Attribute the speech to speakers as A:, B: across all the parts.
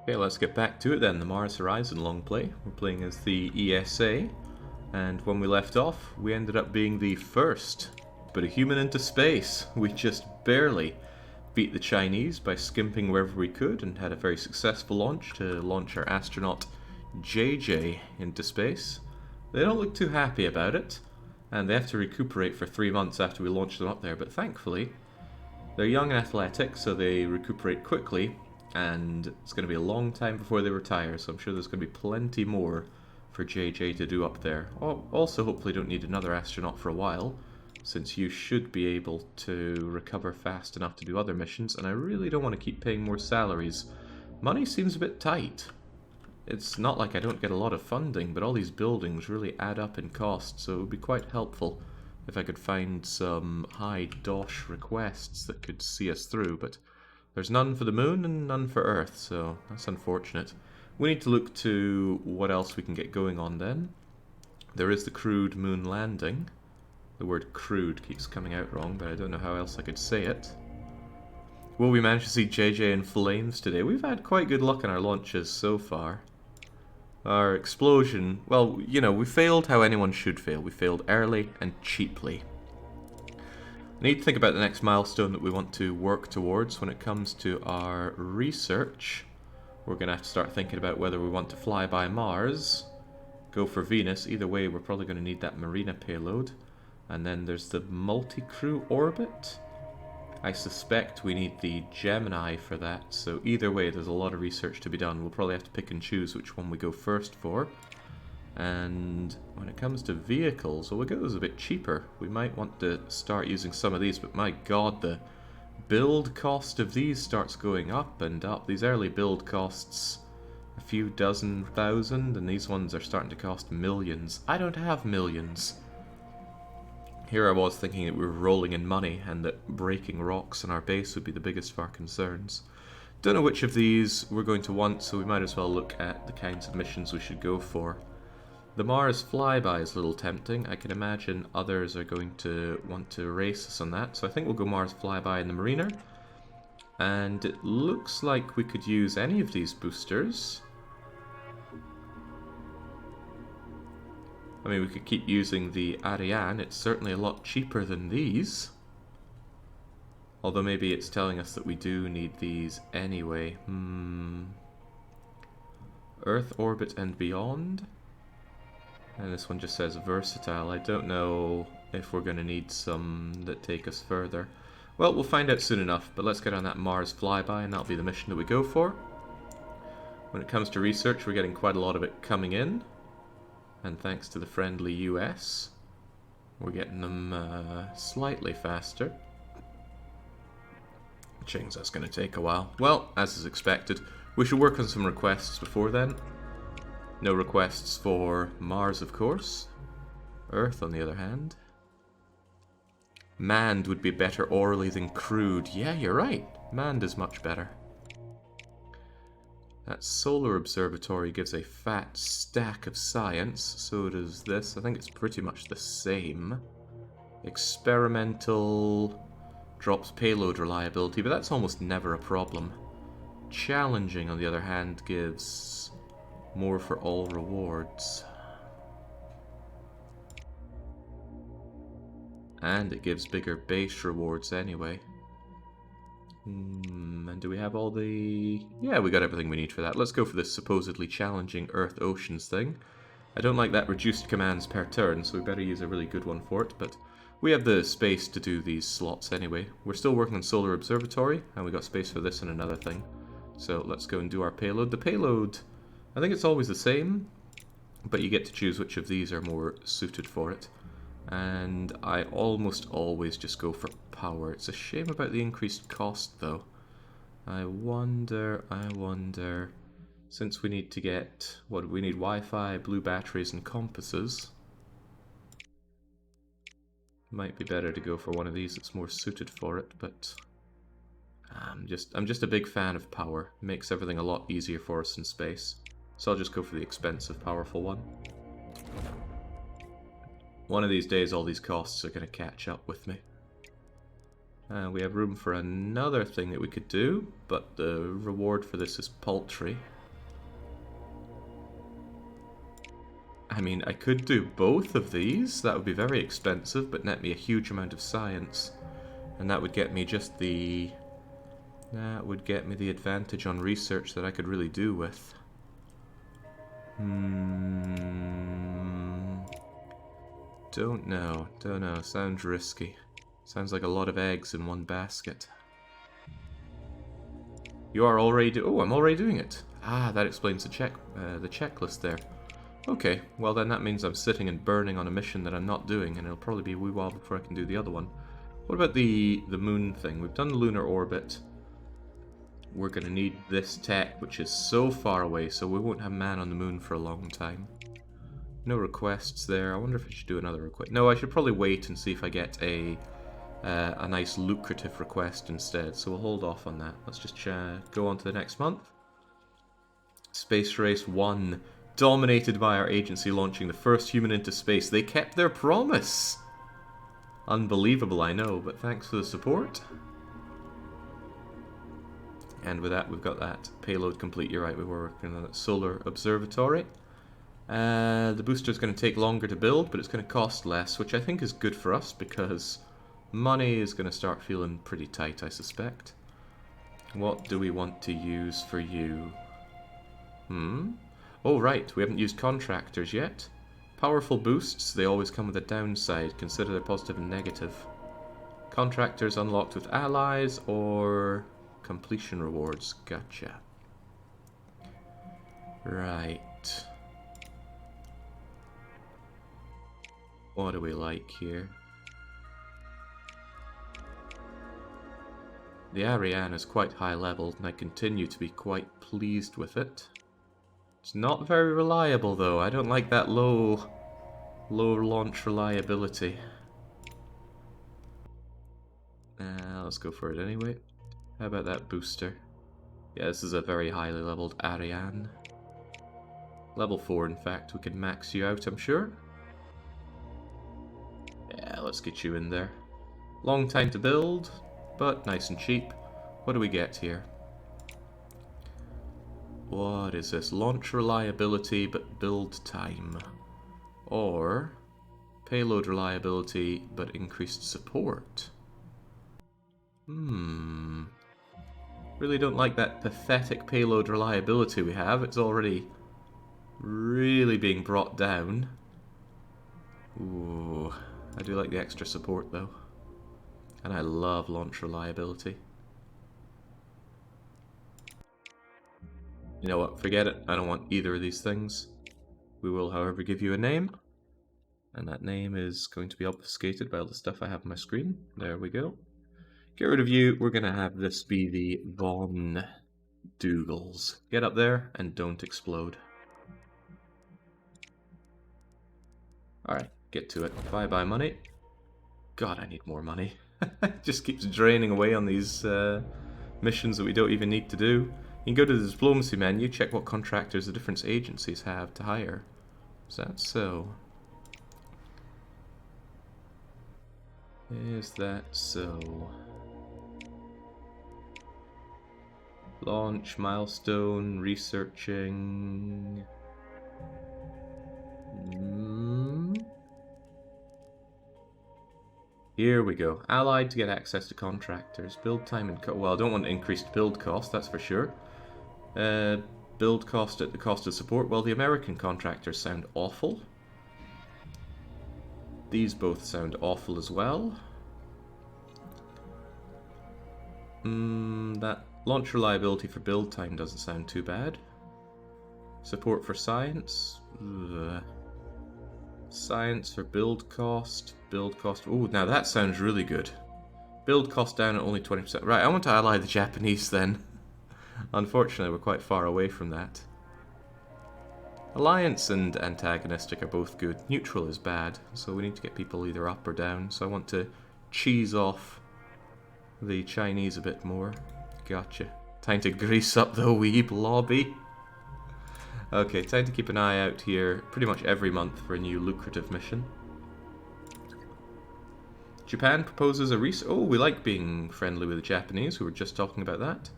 A: Okay, let's get back to it then. The Mars Horizon Longplay. We're playing as the ESA, and when we left off, we ended up being the first but a human into space. We just barely beat the Chinese by skimping wherever we could and had a very successful launch to launch our astronaut JJ into space. They don't look too happy about it, and they have to recuperate for 3 months after we launched them up there, but thankfully they're young and athletic, so they recuperate quickly, and it's going to be a long time before they retire, so I'm sure there's going to be plenty more for JJ to do up there. Also, hopefully don't need another astronaut for a while, since you should be able to recover fast enough to do other missions, and I really don't want to keep paying more salaries. Money seems a bit tight. It's not like I don't get a lot of funding, but all these buildings really add up in cost, so it would be quite helpful if I could find some high dosh requests that could see us through, but there's none for the moon and none for Earth, so that's unfortunate. We need to look to what else we can get going on then. There is the crewed moon landing. The word crude keeps coming out wrong, but I don't know how else I could say it. Will we manage to see JJ in flames today? We've had quite good luck in our launches so far. Our explosion, well, you know, we failed how anyone should fail. We failed early and cheaply. I need to think about the next milestone that we want to work towards when it comes to our research. We're going to have to start thinking about whether we want to fly by Mars, go for Venus. Either way, we're probably going to need that Marina payload. And then there's the multi-crew orbit. I suspect we need the Gemini for that, so either way there's a lot of research to be done. We'll probably have to pick and choose which one we go first for. And when it comes to vehicles, well, we'll go those a bit cheaper. We might want to start using some of these, but my god, the build cost of these starts going up and up. These early build costs a few dozen thousand, and these ones are starting to cost millions. I don't have millions. Here I was thinking that we were rolling in money and that breaking rocks on our base would be the biggest of our concerns. Don't know which of these we're going to want, so we might as well look at the kinds of missions we should go for. The Mars flyby is a little tempting. I can imagine others are going to want to race us on that, so I think we'll go Mars flyby in the Mariner. And it looks like we could use any of these boosters. I mean, we could keep using the Ariane. It's certainly a lot cheaper than these. Although maybe it's telling us that we do need these anyway. Earth orbit and beyond. And this one just says versatile. I don't know if we're going to need some that take us further. Well, we'll find out soon enough, but let's get on that Mars flyby, and that'll be the mission that we go for. When it comes to research, we're getting quite a lot of it coming in. And thanks to the friendly US, we're getting them slightly faster. Ching's that's going to take a while. Well, as is expected, we should work on some requests before then. No requests for Mars, of course. Earth, on the other hand. Manned would be better orally than crewed. Yeah, you're right. Manned is much better. That solar observatory gives a fat stack of science, so does this. I think it's pretty much the same. Experimental drops payload reliability, but that's almost never a problem. Challenging, on the other hand, gives more for all rewards. And it gives bigger base rewards anyway. And do we have all the... Yeah, we got everything we need for that. Let's go for this supposedly challenging Earth Oceans thing. I don't like that reduced commands per turn, so we better use a really good one for it, but we have the space to do these slots anyway. We're still working on Solar Observatory, and we got space for this and another thing. So let's go and do our payload. The payload, I think it's always the same, but you get to choose which of these are more suited for it. And I almost always just go for power. It's a shame about the increased cost, though. I wonder, since we need to get, what do we need? Wi-Fi, blue batteries, and compasses. Might be better to go for one of these that's more suited for it, but I'm just a big fan of power. It makes everything a lot easier for us in space. So I'll just go for the expensive, powerful one. One of these days, all these costs are going to catch up with me. We have room for another thing that we could do, but the reward for this is paltry. I mean, I could do both of these. That would be very expensive, but net me a huge amount of science. And that would get me just the... That would get me the advantage on research that I could really do with. Don't know. Don't know. Sounds risky. Sounds like a lot of eggs in one basket. You are already oh, I'm already doing it. Ah, that explains the checklist there. Okay, well then that means I'm sitting and burning on a mission that I'm not doing, and it'll probably be a wee while before I can do the other one. What about the moon thing? We've done the lunar orbit. We're going to need this tech, which is so far away, so we won't have man on the moon for a long time. No requests there. I wonder if I should do another request. No, I should probably wait and see if I get a nice lucrative request instead, so we'll hold off on that. Let's just go on to the next month. Space Race 1, dominated by our agency launching the first human into space. They kept their promise! Unbelievable, I know, but thanks for the support. And with that, we've got that payload complete. You're right, we were working on that solar observatory. The booster's going to take longer to build, but it's going to cost less, which I think is good for us, because money is going to start feeling pretty tight, I suspect. What do we want to use for you? Oh, right, we haven't used contractors yet. Powerful boosts, they always come with a downside. Consider their positive and negative. Contractors unlocked with allies or completion rewards. Gotcha. Right. What do we like here? The Ariane is quite high leveled, and I continue to be quite pleased with it. It's not very reliable though. I don't like that low launch reliability. Let's go for it anyway. How about that booster? Yeah, this is a very highly leveled Ariane. Level 4, in fact. We can max you out, I'm sure. Yeah, let's get you in there. Long time to build, but nice and cheap. What do we get here? What is this? Launch reliability, but build time. Or payload reliability, but increased support. Really don't like that pathetic payload reliability we have. It's already really being brought down. Ooh, I do like the extra support though. And I love launch reliability. You know what, forget it. I don't want either of these things. We will, however, give you a name. And that name is going to be obfuscated by all the stuff I have on my screen. There we go. Get rid of you. We're going to have this be the Von Dougals. Get up there and don't explode. Alright, get to it. Bye-bye money. God, I need more money. It just keeps draining away on these missions that we don't even need to do. You can go to the diplomacy menu, check what contractors the different agencies have to hire. Is that so? Is that so? Launch, milestone, researching... Here we go. Allied to get access to contractors. Build time and... well, I don't want increased build cost, that's for sure. Build cost at the cost of support. Well, the American contractors sound awful. These both sound awful as well. That launch reliability for build time doesn't sound too bad. Support for science. Ugh. Science for build cost. Build cost. Ooh, now that sounds really good. Build cost down at only 20%. Right, I want to ally the Japanese then. Unfortunately, we're quite far away from that. Alliance and antagonistic are both good. Neutral is bad, so we need to get people either up or down. So I want to cheese off the Chinese a bit more. Gotcha. Time to grease up the weeb lobby. Okay, time to keep an eye out here pretty much every month for a new lucrative mission. Japan proposes a oh, we like being friendly with the Japanese. We were just talking about that.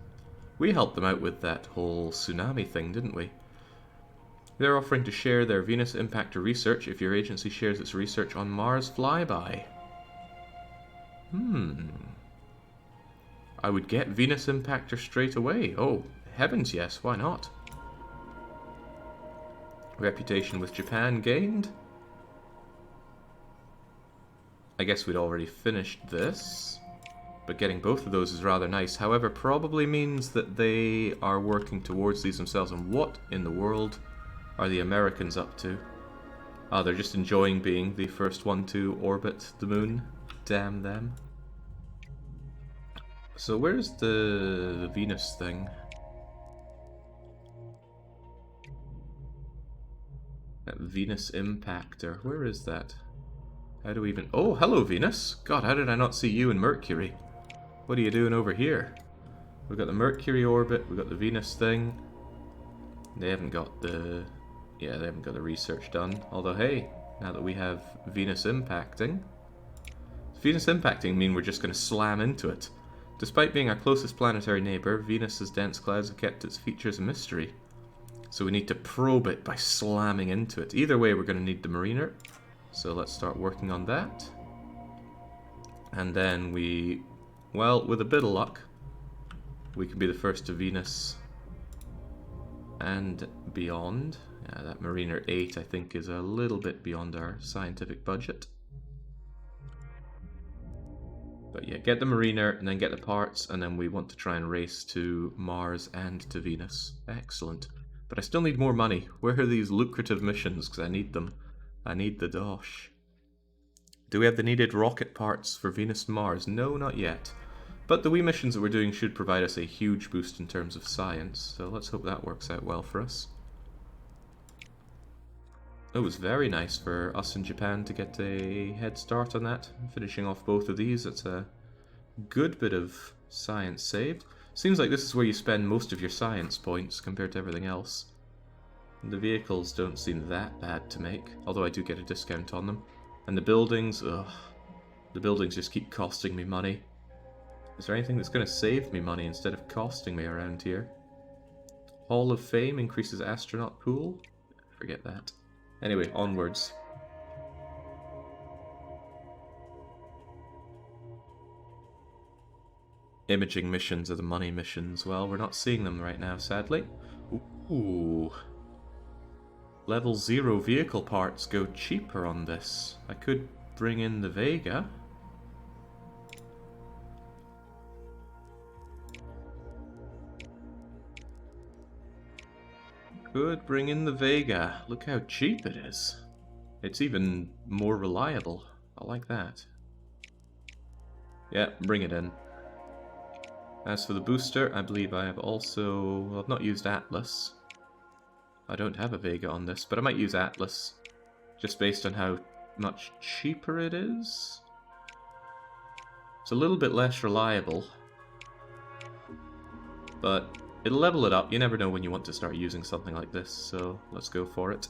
A: We helped them out with that whole tsunami thing, didn't we? They're offering to share their Venus impactor research if your agency shares its research on Mars flyby. I would get Venus impactor straight away. Oh, heavens yes, why not? Reputation with Japan gained. I guess we'd already finished this, but getting both of those is rather nice. However, probably means that they are working towards these themselves. And what in the world are the Americans up to? Ah, they're just enjoying being the first one to orbit the moon. Damn them. So where's the Venus thing? That Venus impactor. Where is that? How do we even... Oh, hello Venus! God, how did I not see you and Mercury? What are you doing over here? We've got the Mercury orbit, we've got the Venus thing. They haven't got the... Yeah, they haven't got the research done. Although, hey, now that we have Venus impacting... Venus impacting mean we're just going to slam into it. Despite being our closest planetary neighbour, Venus's dense clouds have kept its features a mystery. So we need to probe it by slamming into it. Either way, we're going to need the Mariner. So let's start working on that. And then we... Well, with a bit of luck, we can be the first to Venus and beyond. Yeah, that Mariner 8, I think, is a little bit beyond our scientific budget. But yeah, get the Mariner and then get the parts, and then we want to try and race to Mars and to Venus. Excellent. But I still need more money. Where are these lucrative missions? Because I need them. I need the dosh. Do we have the needed rocket parts for Venus and Mars? No, not yet. But the wee missions that we're doing should provide us a huge boost in terms of science, so let's hope that works out well for us. It was very nice for us in Japan to get a head start on that. Finishing off both of these, it's a good bit of science saved. Seems like this is where you spend most of your science points compared to everything else. The vehicles don't seem that bad to make, although I do get a discount on them. And the buildings, ugh. The buildings just keep costing me money. Is there anything that's going to save me money instead of costing me around here? Hall of Fame increases astronaut pool? Forget that. Anyway, onwards. Imaging missions are the money missions. Well, we're not seeing them right now, sadly. Ooh. Level 0 vehicle parts go cheaper on this. I could bring in the Vega. Could bring in the Vega. Look how cheap it is. It's even more reliable. I like that. Yeah, bring it in. As for the booster, I believe I have also... Well, I've not used Atlas. I don't have a Vega on this, but I might use Atlas. Just based on how much cheaper it is. It's a little bit less reliable. But it'll level it up. You never know when you want to start using something like this, so let's go for it.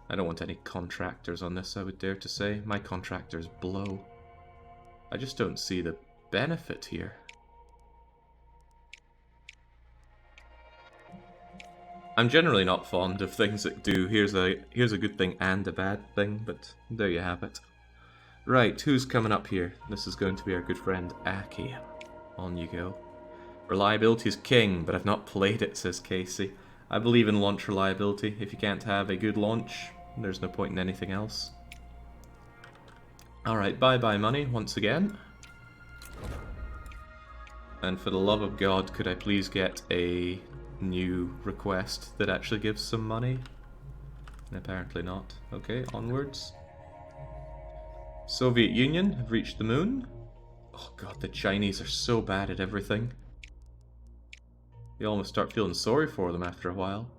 A: I don't want any contractors on this, I would dare to say. My contractors blow. I just don't see the benefit here. I'm generally not fond of things that do here's a good thing and a bad thing, but there you have it. Right, who's coming up here? This is going to be our good friend Aki. On you go. Reliability is king, but I've not played it, says Casey. I believe in launch reliability. If you can't have a good launch, there's no point in anything else. Alright, bye-bye money once again. And for the love of God, could I please get a new request that actually gives some money? Apparently not. Okay, onwards. Soviet Union have reached the moon. Oh god, the Chinese are so bad at everything. You almost start feeling sorry for them after a while.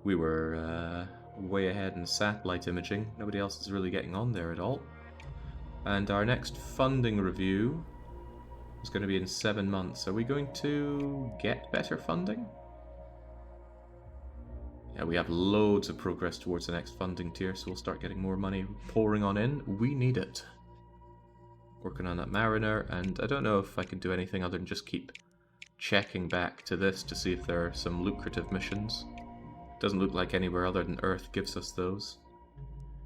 A: We were way ahead in satellite imaging. Nobody else is really getting on there at all. And our next funding review is going to be in 7 months. Are we going to get better funding? Yeah, we have loads of progress towards the next funding tier, so we'll start getting more money pouring on in. We need it. Working on that Mariner, and I don't know if I can do anything other than just keep checking back to this to see if there are some lucrative missions. Doesn't look like anywhere other than Earth gives us those.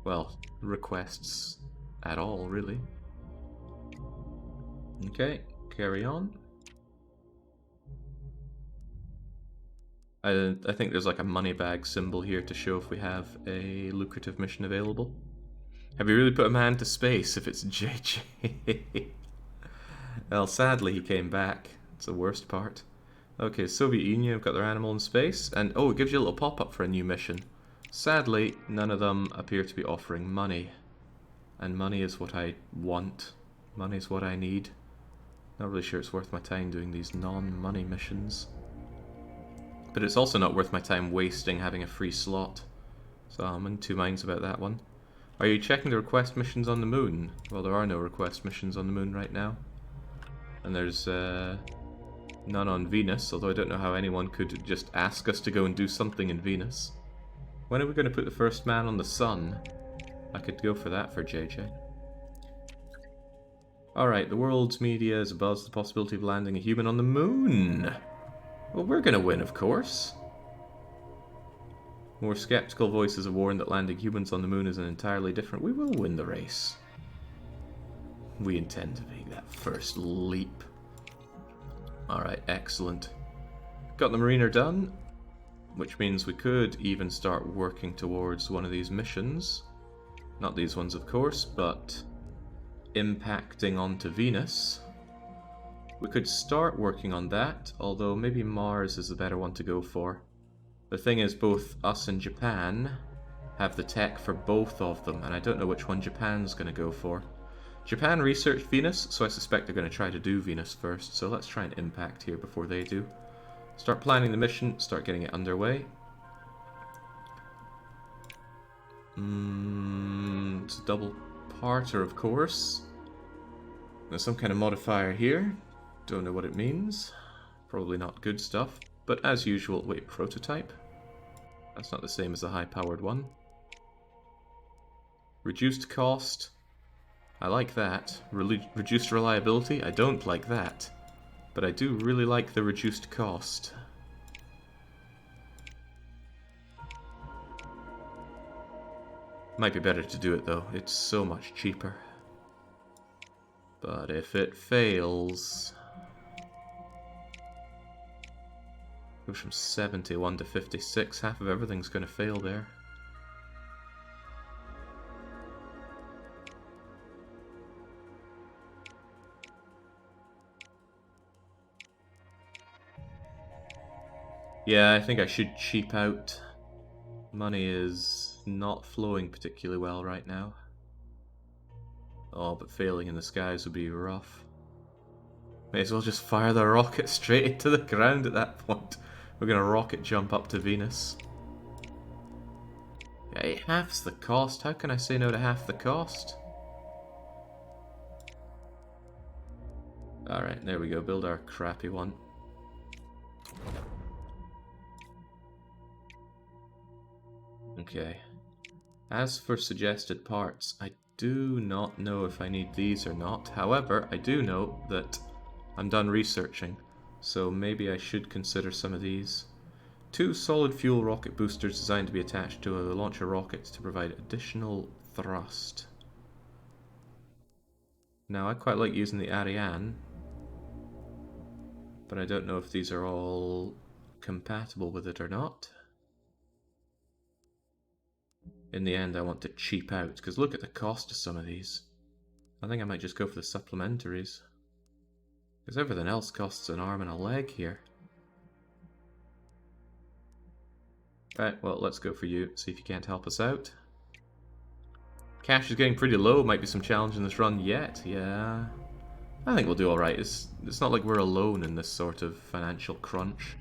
A: Well, requests at all, really. Okay, carry on. I think there's like a money bag symbol here to show if we have a lucrative mission available. Have you really put a man to space if it's JJ? Well, sadly he came back. It's the worst part. Okay, Soviet Union have got their animal in space, and oh, it gives you a little pop-up for a new mission. Sadly, none of them appear to be offering money. And money is what I want. Money is what I need. Not really sure it's worth my time doing these non-money missions. But it's also not worth my time wasting having a free slot. So I'm in two minds about that one. Are you checking the request missions on the moon? Well, there are no request missions on the moon right now. And there's none on Venus, although I don't know how anyone could just ask us to go and do something in Venus. When are we going to put the first man on the sun? I could go for that for JJ. Alright, the world's media is abuzz the possibility of landing a human on the moon. Well, we're going to win, of course. More skeptical voices have warned that landing humans on the moon is an entirely different... We will win the race. We intend to make that first leap. Alright, excellent. Got the mariner done, which means we could even start working towards one of these missions. Not these ones, of course, but impacting onto Venus. We could start working on that, although maybe Mars is the better one to go for. The thing is, both us and Japan have the tech for both of them, and I don't know which one Japan's going to go for. Japan researched Venus, so I suspect they're going to try to do Venus first, so let's try and impact here before they do. Start planning the mission, start getting it underway. It's a double parter, of course. There's some kind of modifier here. Don't know what it means. Probably not good stuff. But as usual, wait, prototype? That's not the same as the high-powered one. Reduced cost. I like that. Reduced reliability. I don't like that. But I do really like the reduced cost. Might be better to do it though. It's so much cheaper. But if it fails... Goes from 71 to 56. Half of everything's going to fail there. Yeah, I think I should cheap out. Money is not flowing particularly well right now. Oh, but failing in the skies would be rough. May as well just fire the rocket straight into the ground at that point. We're going to rocket jump up to Venus. Yeah, it halves the cost. How can I say no to half the cost? Alright, there we go. Build our crappy one. Okay. As for suggested parts, I do not know if I need these or not. However, I do know that I'm done researching, so maybe I should consider some of these. 2 solid fuel rocket boosters designed to be attached to a launcher rocket to provide additional thrust. Now, I quite like using the Ariane, but I don't know if these are all compatible with it or not. In the end, I want to cheap out, because look at the cost of some of these. I think I might just go for the supplementaries. Because everything else costs an arm and a leg here. Right, well, let's go for you. See if you can't help us out. Cash is getting pretty low. Might be some challenge in this run yet. Yeah. I think we'll do alright. It's not like we're alone in this sort of financial crunch.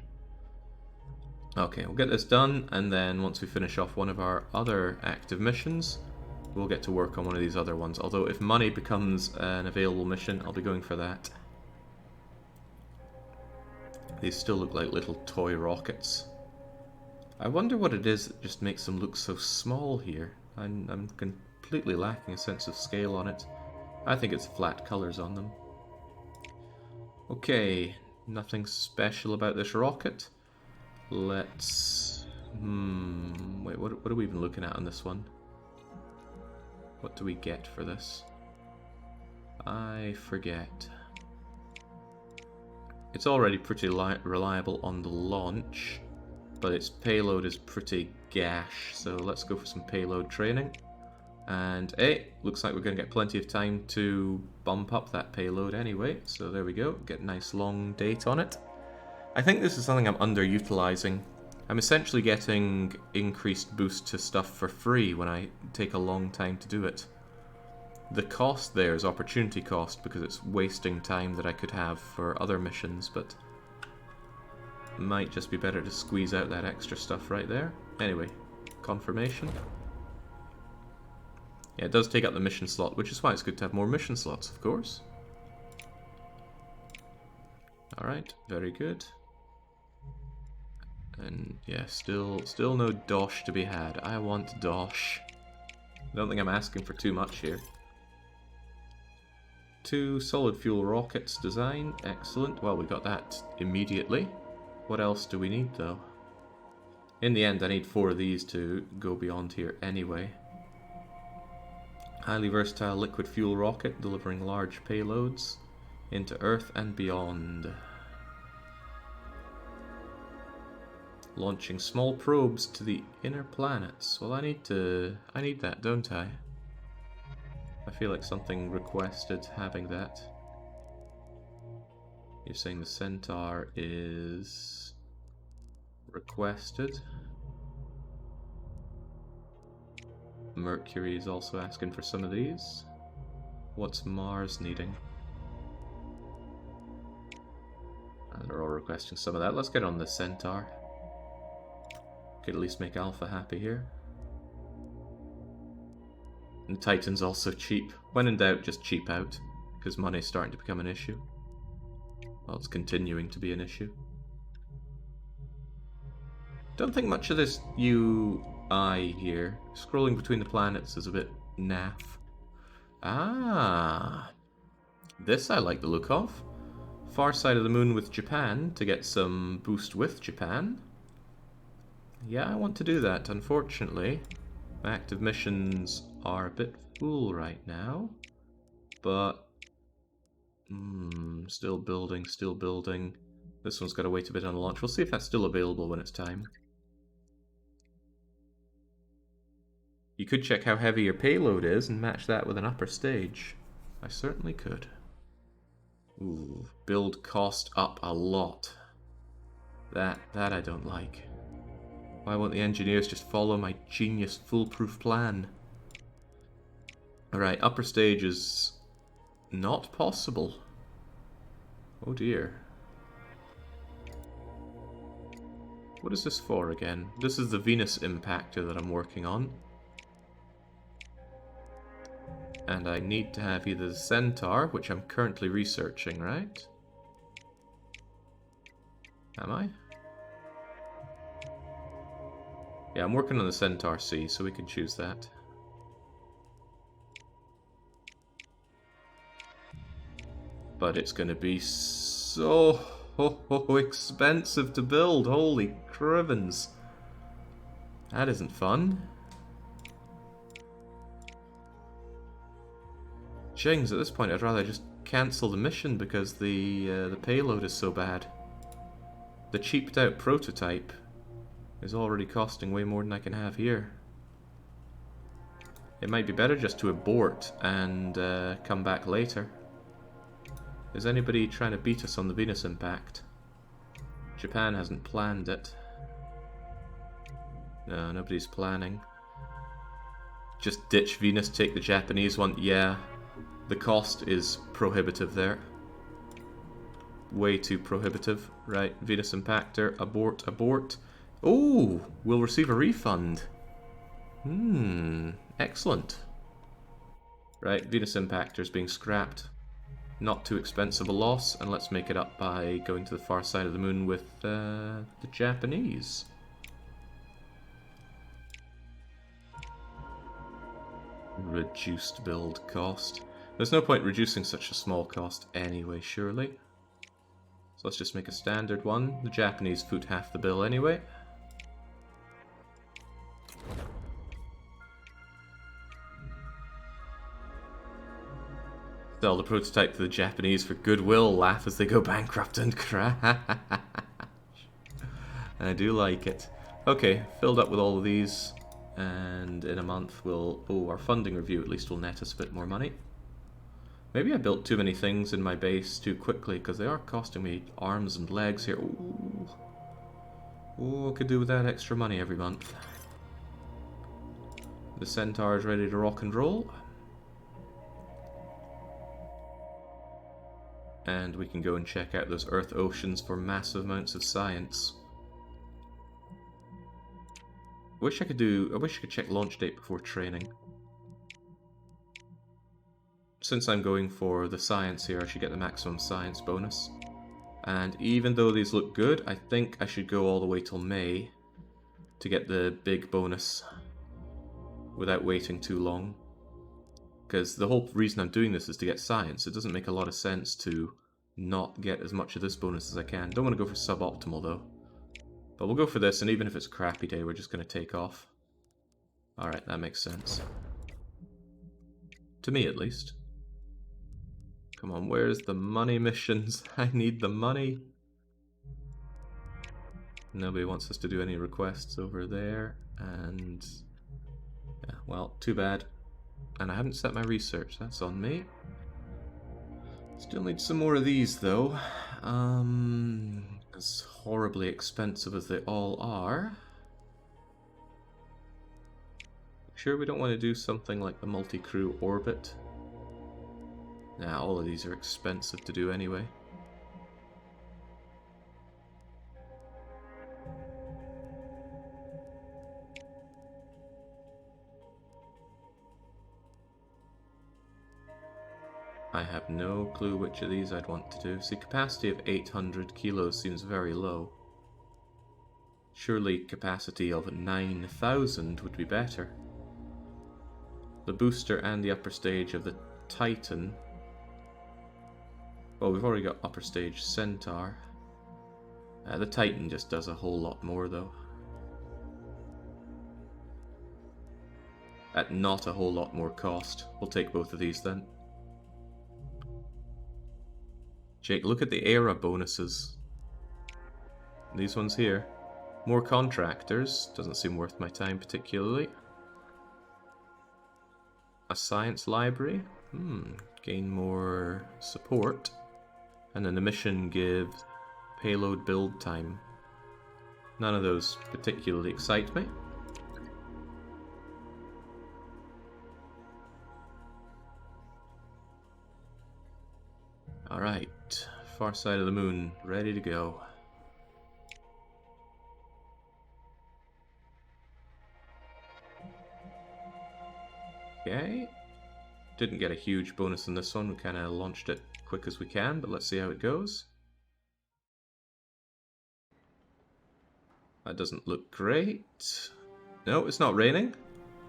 A: Okay, we'll get this done, and then once we finish off one of our other active missions, we'll get to work on one of these other ones. Although if money becomes an available mission, I'll be going for that. These still look like little toy rockets. I wonder what it is that just makes them look so small here. I'm completely lacking a sense of scale on it. I think it's flat colors on them. Okay, nothing special about this rocket. Let's Wait, what are we even looking at on this one? What do we get for this? I forget. It's already pretty reliable on the launch, but its payload is pretty gash, so let's go for some payload training. And hey, looks like we're going to get plenty of time to bump up that payload anyway, so there we go, get a nice long date on it. I think this is something I'm underutilizing. I'm essentially getting increased boost to stuff for free when I take a long time to do it. The cost there is opportunity cost because it's wasting time that I could have for other missions, but might just be better to squeeze out that extra stuff right there. Anyway, confirmation. Yeah, it does take up the mission slot, which is why it's good to have more mission slots, of course. Alright, very good. And yeah, still no dosh to be had. I want dosh. I don't think I'm asking for too much here. 2 solid fuel rockets design, excellent. Well, we got that immediately. What else do we need though? In the end, I need 4 of these to go beyond here anyway. Highly versatile liquid fuel rocket delivering large payloads into Earth and beyond. Launching small probes to the inner planets. Well, I need that, don't I? I feel like something requested having that. You're saying the Centaur is requested. Mercury is also asking for some of these. What's Mars needing? They're all requesting some of that. Let's get on the Centaur. Could at least make Alpha happy here. And Titan's also cheap. When in doubt, just cheap out, because money's starting to become an issue. Well, it's continuing to be an issue. Don't think much of this UI here. Scrolling between the planets is a bit naff. Ah, this I like the look of. Far side of the moon with Japan to get some boost with Japan. Yeah, I want to do that. Unfortunately, my active missions are a bit full right now. But still building, still building. This one's got to wait a bit on launch. We'll see if that's still available when it's time. You could check how heavy your payload is and match that with an upper stage. I certainly could. Ooh, build cost up a lot. That I don't like. Why won't the engineers just follow my genius foolproof plan? Alright, upper stage is not possible. Oh dear. What is this for again? This is the Venus impactor that I'm working on. And I need to have either the Centaur, which I'm currently researching, right? Am I? Yeah, I'm working on the Centaur C, so we can choose that. But it's going to be so expensive to build. Holy crivens. That isn't fun. Jings, at this point I'd rather just cancel the mission because the payload is so bad. The cheaped out prototype is already costing way more than I can have here. It might be better just to abort and come back later. Is anybody trying to beat us on the Venus impact? Japan hasn't planned it. No, nobody's planning. Just ditch Venus, take the Japanese one. Yeah, the cost is prohibitive there. Way too prohibitive. Right, Venus impactor, abort, abort. Oh, we'll receive a refund. Excellent. Right, Venus impactor is being scrapped. Not too expensive a loss, and let's make it up by going to the far side of the moon with the Japanese. Reduced build cost. There's no point reducing such a small cost anyway, surely. So let's just make a standard one. The Japanese foot half the bill anyway. Sell the prototype to the Japanese for goodwill, laugh as they go bankrupt and crash. I do like it. Okay, filled up with all of these, and in a month we'll... Oh, our funding review at least will net us a bit more money. Maybe I built too many things in my base too quickly, because they are costing me arms and legs here. Ooh. Ooh, I could do with that extra money every month. The Centaur is ready to rock and roll. And we can go and check out those Earth oceans for massive amounts of science. I wish I could check launch date before training. Since I'm going for the science here, I should get the maximum science bonus. And even though these look good, I think I should go all the way till May to get the big bonus without waiting too long. Because the whole reason I'm doing this is to get science. It doesn't make a lot of sense to not get as much of this bonus as I can. Don't want to go for suboptimal though. But we'll go for this, and even if it's a crappy day, we're just going to take off. Alright, that makes sense. To me, at least. Come on, where's the money missions? I need the money. Nobody wants us to do any requests over there, and... yeah, well, too bad. And I haven't set my research, that's on me. Still need some more of these, though. As horribly expensive as they all are. Sure we don't want to do something like the multi-crew orbit? Nah, all of these are expensive to do anyway. I have no clue which of these I'd want to do. See, capacity of 800 kilos seems very low. Surely capacity of 9,000 would be better. The booster and the upper stage of the Titan. Well, we've already got upper stage Centaur. The Titan just does a whole lot more, though. At not a whole lot more cost. We'll take both of these then. Jake, look at the era bonuses. These ones here. More contractors. Doesn't seem worth my time particularly. A science library. Gain more support. And then the mission gives payload build time. None of those particularly excite me. Alright, far side of the moon, ready to go. Okay, didn't get a huge bonus in this one, we kind of launched it quick as we can, but let's see how it goes. That doesn't look great. No, it's not raining,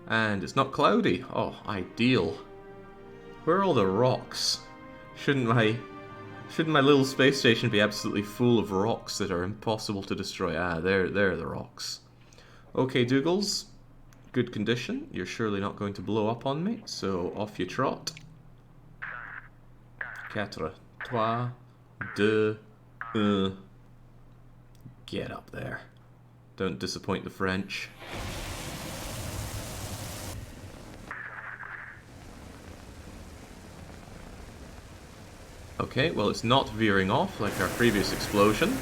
A: and it's not cloudy. Oh, ideal. Where are all the rocks? Shouldn't my little space station be absolutely full of rocks that are impossible to destroy? Ah, there are the rocks. Okay, Dougals. Good condition. You're surely not going to blow up on me, so off you trot. 4, 3, 2, 1. Get up there. Don't disappoint the French. Okay, well it's not veering off like our previous explosion.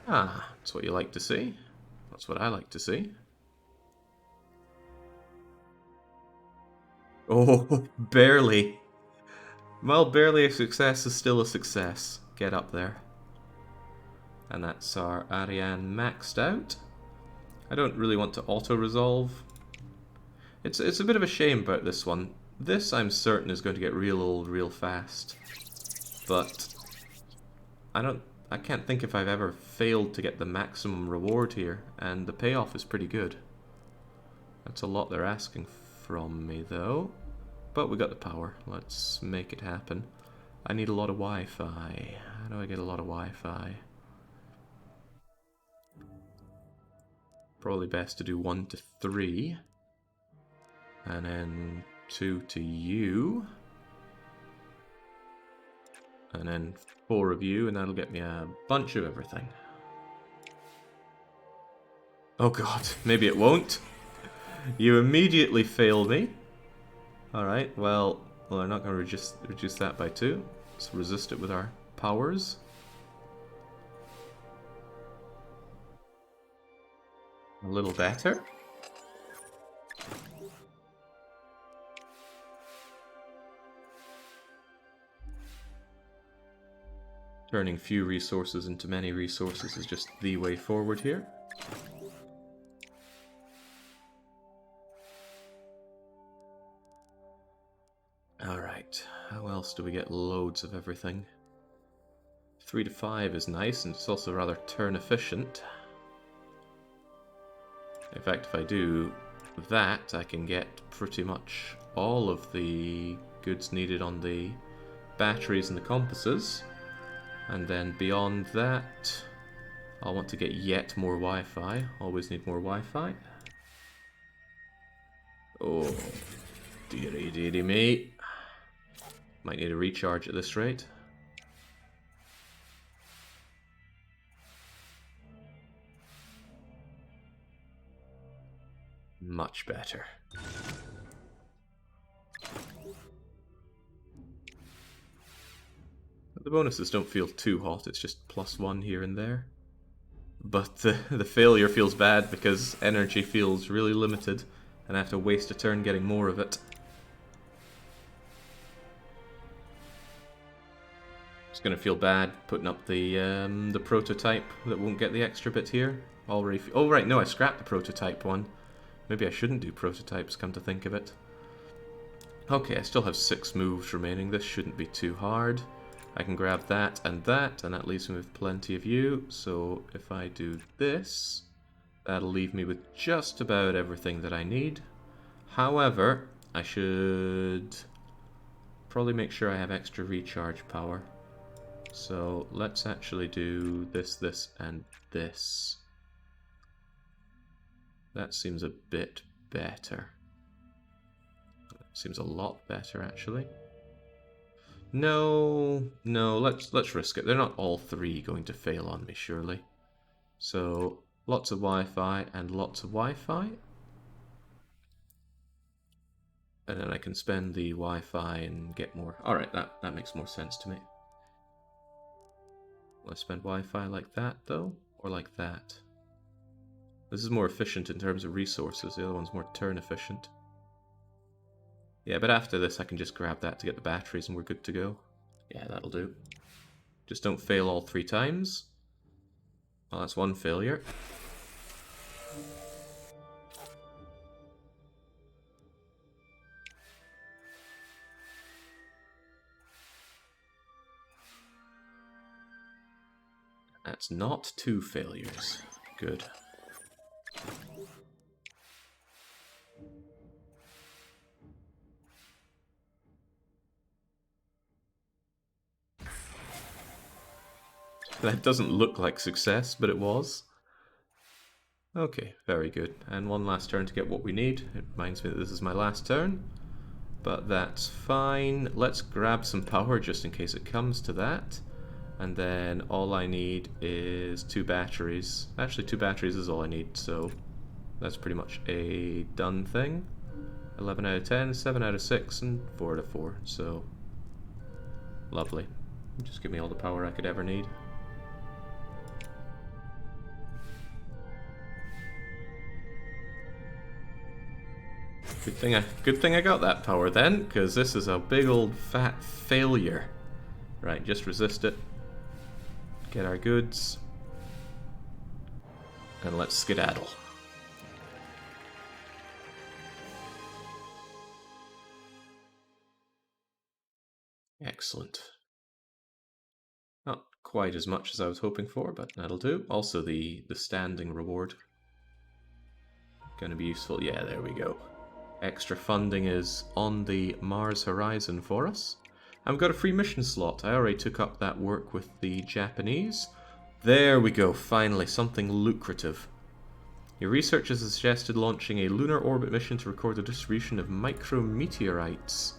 A: Ah, that's what you like to see. That's what I like to see. Oh, barely. Well, barely a success is still a success. Get up there. And that's our Ariane maxed out. I don't really want to auto-resolve. It's a bit of a shame about this one. This, I'm certain, is going to get real old real fast. But I can't think if I've ever failed to get the maximum reward here, and the payoff is pretty good. That's a lot they're asking from me, though. But we got the power. Let's make it happen. I need a lot of Wi-Fi. How do I get a lot of Wi-Fi? Probably best to do 1 to 3. And then 2 to you. And then 4 of you, and that'll get me a bunch of everything. Oh god, maybe it won't. You immediately fail me. Alright, well, we're not going to reduce that by 2. Let's resist it with our powers. A little better. Turning few resources into many resources is just the way forward here. Alright, how else do we get loads of everything? 3 to 5 is nice, and it's also rather turn efficient. In fact, if I do that, I can get pretty much all of the goods needed on the batteries and the compasses. And then beyond that, I'll want to get yet more Wi-Fi. Always need more Wi-Fi. Oh, dearie, dearie me. Might need a recharge at this rate. Much better. The bonuses don't feel too hot, it's just +1 here and there. But the failure feels bad because energy feels really limited and I have to waste a turn getting more of it. It's gonna feel bad putting up the prototype that won't get the extra bit here. Already. Oh right, no, I scrapped the prototype one. Maybe I shouldn't do prototypes, come to think of it. Okay, I still have 6 moves remaining. This shouldn't be too hard. I can grab that, and that leaves me with plenty of you. So if I do this, that'll leave me with just about everything that I need. However, I should probably make sure I have extra recharge power. So let's actually do this, this, and this. That seems a bit better. Seems a lot better, actually. No, let's risk it. They're not all 3 going to fail on me, surely. So, lots of Wi-Fi and lots of Wi-Fi. And then I can spend the Wi-Fi and get more. Alright, that makes more sense to me. Will I spend Wi-Fi like that, though? Or like that? This is more efficient in terms of resources. The other one's more turn efficient. Yeah, but after this I can just grab that to get the batteries and we're good to go. Yeah, that'll do. Just don't fail all 3 times. Well, that's 1 failure. That's not 2 failures. Good. That doesn't look like success, but it was. Okay, very good. And 1 last turn to get what we need. It reminds me that this is my last turn. But that's fine. Let's grab some power just in case it comes to that. And then all I need is 2 batteries. Actually, 2 batteries is all I need, so that's pretty much a done thing. 11 out of 10, 7 out of 6, and 4 out of 4. So, lovely. Just give me all the power I could ever need. Good thing I got that power then, because this is a big old fat failure. Right, just resist it. Get our goods. And let's skedaddle. Excellent. Not quite as much as I was hoping for, but that'll do. Also the standing reward. Gonna be useful. Yeah, there we go. Extra funding is on the Mars horizon for us. And we've got a free mission slot. I already took up that work with the Japanese. There we go, finally, something lucrative. Your researchers have suggested launching a lunar orbit mission to record the distribution of micrometeorites.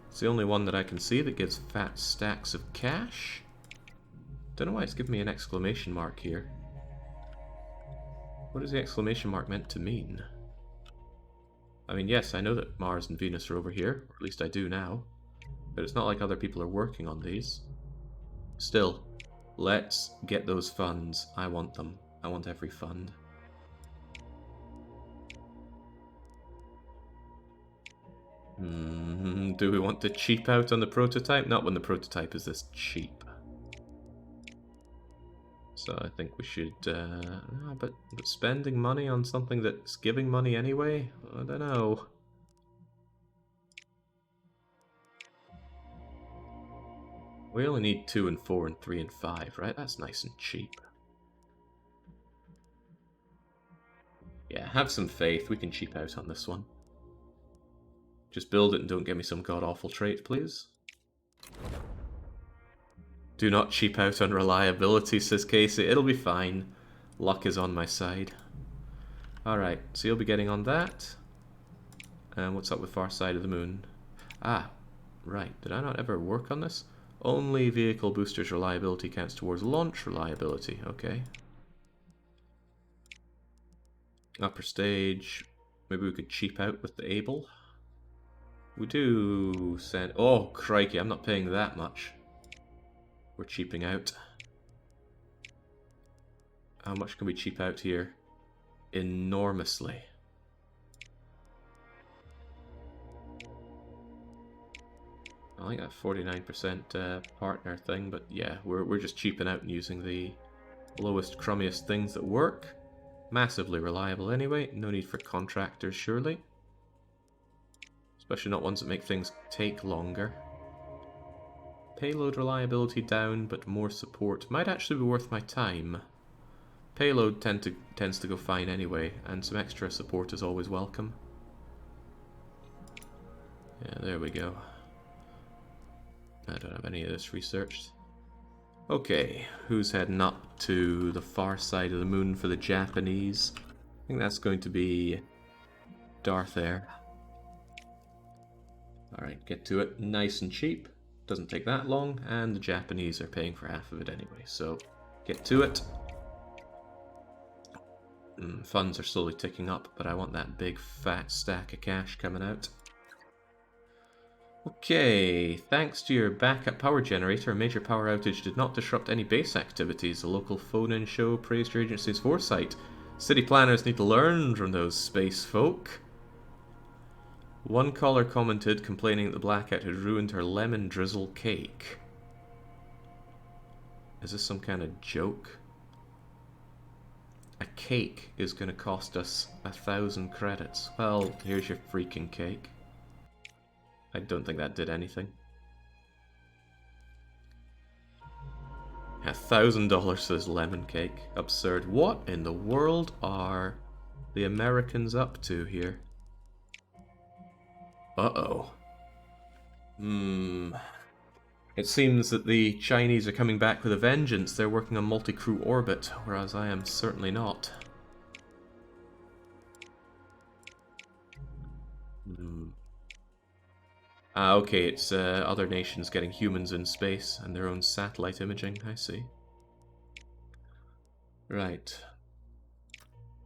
A: It's the only one that I can see that gives fat stacks of cash. Don't know why it's giving me an exclamation mark here. What is the exclamation mark meant to mean? I mean, yes, I know that Mars and Venus are over here, or at least I do now. But it's not like other people are working on these. Still, let's get those funds. I want them. I want every fund. Do we want to cheap out on the prototype? Not when the prototype is this cheap. So I think we should, but spending money on something that's giving money anyway? I don't know. We only need 2 and 4 and 3 and 5, right? That's nice and cheap. Yeah, have some faith. We can cheap out on this one. Just build it and don't give me some god-awful trait, please. Do not cheap out on reliability, says Casey. It'll be fine. Luck is on my side. Alright, so you'll be getting on that. And what's up with Far Side of the Moon? Ah, right. Did I not ever work on this? Only vehicle boosters reliability counts towards launch reliability. Okay. Upper stage. Maybe we could cheap out with the Able. We do send... Oh, crikey, I'm not paying that much. We're cheaping out. How much can we cheap out here? Enormously. I like that 49% partner thing, but yeah, we're just cheaping out and using the lowest, crummiest things that work. Massively reliable anyway, no need for contractors surely. Especially not ones that make things take longer. Payload reliability down, but more support might actually be worth my time. Payload tends to go fine anyway, and some extra support is always welcome. Yeah, there we go. I don't have any of this researched. Okay, who's heading up to the far side of the moon for the Japanese? I think that's going to be Darth Air. Alright, get to it nice and cheap. Doesn't take that long, and the Japanese are paying for half of it anyway, so get to it. Funds are slowly ticking up, but I want that big fat stack of cash coming out. Okay, thanks to your backup power generator, a major power outage did not disrupt any base activities. A local phone-in show praised your agency's foresight. City planners need to learn from those space folk. One caller commented, complaining that the blackout had ruined her lemon drizzle cake. Is this some kind of joke? A cake is going to cost us 1,000 credits. Well, here's your freaking cake. I don't think that did anything. $1,000 for this lemon cake. Absurd. What in the world are the Americans up to here? Uh-oh. It seems that the Chinese are coming back with a vengeance. They're working on multi-crew orbit, whereas I am certainly not. Okay, it's other nations getting humans in space and their own satellite imaging, I see. Right.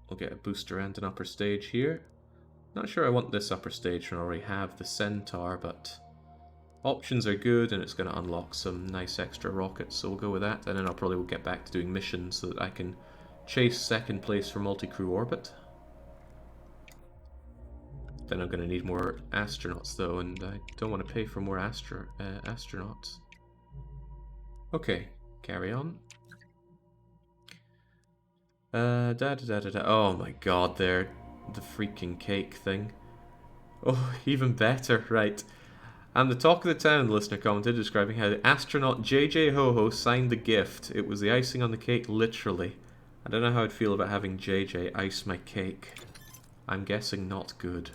A: We'll get a booster and an upper stage here. Not sure I want this upper stage when I already have the Centaur, but options are good and it's going to unlock some nice extra rockets, so we'll go with that. And then I'll probably get back to doing missions so that I can chase second place for multi-crew orbit. Then I'm going to need more astronauts though, and I don't want to pay for more astronauts. Okay, carry on. Oh my god, there. The freaking cake thing. Oh, even better, right. I'm the talk of the town, the listener commented, describing how the astronaut JJ Ho-Ho signed the gift. It was the icing on the cake, literally. I don't know how I'd feel about having JJ ice my cake. I'm guessing not good.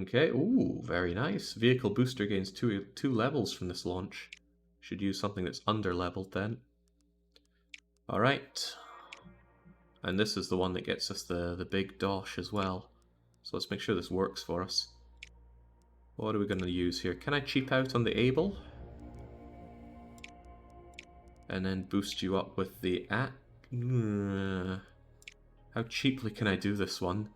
A: Okay, ooh, very nice. Vehicle booster gains two levels from this launch. Should use something that's under-leveled then. Alright. And this is the one that gets us the big dosh as well. So let's make sure this works for us. What are we going to use here? Can I cheap out on the able? And then boost you up with the how cheaply can I do this one?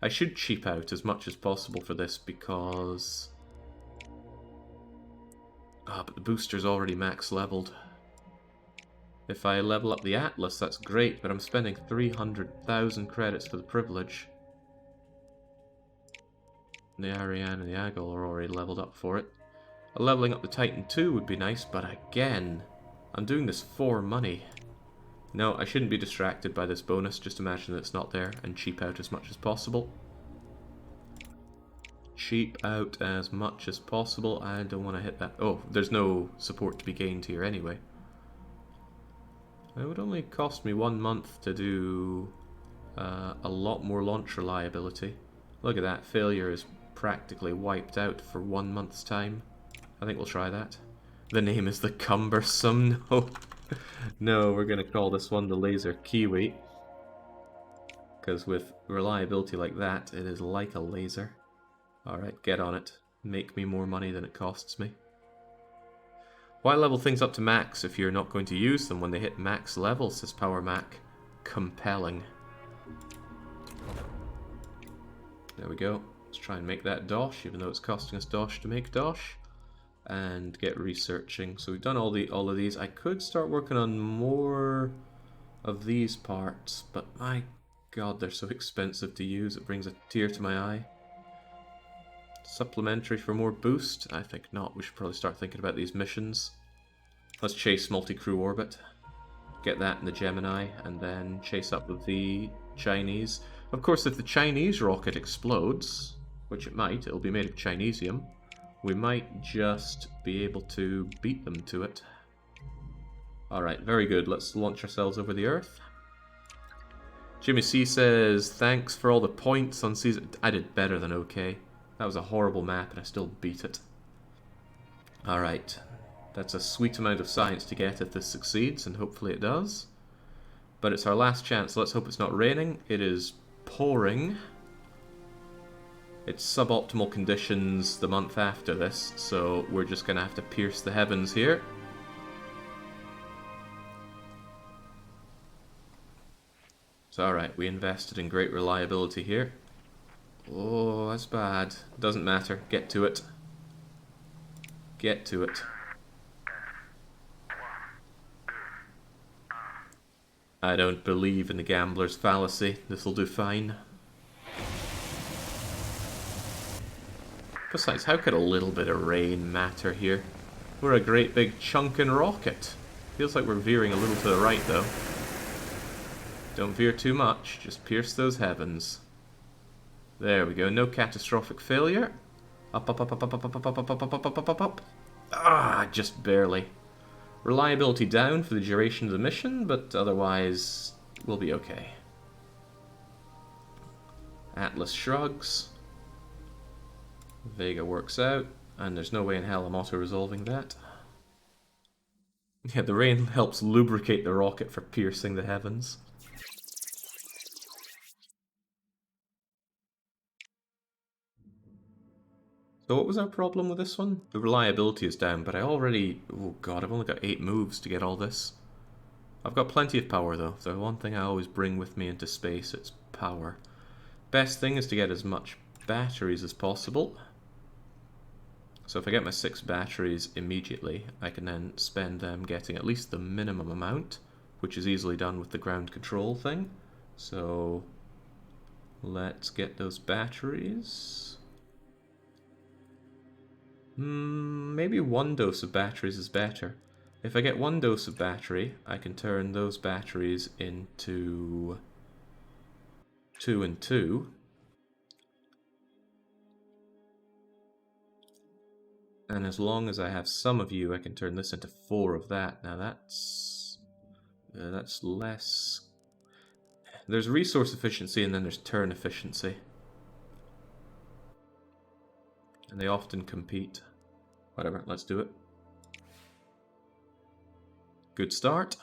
A: I should cheap out as much as possible for this because... but the booster's already max leveled. If I level up the Atlas, that's great, but I'm spending 300,000 credits for the privilege. The Ariane and the Agile are already leveled up for it. Leveling up the Titan 2 would be nice, but again, I'm doing this for money. No, I shouldn't be distracted by this bonus, just imagine that it's not there and cheap out as much as possible. Cheap out as much as possible. I don't want to hit that. Oh, there's no support to be gained here anyway. It would only cost me 1 month to do a lot more launch reliability. Look at that, failure is practically wiped out for 1 month's time. I think we'll try that. The name is the Cumbersome. No, no, we're going to call this one the Laser Kiwi. Because with reliability like that, it is like a laser. Alright, get on it. Make me more money than it costs me. Why level things up to max if you're not going to use them when they hit max level, says Power Mac. Compelling. There we go. Let's try and make that dosh, even though it's costing us dosh to make dosh. And get researching. So we've done all of these. I could start working on more of these parts, but my god, they're so expensive to use. It brings a tear to my eye. Supplementary for more boost? I think not. We should probably start thinking about these missions. Let's chase multi-crew orbit. Get that in the Gemini, and then chase up with the Chinese. Of course, if the Chinese rocket explodes, which it might, it'll be made of Chinesium, we might just be able to beat them to it. Alright, very good. Let's launch ourselves over the Earth. Jimmy C says, thanks for all the points on season... I did better than okay. That was a horrible map and I still beat it. Alright. That's a sweet amount of science to get if this succeeds, and hopefully it does. But it's our last chance. Let's hope it's not raining. It is pouring. It's suboptimal conditions the month after this, so we're just going to have to pierce the heavens here. It's alright, we invested in great reliability here. Oh, that's bad. Doesn't matter. Get to it. Get to it. I don't believe in the gambler's fallacy. This'll do fine. Besides, how could a little bit of rain matter here? We're a great big chunkin' rocket. Feels like we're veering a little to the right, though. Don't veer too much. Just pierce those heavens. There we go. No catastrophic failure. Up, up, up, up, up, up, up, up, up, up, up, up, up, up, up. Ah, just barely. Reliability down for the duration of the mission, but otherwise we'll be okay. Atlas shrugs. Vega works out, and there's no way in hell I'm auto-resolving that. Yeah, the rain helps lubricate the rocket for piercing the heavens. So what was our problem with this one? The reliability is down, but I already... Oh god, I've only got 8 moves to get all this. I've got plenty of power though. The one thing I always bring with me into space, it's power. Best thing is to get as much batteries as possible. So if I get my 6 batteries immediately, I can then spend them getting at least the minimum amount, which is easily done with the ground control thing. So let's get those batteries. Maybe 1 dose of batteries is better. If I get 1 dose of battery, I can turn those batteries into 2 and 2. And as long as I have some of you, I can turn this into 4 of that. Now that's less. There's resource efficiency and then there's turn efficiency. And they often compete. Whatever, let's do it. Good start.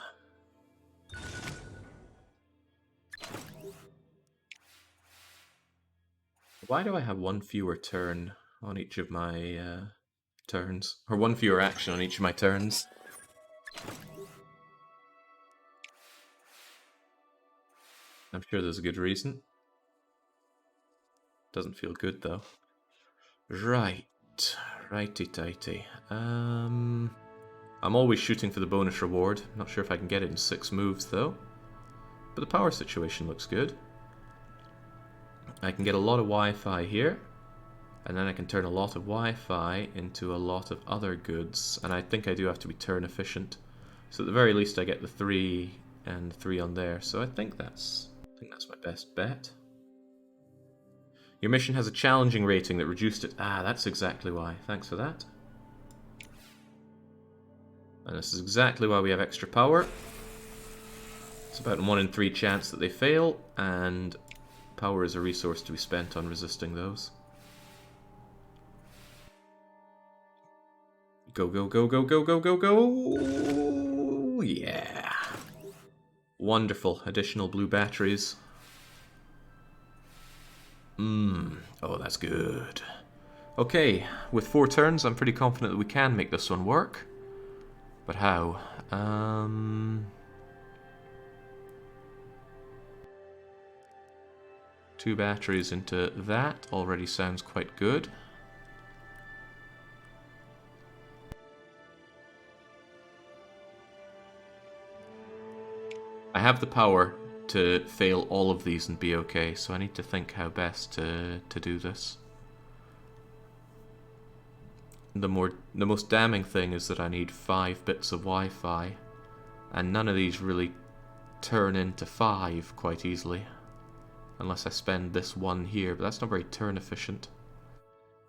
A: Why do I have one fewer turn on each of my turns? Or one fewer action on each of my turns? I'm sure there's a good reason. Doesn't feel good though. Right. Righty-tighty. I'm always shooting for the bonus reward. Not sure if I can get it in 6 moves though. But the power situation looks good. I can get a lot of Wi-Fi here. And then I can turn a lot of Wi-Fi into a lot of other goods. And I think I do have to be turn efficient. So at the very least I get the 3 and 3 on there. So I think that's my best bet. Your mission has a challenging rating that reduced it. Ah, that's exactly why. Thanks for that. And this is exactly why we have extra power. It's about a 1 in 3 chance that they fail, and power is a resource to be spent on resisting those. Go, go, go, go, go, go, go, go! Yeah! Wonderful. Additional blue batteries. Oh, that's good. Okay, with 4 turns, I'm pretty confident that we can make this one work. But how? 2 batteries into that already sounds quite good. I have the power to fail all of these and be okay, so I need to think how best to do this. The most damning thing is that I need 5 bits of Wi-Fi, and none of these really turn into 5 quite easily, unless I spend this one here, but that's not very turn efficient.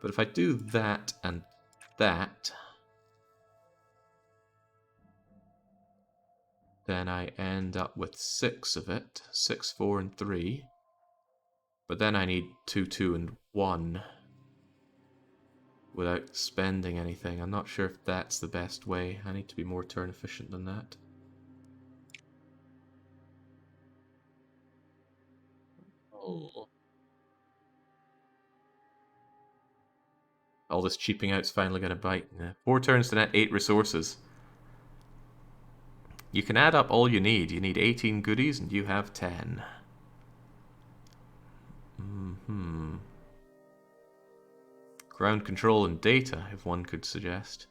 A: But if I do that and that, then I end up with 6 of it. 6, 4, and 3. But then I need 2, 2, and 1 without spending anything. I'm not sure if that's the best way. I need to be more turn efficient than that. Oh. All this cheaping out's finally going to bite. 4 turns to net 8 resources. You can add up all you need. You need 18 goodies and you have 10. Ground control and data, if one could suggest.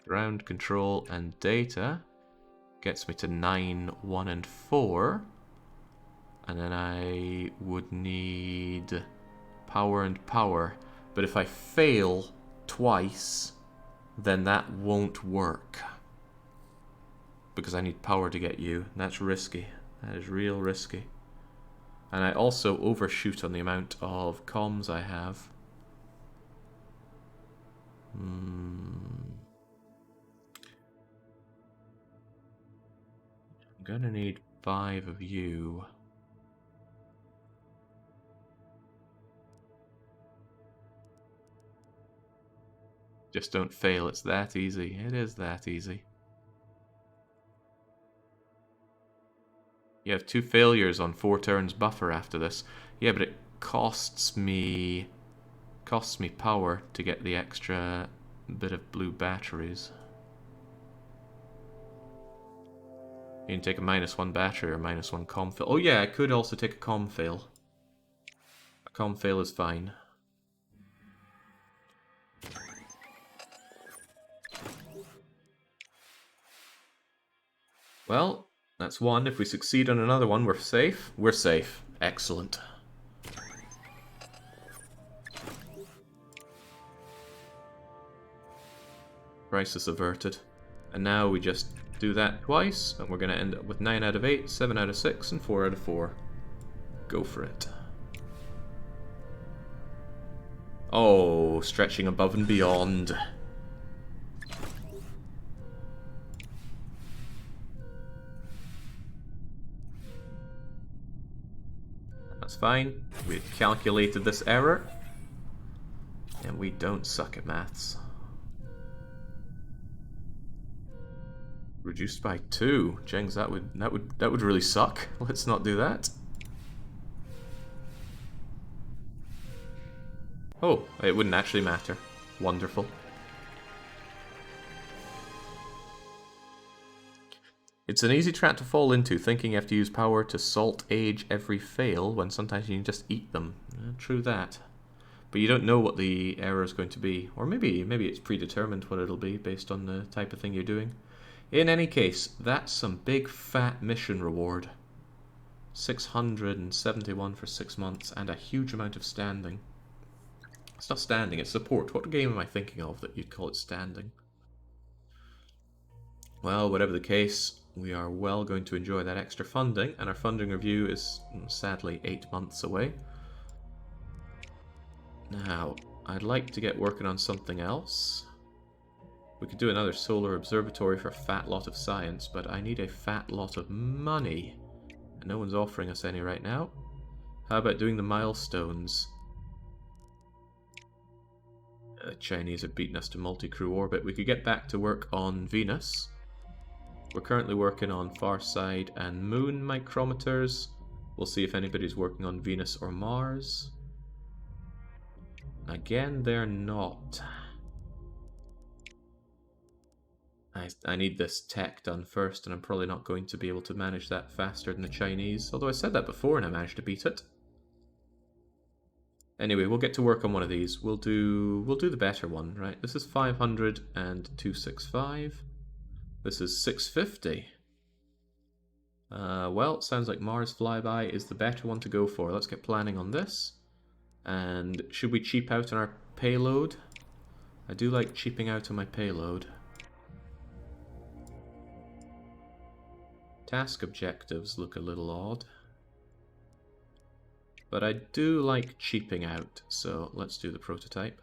A: Ground control and data gets me to 9, 1, and 4. And then I would need power and power. But if I fail twice, then that won't work. Because I need power to get you. That's risky. That is real risky. And I also overshoot on the amount of comms I have. I'm gonna need 5 of you. Just don't fail, it's that easy. It is that easy. You have 2 failures on 4 turns buffer after this. Yeah, but it costs me power to get the extra bit of blue batteries. You can take a -1 battery or -1 comm fail. Oh yeah, I could also take a comm fail. A comm fail is fine. Well, that's one. If we succeed on another one, we're safe. We're safe. Excellent. Crisis averted. And now we just do that twice, and we're going to end up with 9 out of 8, 7 out of 6, and 4 out of 4. Go for it. Oh, stretching above and beyond. That's fine. We've calculated this error. And we don't suck at maths. Reduced by 2. Jengs, that would really suck. Let's not do that. Oh, it wouldn't actually matter. Wonderful. It's an easy trap to fall into, thinking you have to use power to salt age every fail, when sometimes you can just eat them. True that. But you don't know what the error is going to be. Or maybe it's predetermined what it'll be, based on the type of thing you're doing. In any case, that's some big fat mission reward. 671 for 6 months, and a huge amount of standing. It's not standing, it's support. What game am I thinking of that you'd call it standing? Well, whatever the case, we are well going to enjoy that extra funding, and our funding review is sadly 8 months away. Now, I'd like to get working on something else. We could do another solar observatory for a fat lot of science, but I need a fat lot of money. And no one's offering us any right now. How about doing the milestones? The Chinese have beaten us to multi-crew orbit. We could get back to work on Venus. We're currently working on Far Side and Moon micrometers. We'll see if anybody's working on Venus or Mars. Again, they're not. I need this tech done first, and I'm probably not going to be able to manage that faster than the Chinese. Although I said that before and I managed to beat it. Anyway, we'll get to work on one of these. We'll do the better one, right? This is 500 and 265. This is 650. Well, it sounds like Mars flyby is the better one to go for. Let's get planning on this. And should we cheap out on our payload? I do like cheaping out on my payload. Task objectives look a little odd. But I do like cheaping out, so let's do the prototype.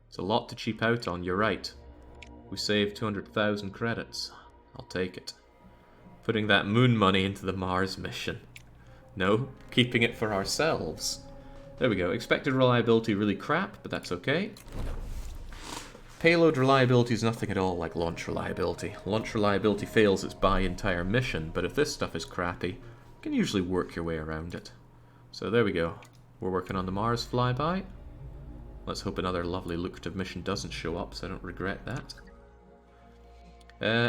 A: It's a lot to cheap out on, you're right. We saved 200,000 credits. I'll take it. Putting that moon money into the Mars mission. No, keeping it for ourselves. There we go. Expected reliability really crap, but that's okay. Payload reliability is nothing at all like launch reliability. Launch reliability fails its entire mission, but if this stuff is crappy, you can usually work your way around it. So there we go. We're working on the Mars flyby. Let's hope another lovely lucrative mission doesn't show up, so I don't regret that.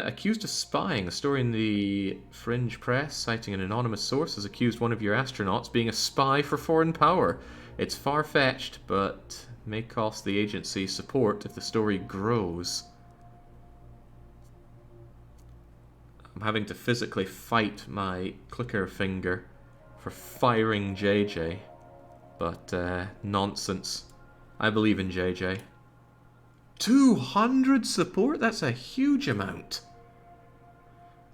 A: Accused of spying. A story in the fringe press citing an anonymous source has accused one of your astronauts being a spy for foreign power. It's far-fetched, but may cost the agency support if the story grows. I'm having to physically fight my clicker finger for firing JJ. But, nonsense. I believe in JJ. 200 support? That's a huge amount.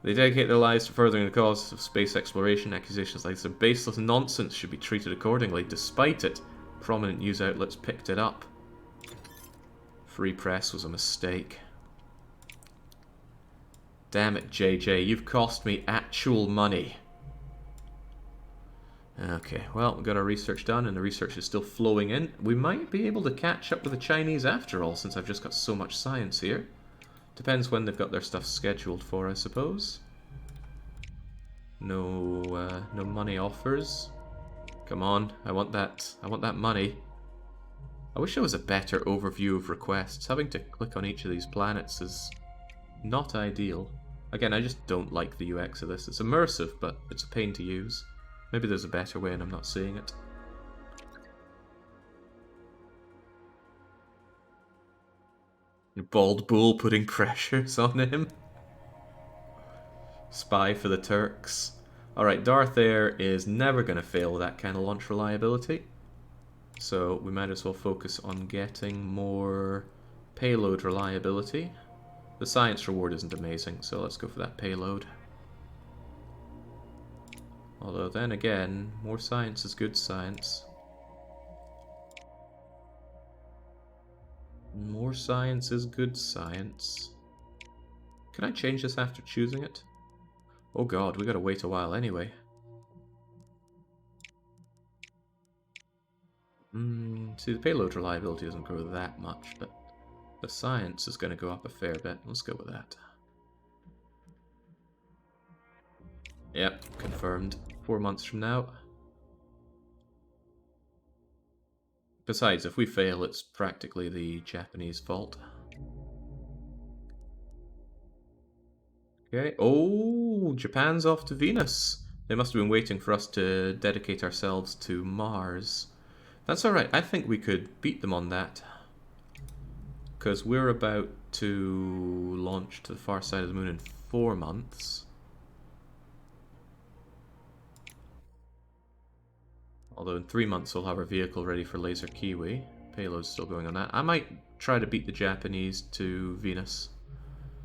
A: They dedicate their lives to furthering the cause of space exploration. Accusations like this are baseless nonsense, should be treated accordingly. Despite it, prominent news outlets picked it up. Free press was a mistake. Damn it, JJ, you've cost me actual money. Okay, well, we've got our research done, and the research is still flowing in. We might be able to catch up with the Chinese after all, since I've just got so much science here. Depends when they've got their stuff scheduled for, I suppose. No money offers. Come on, I want that money. I wish there was a better overview of requests. Having to click on each of these planets is not ideal. Again, I just don't like the UX of this. It's immersive, but it's a pain to use. Maybe there's a better way and I'm not seeing it. Bald Bull putting pressures on him. Spy for the Turks. Alright, Darth Air is never going to fail that kind of launch reliability. So we might as well focus on getting more payload reliability. The science reward isn't amazing, so let's go for that payload. Although then again, more science is good science. More science is good science. Can I change this after choosing it? Oh god, we gotta wait a while anyway. See, the payload reliability doesn't grow that much, but the science is going to go up a fair bit. Let's go with that. Yep, confirmed. 4 months from now. Besides, if we fail, it's practically the Japanese fault. Okay. Oh, Japan's off to Venus. They must have been waiting for us to dedicate ourselves to Mars. That's alright. I think we could beat them on that. Because we're about to launch to the far side of the moon in 4 months. Although in 3 months we'll have our vehicle ready for laser Kiwi. Payload's still going on that. I might try to beat the Japanese to Venus.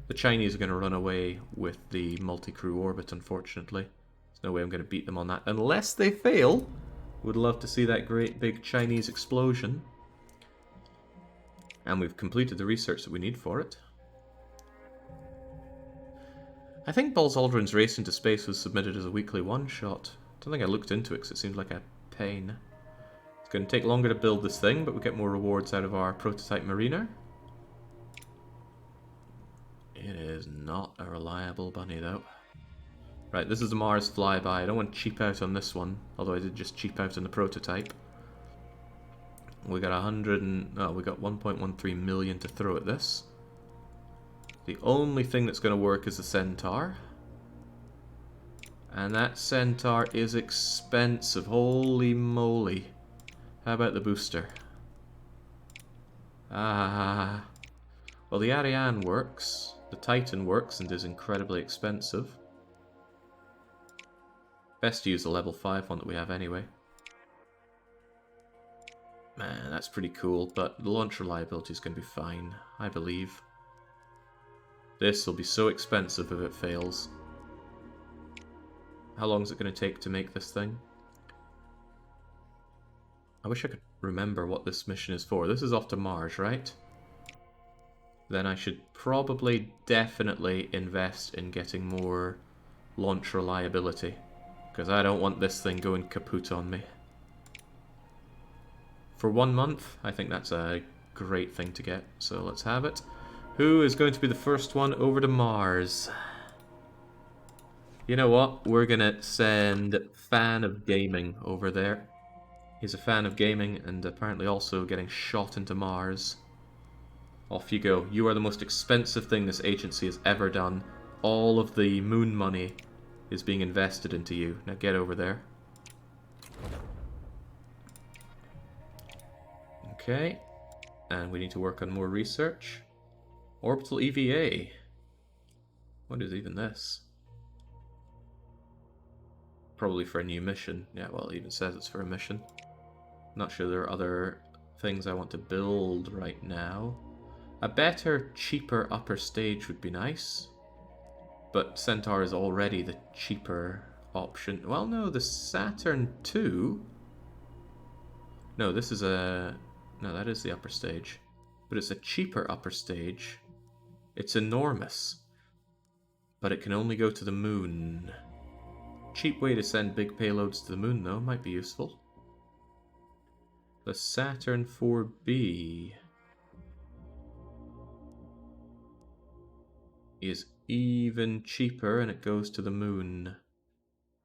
A: The Chinese are going to run away with the multi-crew orbit, unfortunately. There's no way I'm going to beat them on that. Unless they fail! Would love to see that great big Chinese explosion. And we've completed the research that we need for it. I think Buzz Aldrin's Race into Space was submitted as a weekly one-shot. I don't think I looked into it because it seemed like a pain. It's going to take longer to build this thing, but we get more rewards out of our prototype mariner. It is not a reliable bunny, though. Right, this is the Mars flyby. I don't want to cheap out on this one, although I did just cheap out on the prototype. We got 1.13 million to throw at this. The only thing that's going to work is the Centaur. And that Centaur is expensive. Holy moly. How about the booster? Ah. Well, the Ariane works. The Titan works and is incredibly expensive. Best to use the level 5 one that we have anyway. Man, that's pretty cool, but the launch reliability is going to be fine, I believe. This will be so expensive if it fails. How long is it going to take to make this thing? I wish I could remember what this mission is for. This is off to Mars, right? Then I should probably definitely invest in getting more launch reliability. Because I don't want this thing going kaput on me. For 1 month, I think that's a great thing to get. So let's have it. Who is going to be the first one over to Mars? You know what? We're going to send Fan of Gaming over there. He's a fan of gaming and apparently also getting shot into Mars. Off you go. You are the most expensive thing this agency has ever done. All of the moon money is being invested into you. Now get over there. Okay. And we need to work on more research. Orbital EVA. What is even this? Probably for a new mission. Yeah, well, it even says it's for a mission. Not sure there are other things I want to build right now. A better, cheaper upper stage would be nice. But Centaur is already the cheaper option. Well, no, the Saturn II... No, this is a... No, that is the upper stage. But it's a cheaper upper stage. It's enormous. But it can only go to the moon. Cheap way to send big payloads to the moon, though, might be useful. The Saturn 4B is even cheaper and it goes to the moon.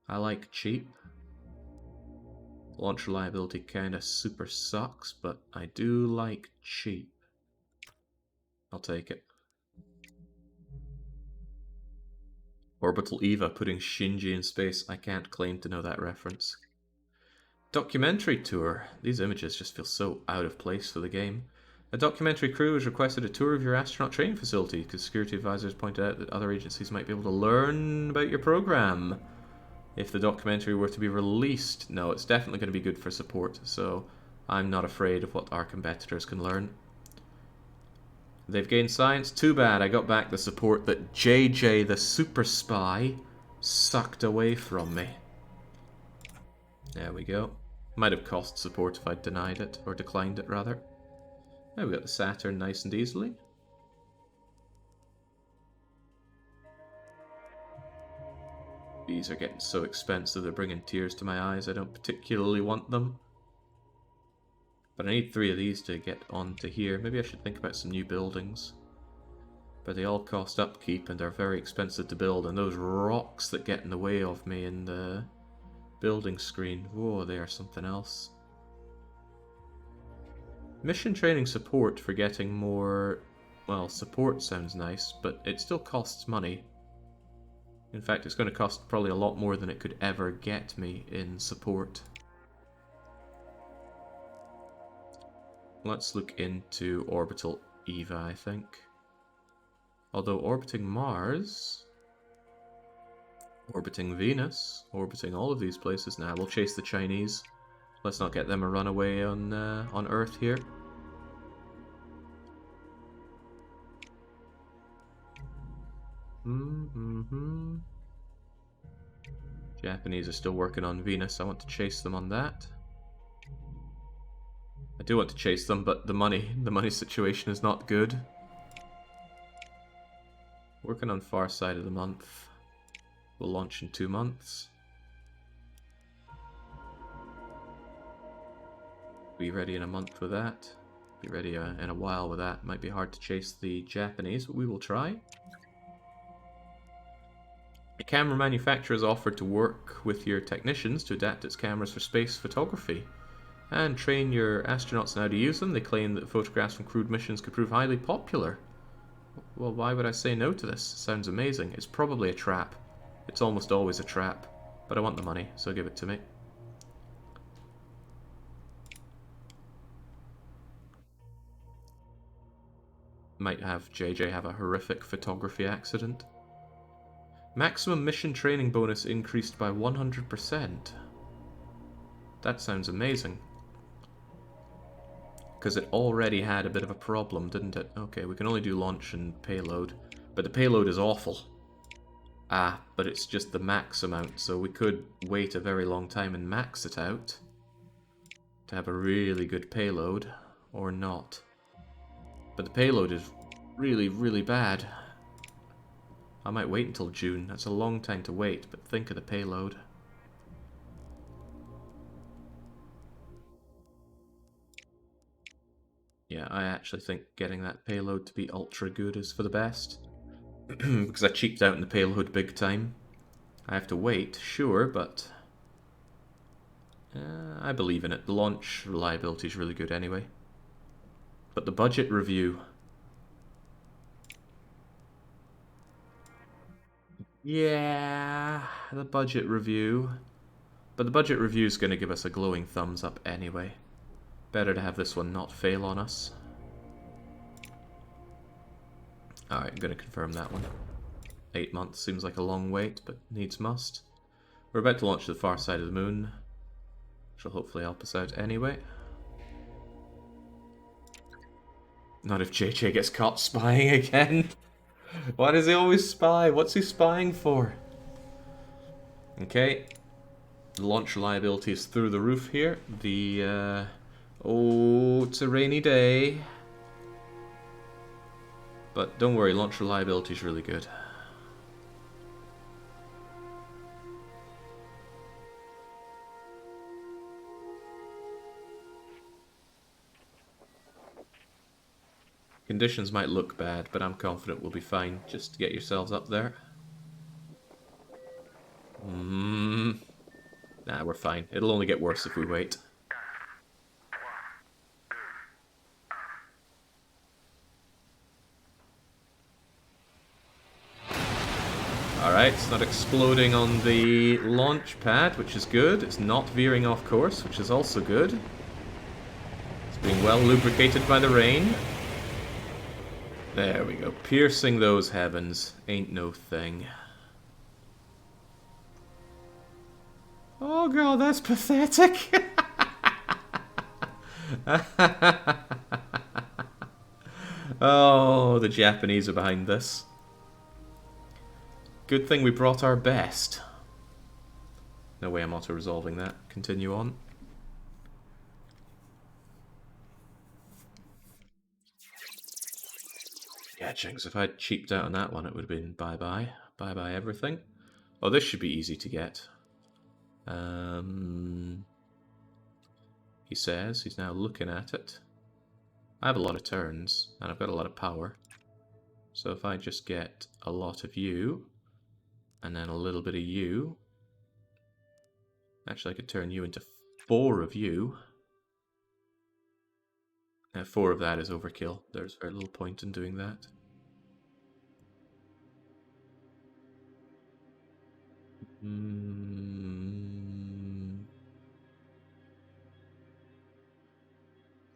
A: I like cheap. Launch reliability kinda super sucks, but I do like cheap. I'll take it. Orbital EVA putting Shinji in space. I can't claim to know that reference. Documentary tour. These images just feel so out of place for the game. A documentary crew has requested a tour of your astronaut training facility because security advisors pointed out that other agencies might be able to learn about your program if the documentary were to be released. No, it's definitely going to be good for support, so I'm not afraid of what our competitors can learn. They've gained science. Too bad I got back the support that JJ the super spy sucked away from me. There we go. Might have cost support if I'd denied it, or declined it rather. Now we got the Saturn nice and easily. These are getting so expensive, they're bringing tears to my eyes. I don't particularly want them. But I need 3 of these to get onto here. Maybe I should think about some new buildings. But they all cost upkeep and are very expensive to build, and those rocks that get in the way of me in the building screen, whoa, they are something else. Mission training support for getting more... Well, support sounds nice, but it still costs money. In fact, it's going to cost probably a lot more than it could ever get me in support. Let's look into Orbital EVA, I think. Although orbiting Mars, orbiting Venus, orbiting all of these places. Now we'll chase the Chinese. Let's not get them a runaway on Earth here. Japanese are still working on Venus. I want to chase them on that. I do want to chase them, but the money situation is not good. Working on far side of the month. We'll launch in 2 months. Be ready in a month with that. Be ready in a while with that. Might be hard to chase the Japanese, but we will try. A camera manufacturer has offered to work with your technicians to adapt its cameras for space photography and train your astronauts on how to use them. They claim that photographs from crewed missions could prove highly popular. Well, why would I say no to this? It sounds amazing. It's probably a trap. It's almost always a trap. But I want the money, so give it to me. Might have JJ have a horrific photography accident. Maximum mission training bonus increased by 100%. That sounds amazing. Because it already had a bit of a problem, didn't it? Okay, we can only do launch and payload. But the payload is awful. Ah, but it's just the max amount, so we could wait a very long time and max it out to have a really good payload, or not. But the payload is really, really bad. I might wait until June. That's a long time to wait, but think of the payload. Yeah, I actually think getting that payload to be ultra good is for the best. Because I cheaped out in the payload big time. I have to wait, sure, but... I believe in it. The launch reliability is really good anyway. But the budget review... Yeah, the budget review. But the budget review is going to give us a glowing thumbs up anyway. Better to have this one not fail on us. Alright, I'm going to confirm that one. 8 months seems like a long wait, but needs must. We're about to launch to the far side of the moon, which will hopefully help us out anyway. Not if JJ gets caught spying again. Why does he always spy? What's he spying for? Okay. The launch reliability is through the roof here. The, oh, it's a rainy day. But don't worry, launch reliability is really good. Conditions might look bad, but I'm confident we'll be fine. Just get yourselves up there. Nah, we're fine. It'll only get worse if we wait. Alright, it's not exploding on the launch pad, which is good. It's not veering off course, which is also good. It's being well lubricated by the rain. There we go. Piercing those heavens ain't no thing. Oh god, that's pathetic. Oh, the Japanese are behind this. Good thing we brought our best. No way I'm auto-resolving that. Continue on. Yeah, Jinx, if I'd cheaped out on that one, it would have been bye-bye. Bye-bye everything. Oh, this should be easy to get. He says he's now looking at it. I have a lot of turns, and I've got a lot of power. So if I just get a lot of you, and then a little bit of you. Actually, I could turn you into 4 of you. 4 of that is overkill. There's very little point in doing that.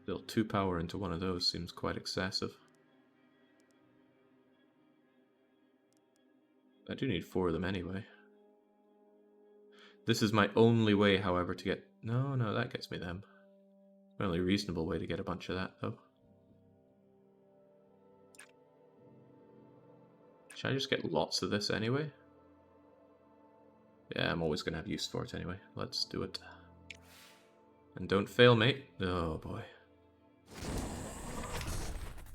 A: Still, 2 power into one of those seems quite excessive. I do need 4 of them anyway. This is my only way, however, to get... No, that gets me them. My only reasonable way to get a bunch of that, though. Should I just get lots of this anyway? Yeah, I'm always going to have use for it anyway. Let's do it. And don't fail, mate. Oh, boy.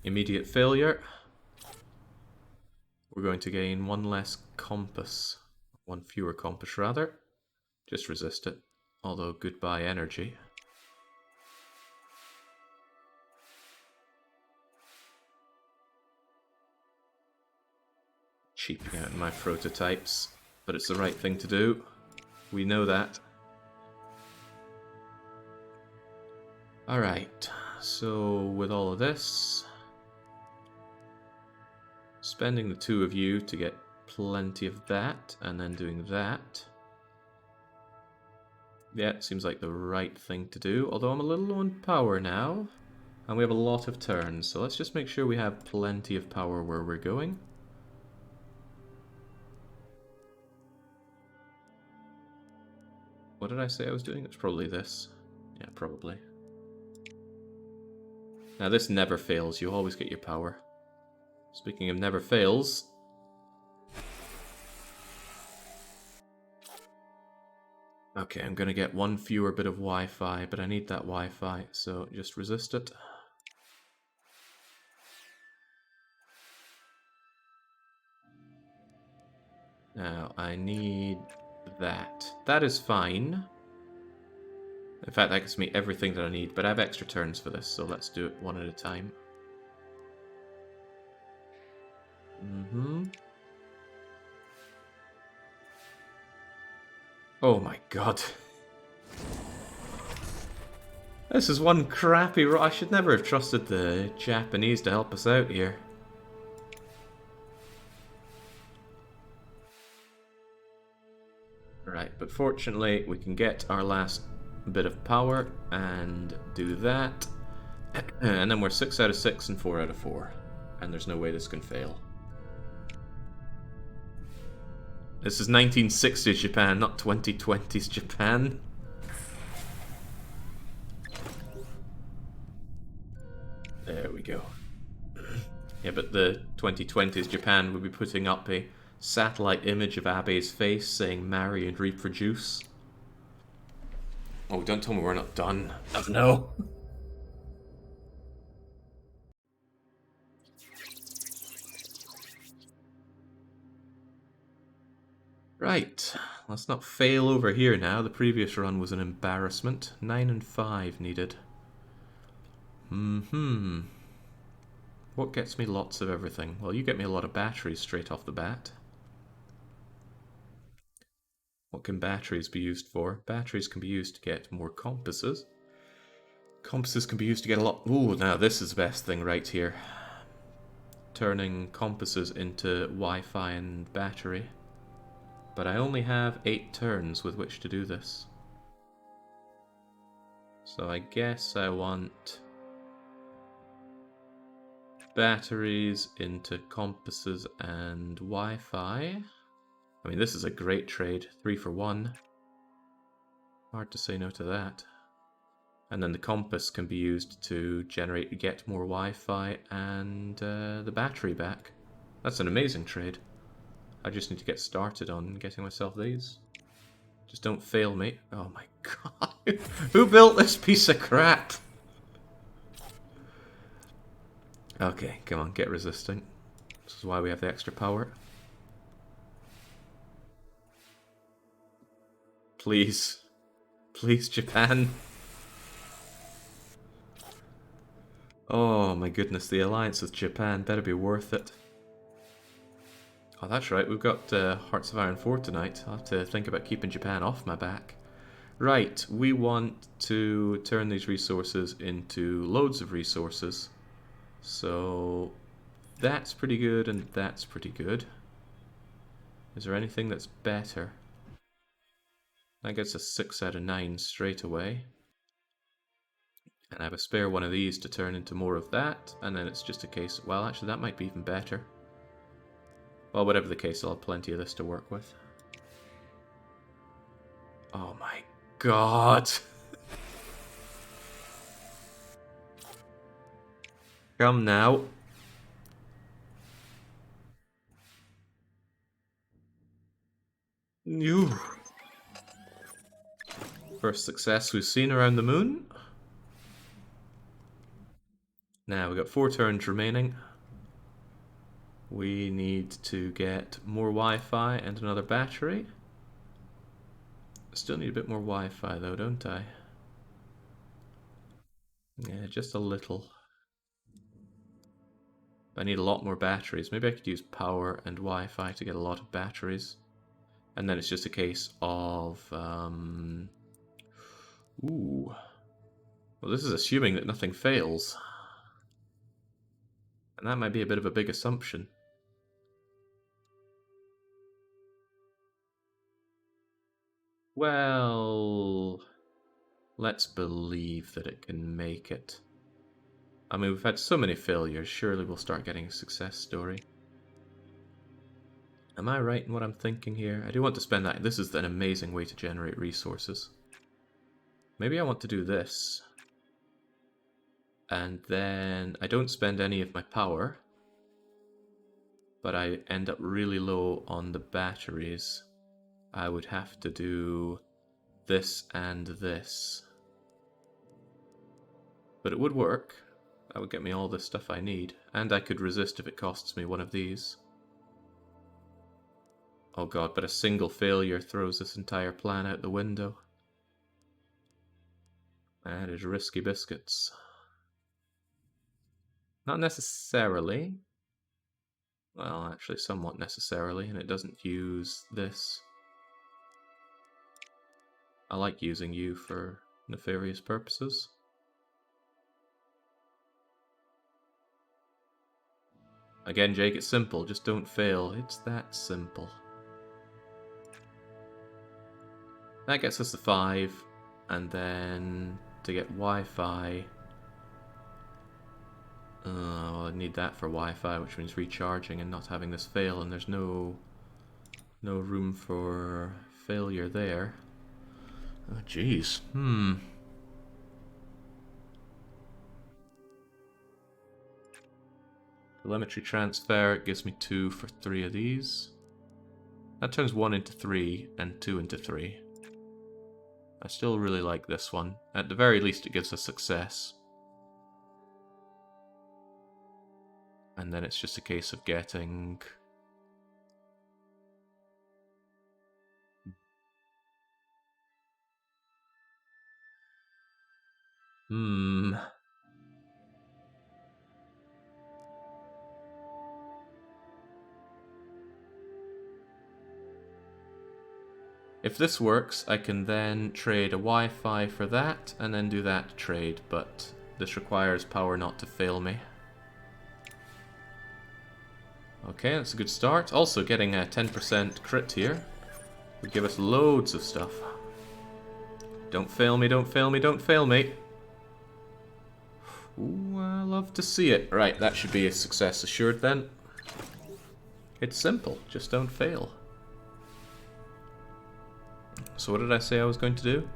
A: Immediate failure. We're going to gain 1 less compass. 1 fewer compass, rather. Just resist it. Although, goodbye energy. Cheaping out my prototypes. But it's the right thing to do. We know that. Alright. So, with all of this... Spending the 2 of you to get plenty of that, and then doing that. Yeah, it seems like the right thing to do, although I'm a little low on power now. And we have a lot of turns, so let's just make sure we have plenty of power where we're going. What did I say I was doing? It's probably this. Yeah, probably. Now this never fails, you always get your power. Speaking of never fails... Okay, I'm gonna get 1 fewer bit of Wi-Fi, but I need that Wi-Fi, so just resist it. Now, I need that. That is fine. In fact, that gives me everything that I need, but I have extra turns for this, so let's do it one at a time. Oh my god. This is one crappy... I should never have trusted the Japanese to help us out here. Right, but fortunately we can get our last bit of power and do that. And then we're 6 out of 6 and 4 out of 4. And there's no way this can fail. This is 1960s Japan, not 2020s Japan. There we go. Yeah, but the 2020s Japan would be putting up a satellite image of Abe's face saying marry and reproduce. Oh, don't tell me we're not done. Oh, no. Right, let's not fail over here now. The previous run was an embarrassment. 9 and 5 needed. What gets me lots of everything? Well, you get me a lot of batteries straight off the bat. What can batteries be used for? Batteries can be used to get more compasses. Compasses can be used to get a lot... Ooh, now this is the best thing right here. Turning compasses into Wi-Fi and battery. But I only have 8 turns with which to do this. So I guess I want batteries into compasses and Wi-Fi. I mean, this is a great trade. 3 for 1. Hard to say no to that. And then the compass can be used to get more Wi-Fi and the battery back. That's an amazing trade. I just need to get started on getting myself these. Just don't fail me. Oh my god. Who built this piece of crap? Okay, come on, get resisting. This is why we have the extra power. Please. Please, Japan. Oh my goodness, the alliance with Japan better be worth it. Oh, that's right, we've got Hearts of Iron 4 tonight. I'll have to think about keeping Japan off my back. Right, we want to turn these resources into loads of resources. So that's pretty good and that's pretty good. Is there anything that's better? That gets a 6 out of 9 straight away. And I have a spare one of these to turn into more of that, and then it's just a case... Well, actually, that might be even better. Well, whatever the case, I'll have plenty of this to work with. Oh my god! Come now. New. First success we've seen around the moon. Now, we've got 4 turns remaining. We need to get more Wi-Fi and another battery. Still need a bit more Wi-Fi though, don't I? Yeah, just a little. I need a lot more batteries. Maybe I could use power and Wi-Fi to get a lot of batteries. And then it's just a case of... Ooh. Well, this is assuming that nothing fails. And that might be a bit of a big assumption. Well... Let's believe that it can make it. I mean, we've had so many failures, surely we'll start getting a success story. Am I right in what I'm thinking here? I do want to spend that. This is an amazing way to generate resources. Maybe I want to do this. And then I don't spend any of my power. But I end up really low on the batteries. I would have to do this and this. But it would work. That would get me all the stuff I need. And I could resist if it costs me one of these. Oh god, but a single failure throws this entire plan out the window. That is risky biscuits. Not necessarily. Well, actually somewhat necessarily, and it doesn't use this. I like using you for nefarious purposes. Again, Jake, it's simple. Just don't fail. It's that simple. That gets us to 5, and then to get Wi-Fi... well, I need that for Wi-Fi, which means recharging and not having this fail, and there's no room for failure there. Oh, jeez. Telemetry transfer, it gives me 2 for 3 of these. That turns 1 into 3 and 2 into 3. I still really like this one. At the very least, it gives us success. And then it's just a case of getting... If this works, I can then trade a Wi-Fi for that, and then do that trade, but this requires power not to fail me. Okay, that's a good start. Also, getting a 10% crit here would give us loads of stuff. Don't fail me, don't fail me, don't fail me. Ooh, I love to see it. Right, that should be a success assured then. It's simple, just don't fail. So what did I say I was going to do?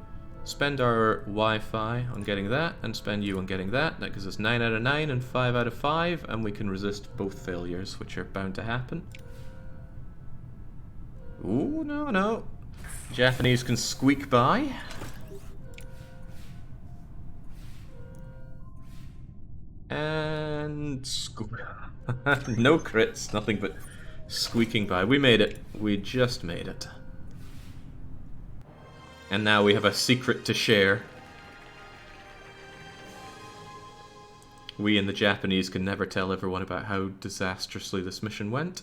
A: Spend our Wi-Fi on getting that, and spend you on getting that. That gives us 9 out of 9 and 5 out of 5, and we can resist both failures, which are bound to happen. Ooh, no, no. Japanese can squeak by. And... no crits, nothing but squeaking by. We made it. We just made it. And now we have a secret to share. We and the Japanese can never tell everyone about how disastrously this mission went.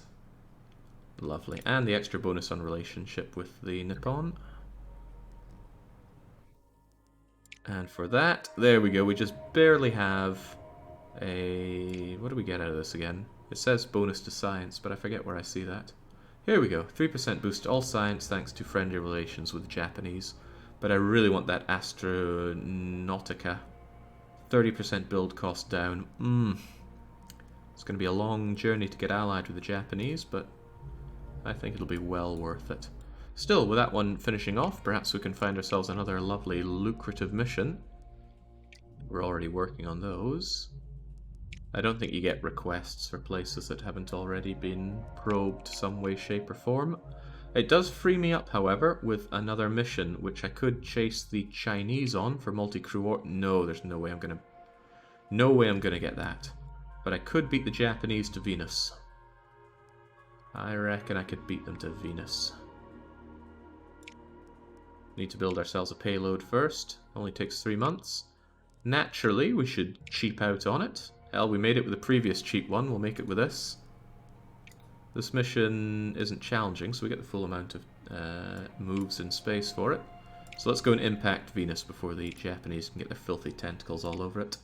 A: Lovely. And the extra bonus on relationship with the Nippon. And for that, there we go. We just barely have a... What do we get out of this again? It says bonus to science, but I forget where I see that. Here we go. 3% boost to all science thanks to friendly relations with the Japanese. But I really want that Astronautica. 30% build cost down. It's going to be a long journey to get allied with the Japanese, but I think it'll be well worth it. Still, with that one finishing off, perhaps we can find ourselves another lovely, lucrative mission. We're already working on those. I don't think you get requests for places that haven't already been probed some way, shape, or form. It does free me up, however, with another mission, which I could chase the Chinese on for multi-crew or... No, there's no way I'm gonna... No way I'm gonna get that. But I could beat the Japanese to Venus. I reckon I could beat them to Venus. Need to build ourselves a payload first. Only takes 3 months. Naturally, we should cheap out on it. Hell, we made it with the previous cheap one. We'll make it with this. This mission isn't challenging, so we get the full amount of moves in space for it. So let's go and impact Venus before the Japanese can get their filthy tentacles all over it.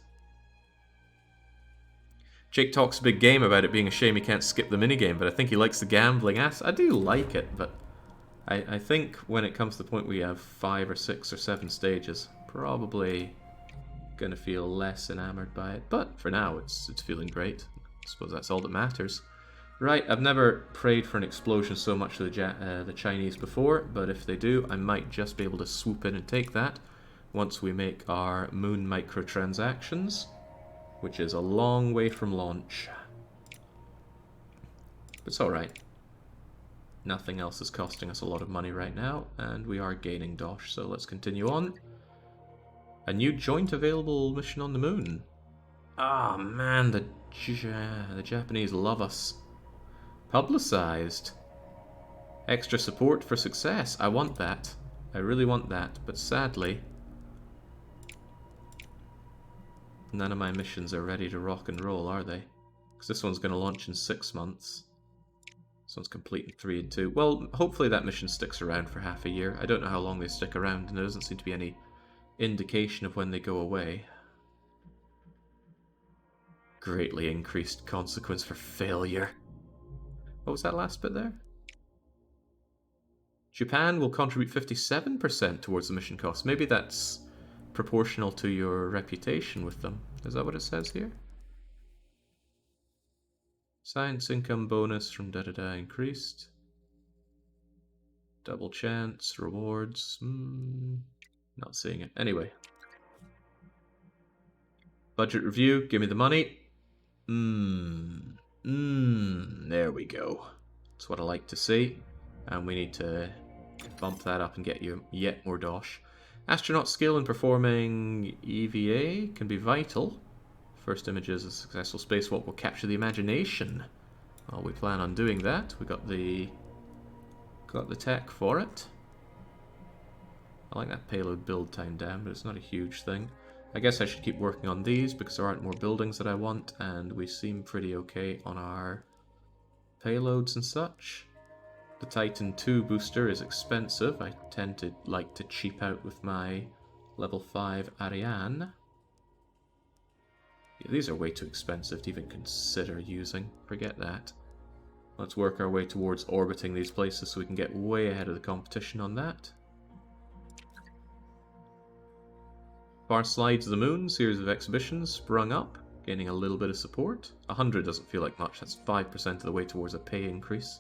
A: Jake talks a big game about it being a shame he can't skip the minigame, but I think he likes the gambling ass. I do like it, but I think when it comes to the point where you have 5 or 6 or 7 stages, probably gonna feel less enamored by it. But for now, it's feeling great. I suppose that's all that matters. Right, I've never prayed for an explosion so much to the Chinese before, but if they do, I might just be able to swoop in and take that once we make our moon microtransactions, which is a long way from launch. But it's alright. Nothing else is costing us a lot of money right now, and we are gaining dosh, so let's continue on. A new joint available mission on the moon. Ah, man, the Japanese love us. Publicized. Extra support for success. I want that. I really want that, but sadly, none of my missions are ready to rock and roll, are they? Because this one's going to launch in 6 months. This one's complete in 3 and 2. Well, hopefully that mission sticks around for half a year. I don't know how long they stick around, and there doesn't seem to be any indication of when they go away. Greatly increased consequence for failure. What was that last bit there? Japan will contribute 57% towards the mission cost. Maybe that's proportional to your reputation with them. Is that what it says here? Science income bonus from da-da-da increased. Double chance, rewards. Not seeing it. Anyway. Budget review, give me the money. There we go. That's what I like to see. And we need to bump that up and get you yet more dosh. Astronaut skill in performing EVA can be vital. First images of a successful spacewalk will capture the imagination. Well, we plan on doing that. We got the tech for it. I like that payload build time down, but it's not a huge thing. I guess I should keep working on these because there aren't more buildings that I want, and we seem pretty okay on our payloads and such. The Titan II booster is expensive. I tend to like to cheap out with my level 5 Ariane. Yeah, these are way too expensive to even consider using. Forget that. Let's work our way towards orbiting these places so we can get way ahead of the competition on that. Far Slide to the Moon, series of exhibitions sprung up, gaining a little bit of support. 100 doesn't feel like much, that's 5% of the way towards a pay increase.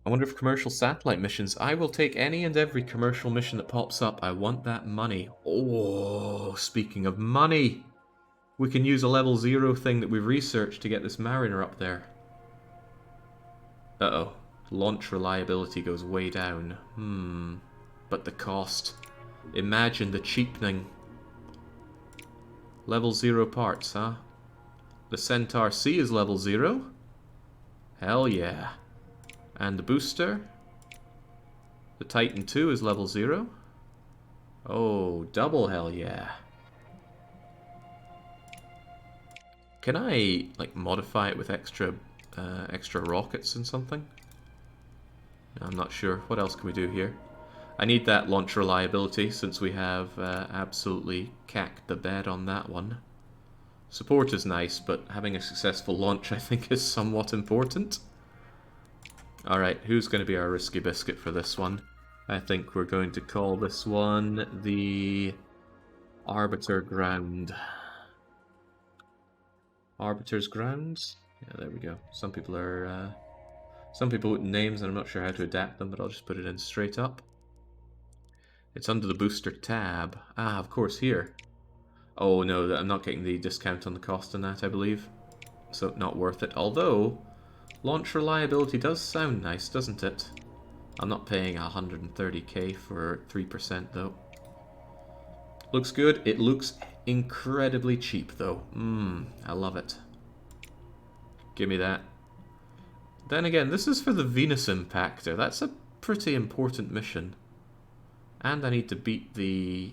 A: I wonder if commercial satellite missions... I will take any and every commercial mission that pops up. I want that money. Oh, speaking of money, we can use a level 0 thing that we've researched to get this Mariner up there. Uh-oh. Launch reliability goes way down. But the cost. Imagine the cheapening. Level 0 parts, huh? The Centaur C is level 0? Hell yeah. And the booster? The Titan II is level 0? Oh, double hell yeah. Can I, like, modify it with extra rockets and something? I'm not sure. What else can we do here? I need that launch reliability since we have absolutely cacked the bed on that one. Support is nice, but having a successful launch I think is somewhat important. Alright, who's going to be our risky biscuit for this one? I think we're going to call this one the Arbiter Ground. Arbiter's Grounds? Yeah, there we go. Some people with names and I'm not sure how to adapt them, but I'll just put it in straight up. It's under the booster tab. Ah, of course, here. Oh no, I'm not getting the discount on the cost on that, I believe. So, not worth it. Although, launch reliability does sound nice, doesn't it? I'm not paying 130k for 3% though. Looks good. It looks incredibly cheap though. I love it. Give me that. Then again, this is for the Venus impactor. That's a pretty important mission. And I need to beat the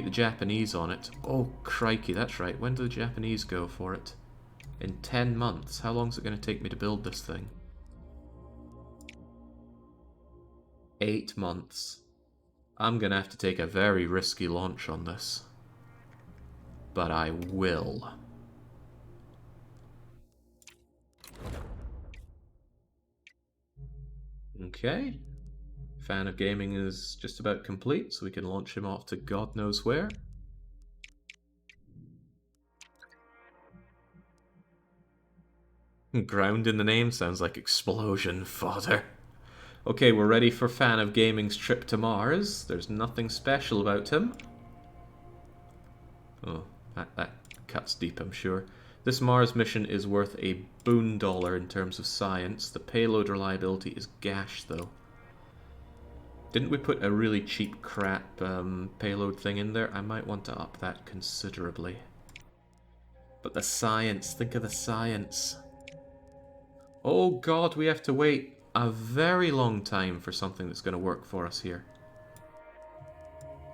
A: Japanese on it. Oh, crikey, that's right. When do the Japanese go for it? In 10 months. How long is it going to take me to build this thing? 8 months. I'm going to have to take a very risky launch on this. But I will. Okay. Fan of Gaming is just about complete, so we can launch him off to God knows where. Ground in the name sounds like explosion fodder. Okay, we're ready for Fan of Gaming's trip to Mars. There's nothing special about him. Oh, that cuts deep, I'm sure. This Mars mission is worth a $1 in terms of science. The payload reliability is gash, though. Didn't we put a really cheap crap payload thing in there? I might want to up that considerably. But the science, think of the science. Oh god, we have to wait a very long time for something that's going to work for us here.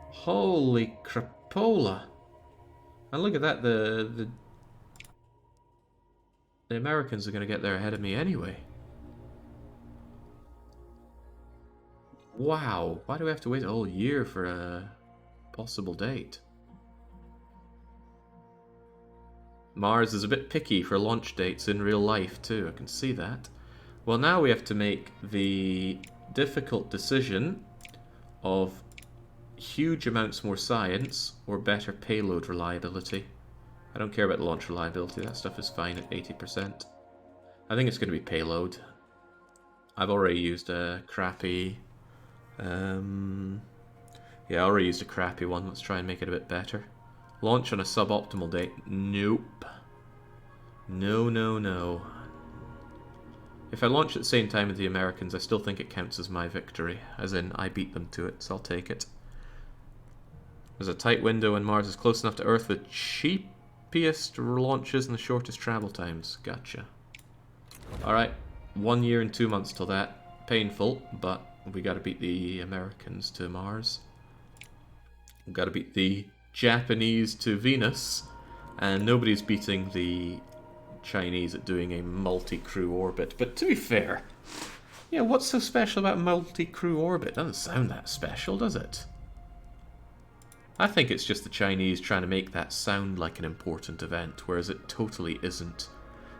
A: Holy crapola. And look at that, the Americans are going to get there ahead of me anyway. Wow, why do we have to wait a whole year for a possible date? Mars is a bit picky for launch dates in real life too, I can see that. Well, now we have to make the difficult decision of huge amounts more science or better payload reliability. I don't care about the launch reliability, that stuff is fine at 80%. I think it's going to be payload. I've already used a crappy... yeah, I already used a crappy one. Let's try and make it a bit better. Launch on a suboptimal date. Nope. No, no, no. If I launch at the same time as the Americans, I still think it counts as my victory. As in, I beat them to it, so I'll take it. There's a tight window and Mars is close enough to Earth with cheapest launches and the shortest travel times. Gotcha. Alright, 1 year and 2 months till that. Painful, but we gotta beat the Americans to Mars. We gotta beat the Japanese to Venus. And nobody's beating the Chinese at doing a multi-crew orbit. But to be fair, yeah, what's so special about multi-crew orbit? Doesn't sound that special, does it? I think it's just the Chinese trying to make that sound like an important event, whereas it totally isn't.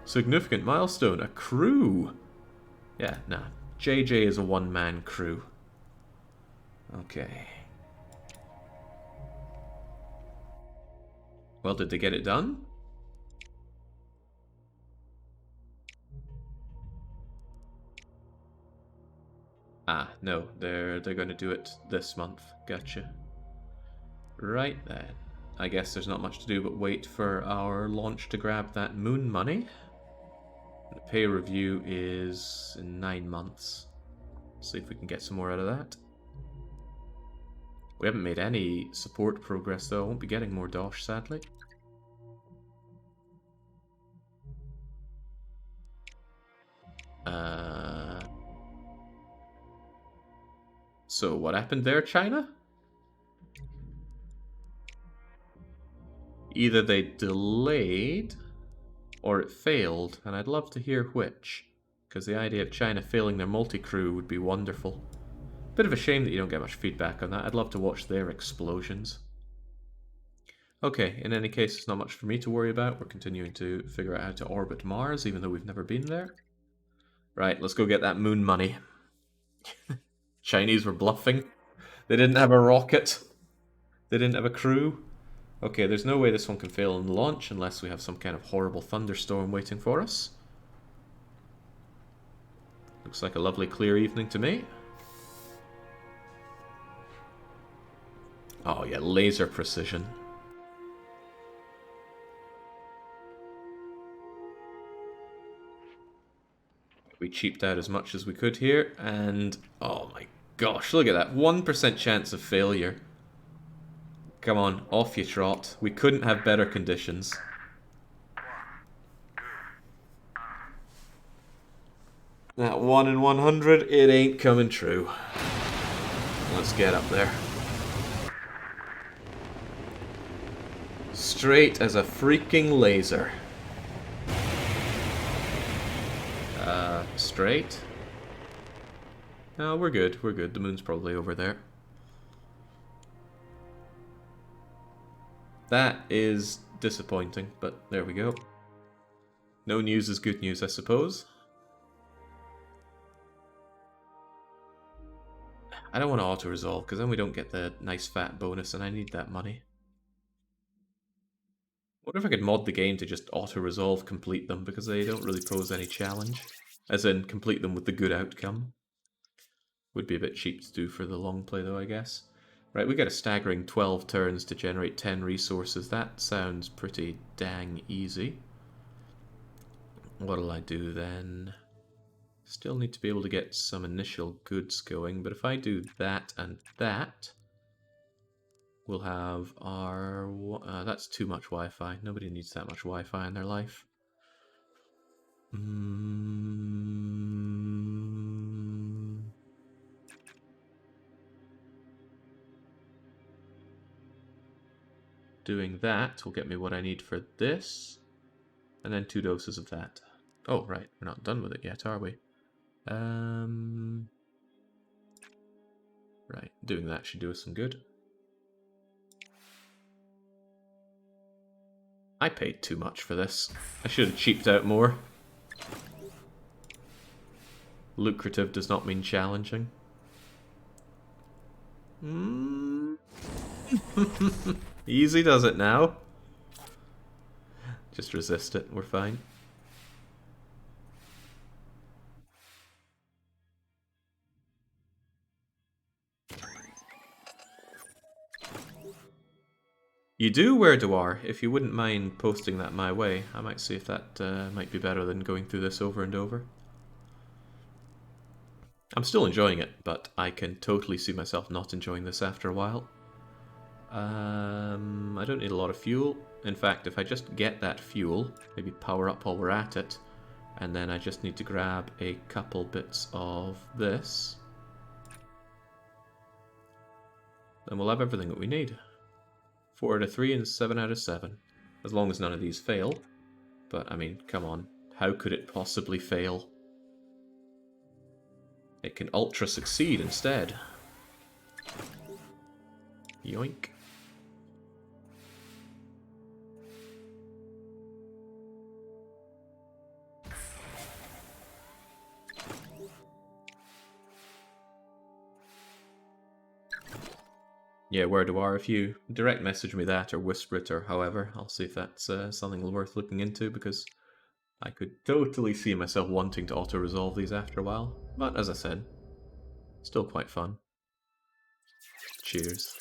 A: Significant milestone, a crew! Yeah, nah. JJ is a one-man crew. Okay. Well, did they get it done? Ah, no, they're going to do it this month. Gotcha. Right then. I guess there's not much to do but wait for our launch to grab that moon money. The pay review is in 9 months. See if we can get some more out of that. We haven't made any support progress though. I won't be getting more dosh, sadly. So what happened there, China? Either they delayed or it failed, and I'd love to hear which, because the idea of China failing their multi-crew would be wonderful. Bit of a shame that you don't get much feedback on that. I'd love to watch their explosions. Okay, in any case, it's not much for me to worry about. We're continuing to figure out how to orbit Mars, even though we've never been there. Right, let's go get that moon money. Chinese were bluffing. They didn't have a rocket. They didn't have a crew. Okay, there's no way this one can fail in launch unless we have some kind of horrible thunderstorm waiting for us. Looks like a lovely clear evening to me. Oh yeah, laser precision. We cheaped out as much as we could here, and oh my gosh, look at that. 1% chance of failure. Come on, off you trot. We couldn't have better conditions. That 1 in 100, it ain't coming true. Let's get up there. Straight as a freaking laser. Straight? No, we're good, we're good. The moon's probably over there. That is disappointing, but there we go. No news is good news, I suppose. I don't want to auto-resolve, because then we don't get the nice fat bonus, and I need that money. What if I could mod the game to just auto-resolve complete them, because they don't really pose any challenge. As in, complete them with the good outcome. Would be a bit cheap to do for the long play though, I guess. Right, we got a staggering 12 turns to generate 10 resources. That sounds pretty dang easy. What'll I do then? Still need to be able to get some initial goods going, but if I do that and that, we'll have our... that's too much Wi-Fi. Nobody needs that much Wi-Fi in their life. Doing that will get me what I need for this, and then 2 doses of that. Oh, right, we're not done with it yet, are we? Right, doing that should do us some good. I paid too much for this. I should have cheaped out more. Lucrative does not mean challenging. Easy does it now. Just resist it, we're fine. You do, Where Do Are? If you wouldn't mind posting that my way, I might see if that might be better than going through this over and over. I'm still enjoying it, but I can totally see myself not enjoying this after a while. I don't need a lot of fuel. In fact, if I just get that fuel, maybe power up while we're at it, and then I just need to grab a couple bits of this, then we'll have everything that we need. 4 out of 3 and 7 out of 7. As long as none of these fail. But, I mean, come on. How could it possibly fail? It can ultra succeed instead. Yoink. Yeah, Where Do Are? If you direct message me that or whisper it or however, I'll see if that's something worth looking into, because I could totally see myself wanting to auto-resolve these after a while. But as I said, still quite fun. Cheers.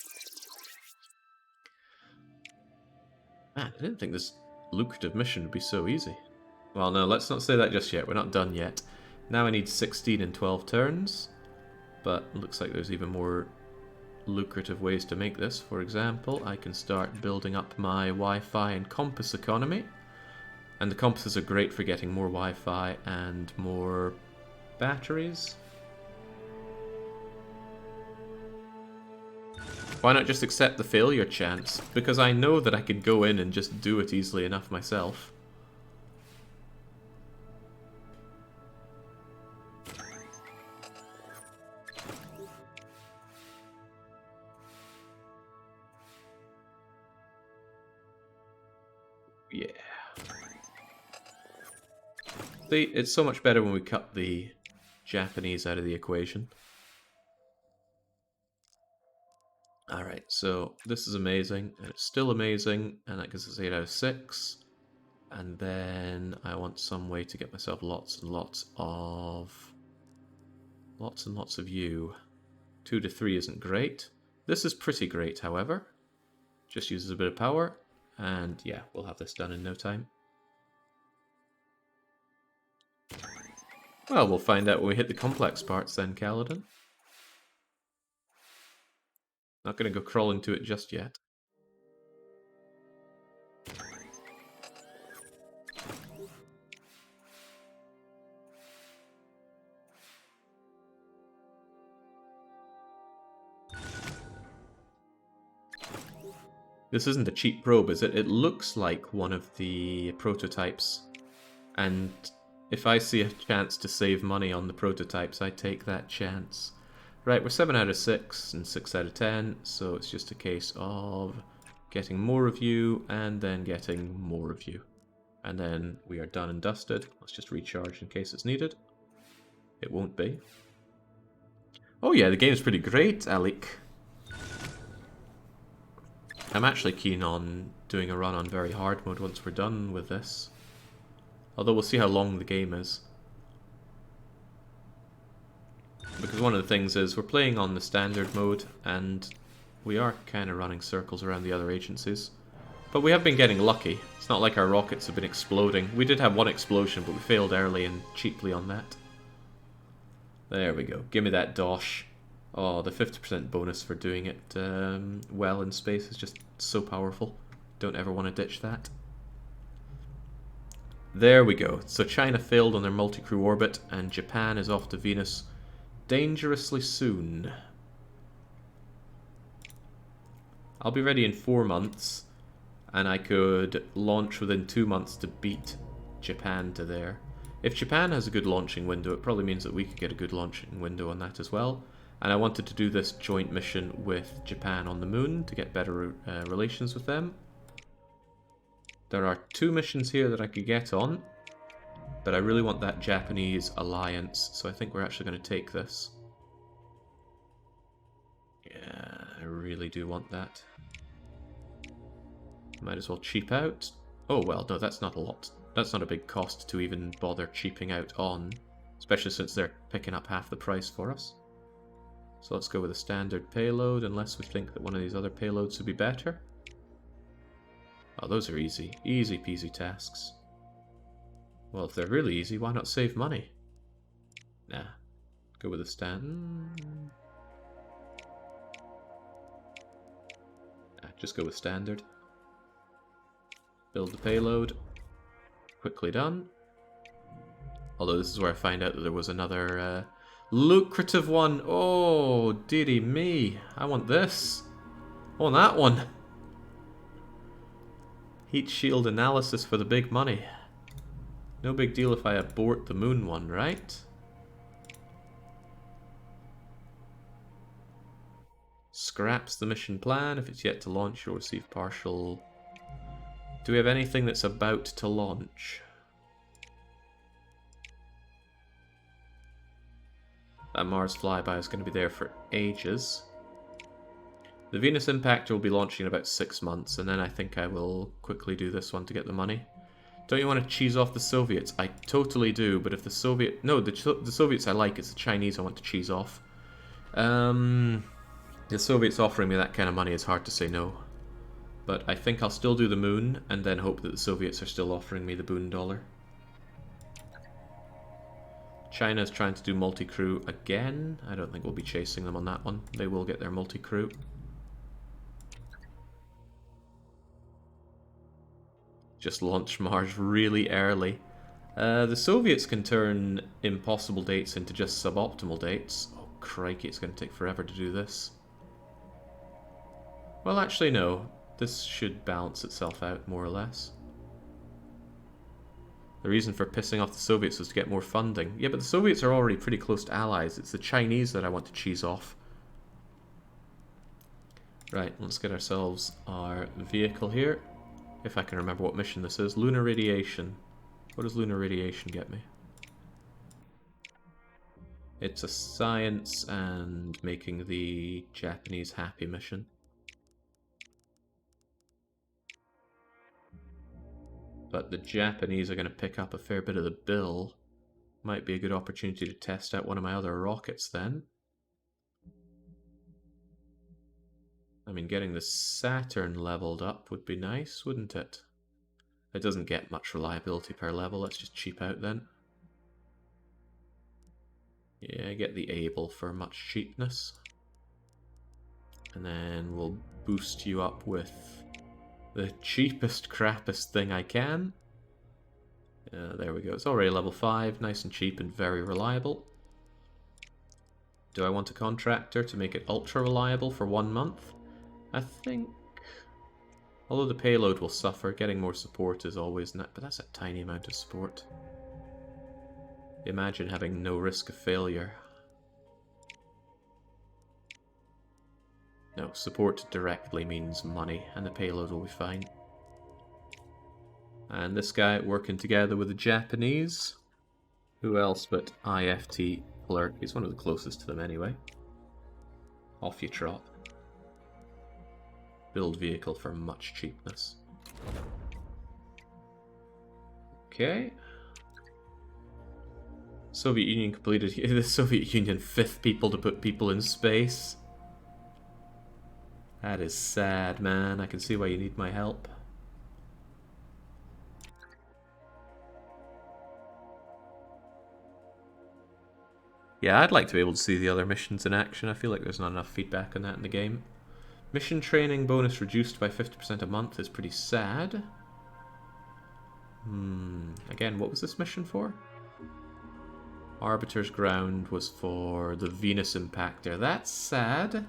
A: Man, I didn't think this lucrative mission would be so easy. Well, no, let's not say that just yet. We're not done yet. Now I need 16 and 12 turns, but it looks like there's even more lucrative ways to make this. For example, I can start building up my Wi-Fi and compass economy, and the compasses are great for getting more Wi-Fi and more batteries. Why not just accept the failure chance? Because I know that I could go in and just do it easily enough myself. Yeah. See, it's so much better when we cut the Japanese out of the equation. Alright, so this is amazing, and it's still amazing, and that gives us 8 out of 6. And then I want some way to get myself lots and lots of you. 2 to 3 isn't great. This is pretty great, however. Just uses a bit of power, and yeah, we'll have this done in no time. Well, we'll find out when we hit the complex parts then, Kaladin. Not going to go crawling to it just yet. This isn't a cheap probe, is it? It looks like one of the prototypes. And if I see a chance to save money on the prototypes, I take that chance. Right, we're 7 out of 6 and 6 out of 10, so it's just a case of getting more of you and then getting more of you. And then we are done and dusted. Let's just recharge in case it's needed. It won't be. Oh yeah, the game's pretty great, Alec. I'm actually keen on doing a run on very hard mode once we're done with this. Although we'll see how long the game is. Because one of the things is we're playing on the standard mode and we are kind of running circles around the other agencies. But we have been getting lucky. It's not like our rockets have been exploding. We did have one explosion, but we failed early and cheaply on that. There we go. Give me that dosh. Oh, the 50% bonus for doing it well in space is just so powerful. Don't ever want to ditch that. There we go. So China failed on their multi-crew orbit, and Japan is off to Venus dangerously soon. I'll be ready in 4 months, and I could launch within 2 months to beat Japan to there. If Japan has a good launching window, it probably means that we could get a good launching window on that as well. And I wanted to do this joint mission with Japan on the moon to get better relations with them. There are 2 missions here that I could get on, but I really want that Japanese alliance, so I think we're actually going to take this. Yeah, I really do want that. Might as well cheap out. Oh well, no, that's not a lot. That's not a big cost to even bother cheaping out on, especially since they're picking up half the price for us. So let's go with a standard payload, unless we think that one of these other payloads would be better. Oh, those are easy. Easy peasy tasks. Well, if they're really easy, why not save money? Nah. Go with a just go with standard. Build the payload. Quickly done. Although this is where I find out that there was another lucrative one. Oh, dearie me. I want this. I want that one. Heat shield analysis for the big money. No big deal if I abort the moon one, right? Scraps the mission plan. If it's yet to launch, you'll receive partial... Do we have anything that's about to launch? That Mars flyby is going to be there for ages. The Venus impactor will be launching in about 6 months, and then I think I will quickly do this one to get the money. Don't you want to cheese off the Soviets? I totally do, but if the Soviet... No, the Soviets I like, it's the Chinese I want to cheese off. The Soviets offering me that kind of money is hard to say no. But I think I'll still do the moon, and then hope that the Soviets are still offering me the boon dollar. China's trying to do multi-crew again. I don't think we'll be chasing them on that one. They will get their multi-crew. Just launch Mars really early. The Soviets can turn impossible dates into just suboptimal dates. Oh crikey, it's going to take forever to do this. Well, actually, no. This should balance itself out, more or less. The reason for pissing off the Soviets was to get more funding. Yeah, but the Soviets are already pretty close to allies. It's the Chinese that I want to cheese off. Right, let's get ourselves our vehicle here. If I can remember what mission this is. Lunar radiation. What does lunar radiation get me? It's a science and making the Japanese happy mission. But the Japanese are going to pick up a fair bit of the bill. Might be a good opportunity to test out one of my other rockets then. I mean, getting the Saturn leveled up would be nice, wouldn't it? It doesn't get much reliability per level. Let's just cheap out then. Yeah, get the Able for much cheapness. And then we'll boost you up with the cheapest, crappest thing I can. There we go. It's already level 5. Nice and cheap and very reliable. Do I want a contractor to make it ultra reliable for 1 month? I think... Although the payload will suffer, getting more support is always nice, but that's a tiny amount of support. Imagine having no risk of failure. No, support directly means money, and the payload will be fine. And this guy working together with the Japanese. Who else but IFT Clerk? He's one of the closest to them anyway. Off you trot. Build vehicle for much cheapness. Okay. Soviet Union completed. The Soviet Union 5th people to put people in space. That is sad, man. I can see why you need my help. Yeah, I'd like to be able to see the other missions in action. I feel like there's not enough feedback on that in the game. Mission training bonus reduced by 50% a month is pretty sad. Again, what was this mission for? Arbiter's Ground was for the Venus impactor. That's sad.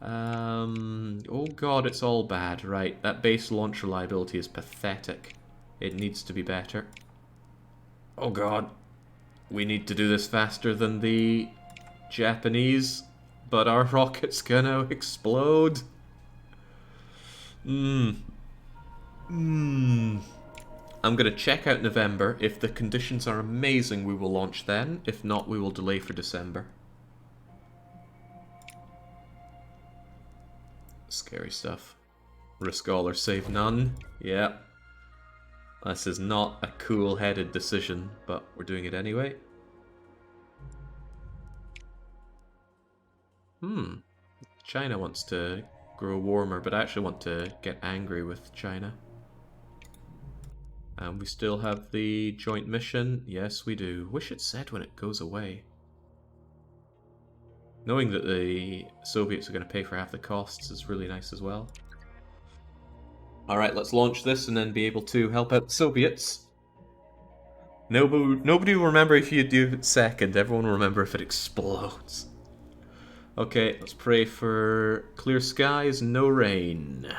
A: Oh god, it's all bad. Right, that base launch reliability is pathetic. It needs to be better. Oh god. We need to do this faster than the Japanese, but our rocket's gonna explode. I'm gonna check out November. If the conditions are amazing, we will launch then. If not, we will delay for December. Scary stuff. Risk all or save none. Yeah. This is not a cool-headed decision, but we're doing it anyway. China wants to grow warmer, but I actually want to get angry with China. And we still have the joint mission. Yes, we do. Wish it said when it goes away. Knowing that the Soviets are going to pay for half the costs is really nice as well. Alright, let's launch this and then be able to help out the Soviets. Nobody will remember if you do it second. Everyone will remember if it explodes. Okay, let's pray for clear skies, no rain.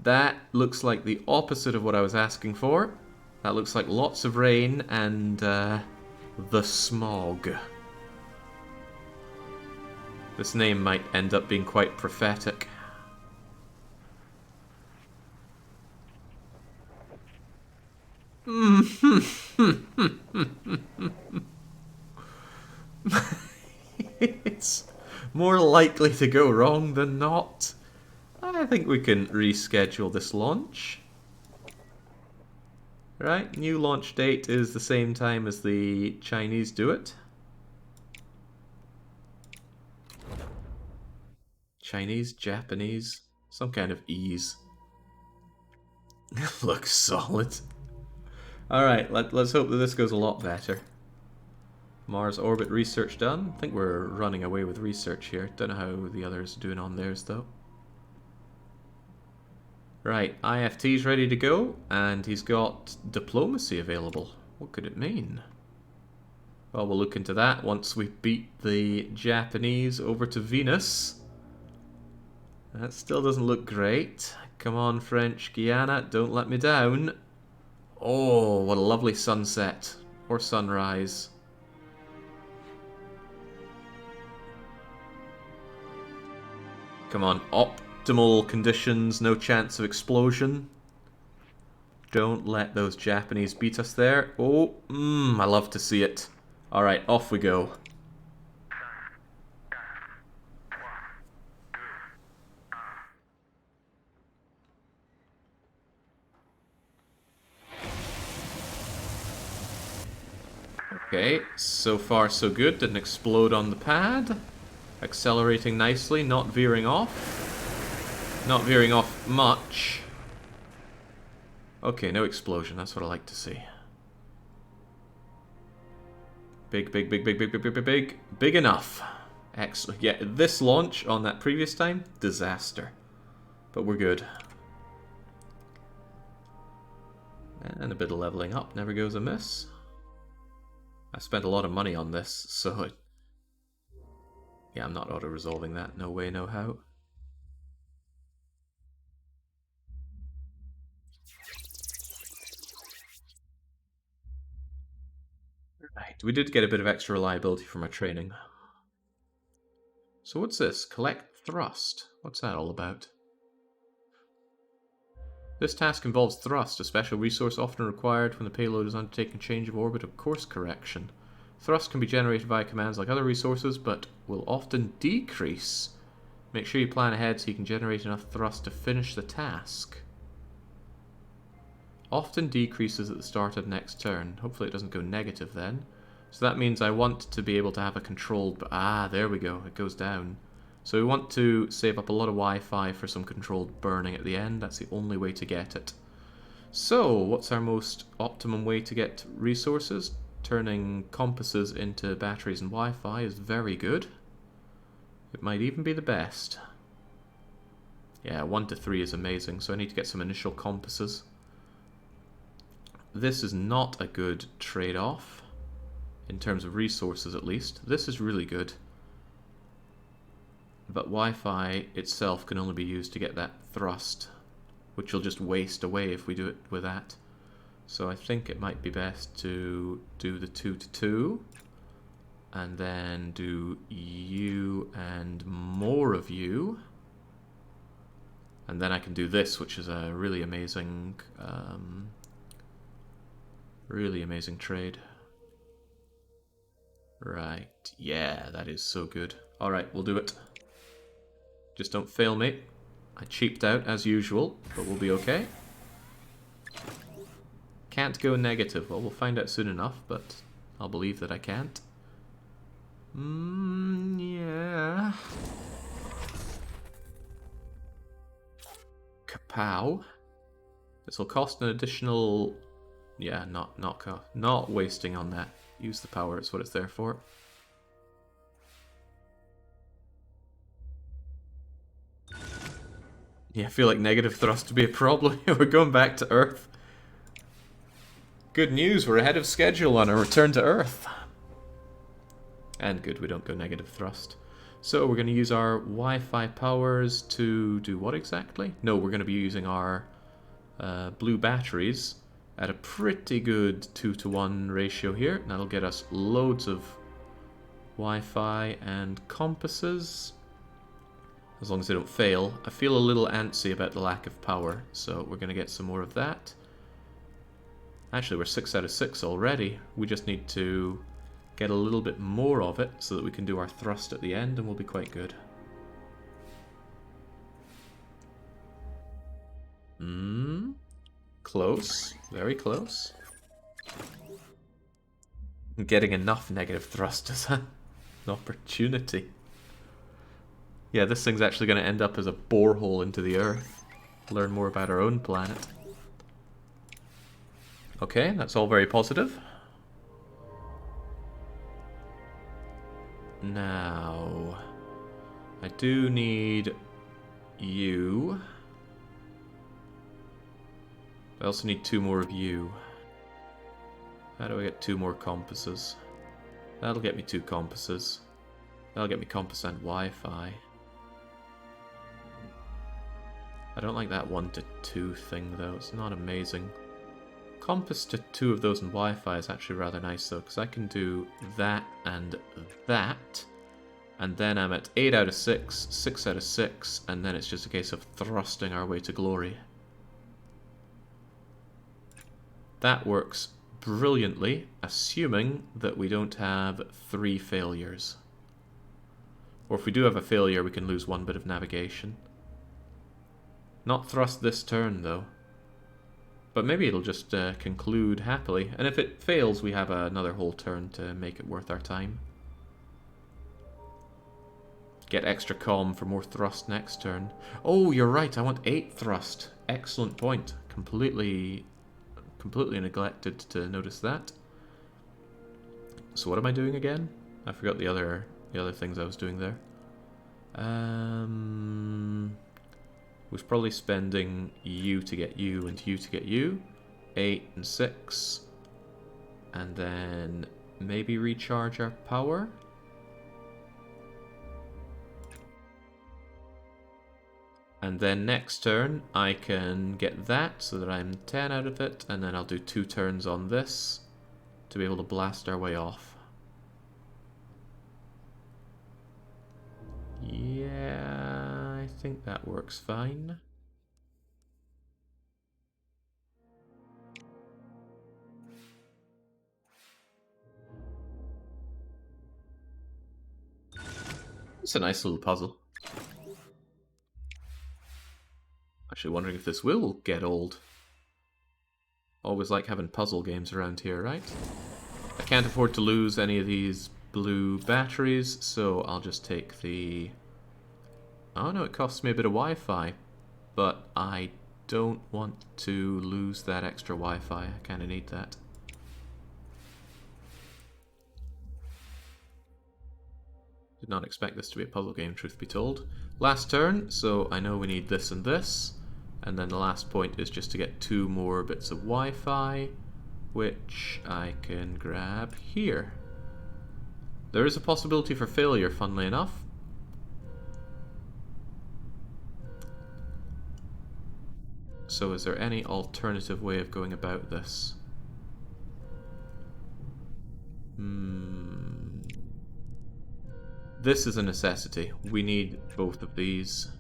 A: That looks like the opposite of what I was asking for. That looks like lots of rain and the smog. This name might end up being quite prophetic. It's more likely to go wrong than not. I think we can reschedule this launch. Right, new launch date is the same time as the Chinese do it. Chinese, Japanese, some kind of ease. Looks solid. Alright, let's hope that this goes a lot better. Mars orbit research done. I think we're running away with research here. Don't know how the others are doing on theirs though. Right, IFT's ready to go, and he's got diplomacy available. What could it mean? Well, we'll look into that once we beat the Japanese over to Venus. That still doesn't look great. Come on, French Guiana, don't let me down. Oh, what a lovely sunset. Or sunrise. Come on, optimal conditions, no chance of explosion. Don't let those Japanese beat us there. Oh, I love to see it. Alright, off we go. Okay, so far so good. Didn't explode on the pad. Accelerating nicely, not veering off. Not veering off much. Okay, no explosion. That's what I like to see. Big, big, big, big, big, big, big, big, big. Big enough. Excellent. Yeah, this launch on that previous time, disaster. But we're good. And a bit of leveling up never goes amiss. I spent a lot of money on this, so... Yeah, I'm not auto-resolving that. No way, no how. Right, we did get a bit of extra reliability from our training. So what's this? Collect thrust. What's that all about? This task involves thrust, a special resource often required when the payload is undertaking change of orbit or course correction. Thrust can be generated via commands like other resources, but will often decrease. Make sure you plan ahead so you can generate enough thrust to finish the task. Often decreases at the start of next turn. Hopefully it doesn't go negative then. So that means I want to be able to have a controlled... Ah, there we go. It goes down. So we want to save up a lot of Wi-Fi for some controlled burning at the end. That's the only way to get it. So, what's our most optimum way to get resources? Turning compasses into batteries and Wi-Fi is very good. It might even be the best. Yeah, 1 to 3 is amazing, so I need to get some initial compasses. This is not a good trade-off, in terms of resources at least. This is really good. But Wi-Fi itself can only be used to get that thrust, which will just waste away if we do it with that. So I think it might be best to do the 2 to 2, and then do you and more of you. And then I can do this, which is a really amazing trade. Right, yeah, that is so good. Alright, we'll do it. Just don't fail me. I cheaped out as usual, but we'll be okay. Can't go negative. Well, we'll find out soon enough, but I'll believe that I can't. Yeah. Kapow. This will cost an additional... Yeah, not wasting on that. Use the power, it's what it's there for. Yeah, I feel like negative thrust to be a problem. We're going back to Earth. Good news, we're ahead of schedule on a return to Earth. And good, we don't go negative thrust. So we're going to use our Wi-Fi powers to do what exactly? No, we're going to be using our blue batteries at a pretty good 2 to 1 ratio here. And that'll get us loads of Wi-Fi and compasses. As long as they don't fail. I feel a little antsy about the lack of power, so we're going to get some more of that. Actually, we're 6 out of 6 already. We just need to get a little bit more of it so that we can do our thrust at the end, and we'll be quite good. Close. Very close. Getting enough negative thrust is an opportunity. Yeah, this thing's actually going to end up as a borehole into the Earth. Learn more about our own planet. Okay, that's all very positive. Now, I do need you. I also need 2 more of you. How do I get 2 more compasses? That'll get me 2 compasses. That'll get me compass and Wi-Fi. I don't like that 1 to 2 thing though, it's not amazing. Compass to 2 of those in Wi-Fi is actually rather nice though, because I can do that, and then I'm at 8 out of 6, 6 out of 6, and then it's just a case of thrusting our way to glory. That works brilliantly, assuming that we don't have 3 failures. Or if we do have a failure, we can lose 1 bit of navigation. Not thrust this turn, though. But maybe it'll just conclude happily. And if it fails, we have another whole turn to make it worth our time. Get extra comm for more thrust next turn. Oh, you're right, I want 8 thrust. Excellent point. Completely neglected to notice that. So what am I doing again? I forgot the other things I was doing there. Was probably spending you to get you and you to get you. 8 and 6. And then maybe recharge our power. And then next turn I can get that so that I'm 10 out of it, and then I'll do 2 turns on this to be able to blast our way off. Yeah, I think that works fine. It's a nice little puzzle. Actually wondering if this will get old. Always like having puzzle games around here, right? I can't afford to lose any of these blue batteries, so I'll just take the... Oh no, it costs me a bit of Wi-Fi, but I don't want to lose that extra Wi-Fi. I kind of need that. Did not expect this to be a puzzle game, truth be told. Last turn, so I know we need this and this. And then the last point is just to get 2 more bits of Wi-Fi, which I can grab here. There is a possibility for failure, funnily enough. So is there any alternative way of going about this? This is a necessity. We need both of these.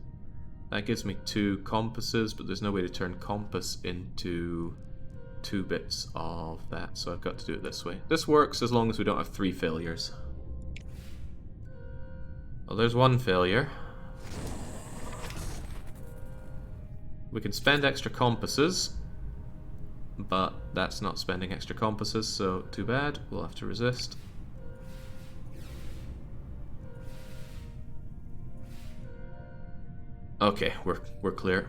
A: That gives me 2 compasses, but there's no way to turn compass into 2 bits of that, so I've got to do it this way. This works as long as we don't have 3 failures. Well, there's 1 failure. We can spend extra compasses, but that's not spending extra compasses, so too bad. We'll have to resist. Okay, we're clear.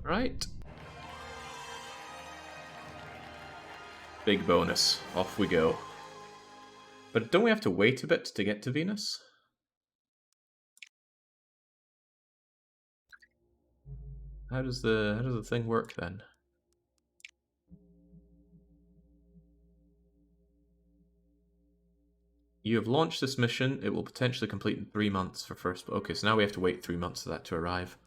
A: Right. Big bonus. Off we go. But don't we have to wait a bit to get to Venus? How does the thing work then? You have launched this mission. It will potentially complete in 3 months for first... Okay, so now we have to wait 3 months for that to arrive.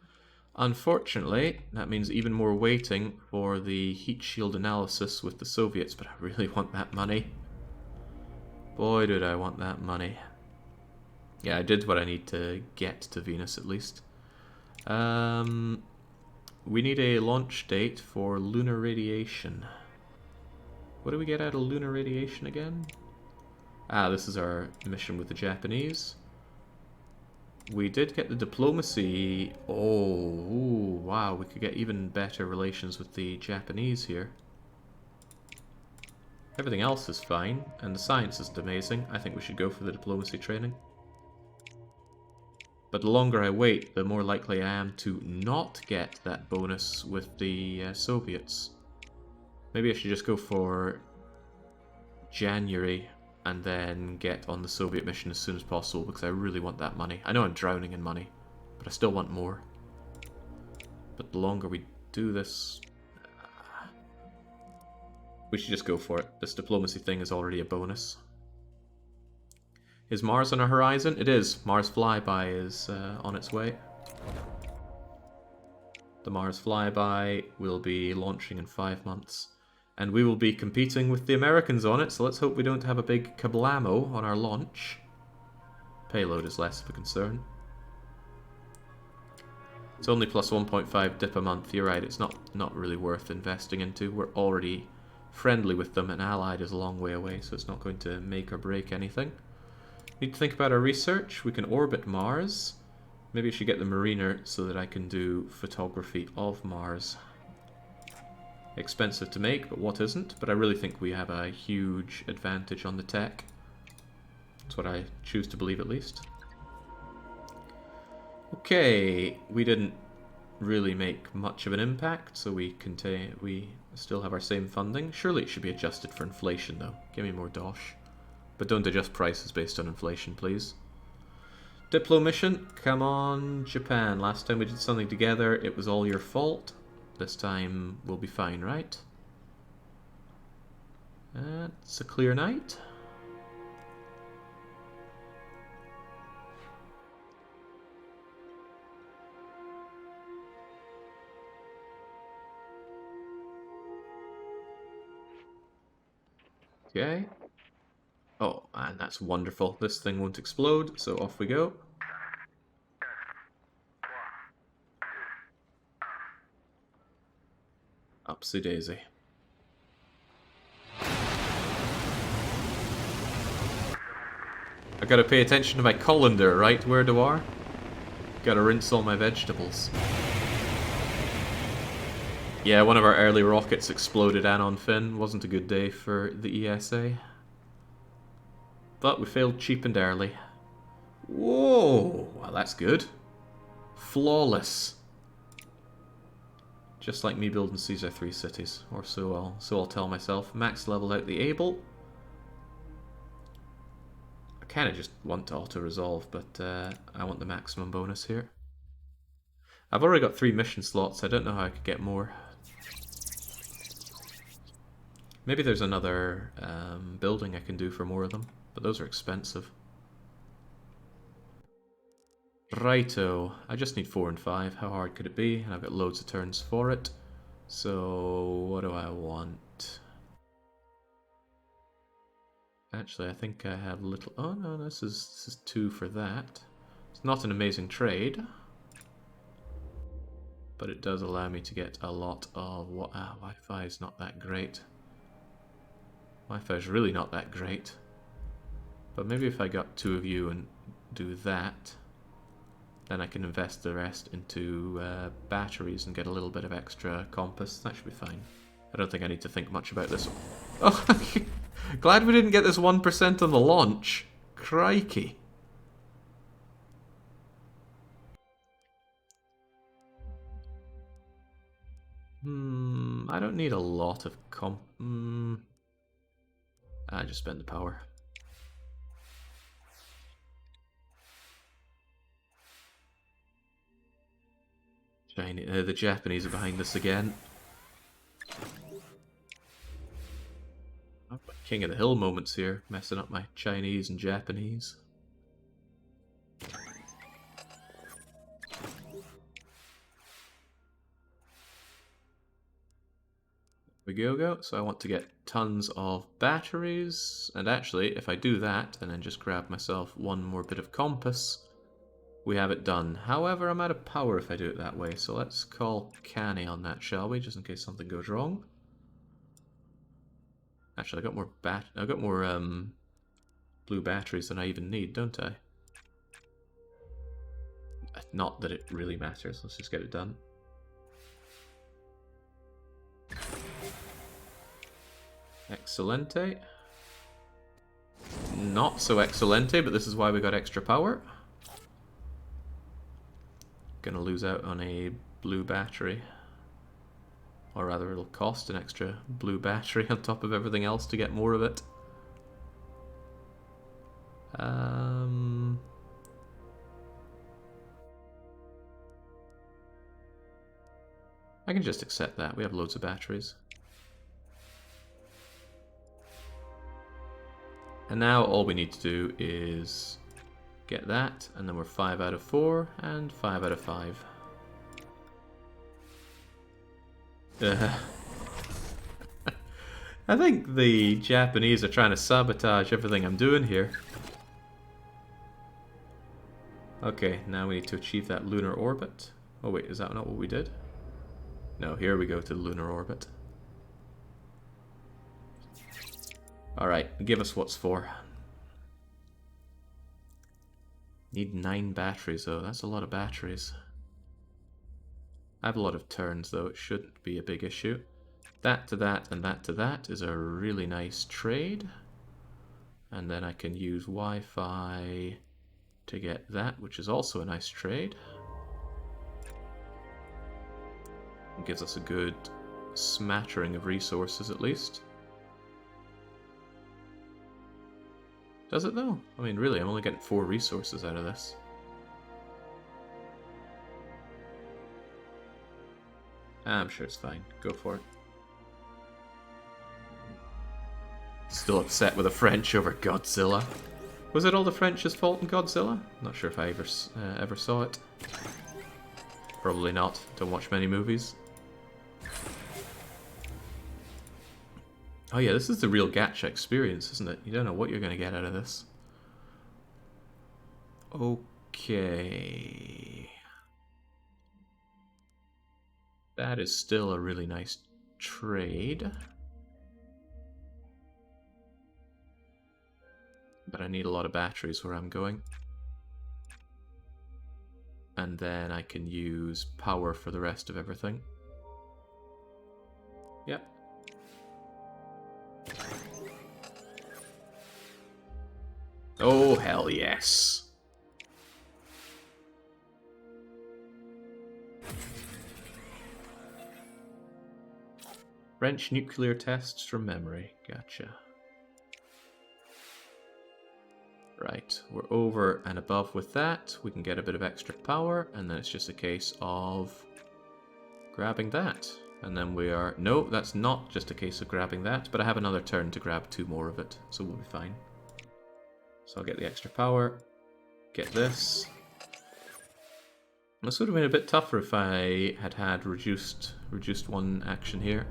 A: Unfortunately, that means even more waiting for the heat shield analysis with the Soviets, but I really want that money. Boy, did I want that money. Yeah, I did what I need to get to Venus, at least. We need a launch date for lunar radiation. What do we get out of lunar radiation again? Ah, this is our mission with the Japanese. We did get the diplomacy. Oh, ooh, wow, we could get even better relations with the Japanese here. Everything else is fine, and the science isn't amazing. I think we should go for the diplomacy training. But the longer I wait, the more likely I am to not get that bonus with the Soviets. Maybe I should just go for January and then get on the Soviet mission as soon as possible, because I really want that money. I know I'm drowning in money. But I still want more. But the longer we do this... we should just go for it. This diplomacy thing is already a bonus. Is Mars on our horizon? It is. Mars flyby is on its way. The Mars flyby will be launching in 5 months. And we will be competing with the Americans on it, so let's hope we don't have a big kablamo on our launch. Payload is less of a concern. It's only plus 1.5 dip a month. You're right, it's not really worth investing into. We're already friendly with them, and allied is a long way away, so it's not going to make or break anything. Need to think about our research. We can orbit Mars. Maybe I should get the Mariner so that I can do photography of Mars. Expensive to make, but what isn't? But I really think we have a huge advantage on the tech. That's what I choose to believe, at least. Okay, we didn't really make much of an impact, so we still have our same funding. Surely it should be adjusted for inflation, though. Give me more dosh. But don't adjust prices based on inflation, please. Diplo mission, come on, Japan. Last time we did something together, it was all your fault. This time we'll be fine, right? It's a clear night. Okay. Oh, and that's wonderful. This thing won't explode, so off we go. Upsy daisy. I gotta pay attention to my colander, right, where do I? Gotta rinse all my vegetables. Yeah, one of our early rockets exploded Anon Fin. Wasn't a good day for the ESA. But we failed cheap and early. Whoa! Well, that's good. Flawless. Just like me building Caesar 3 cities. Or so I'll tell myself. Max level out the Able. I kind of just want to auto-resolve, but I want the maximum bonus here. I've already got 3 mission slots. I don't know how I could get more. Maybe there's another building I can do for more of them, but those are expensive. Righto, I just need 4 and 5. How hard could it be? And I've got loads of turns for it. So, what do I want? Actually, I think I have little... Oh no, this is 2 for that. It's not an amazing trade, but it does allow me to get a lot of... Wi-Fi is not that great. Wi-Fi is really not that great. But maybe if I got 2 of you and do that, then I can invest the rest into batteries and get a little bit of extra compass. That should be fine. I don't think I need to think much about this. Oh, glad we didn't get this 1% on the launch. Crikey. I don't need a lot of I just spend the power. The Japanese are behind us again. Oh, King of the Hill moments here, messing up my Chinese and Japanese. We go. So I want to get tons of batteries, and actually, if I do that and then just grab myself 1 more bit of compass, we have it done. However, I'm out of power if I do it that way, so let's call Canny on that, shall we? Just in case something goes wrong. Actually, I've got more blue batteries than I even need, don't I? Not that it really matters. Let's just get it done. Excelente. Not so excelente, but this is why we got extra power. Gonna lose out on a blue battery. Or rather, it'll cost an extra blue battery on top of everything else to get more of it. I can just accept that. We have loads of batteries. And now all we need to do is get that, and then we're 5 out of 4 and 5 out of 5. I think the Japanese are trying to sabotage everything I'm doing here. Okay, now we need to achieve that lunar orbit. Oh wait, is that not what we did? No, here we go to the lunar orbit. Alright, give us what's for. Need 9 batteries though, that's a lot of batteries. I have a lot of turns though, it shouldn't be a big issue. That to that and that to that is a really nice trade. And then I can use Wi-Fi to get that, which is also a nice trade. It gives us a good smattering of resources at least. Does it though? I mean, really, I'm only getting 4 resources out of this. I'm sure it's fine. Go for it. Still upset with the French over Godzilla. Was it all the French's fault in Godzilla? Not sure if I ever saw it. Probably not. Don't watch many movies. Oh yeah, this is the real gacha experience, isn't it? You don't know what you're going to get out of this. Okay. That is still a really nice trade. But I need a lot of batteries where I'm going. And then I can use power for the rest of everything. Yep. Oh, hell yes. French nuclear tests from memory. Gotcha. Right, we're over and above with that. We can get a bit of extra power, and then it's just a case of grabbing that. And then we are... No, that's not just a case of grabbing that, but I have another turn to grab 2 more of it, so we'll be fine. So I'll get the extra power, get this. This would have been a bit tougher if I had reduced 1 action here.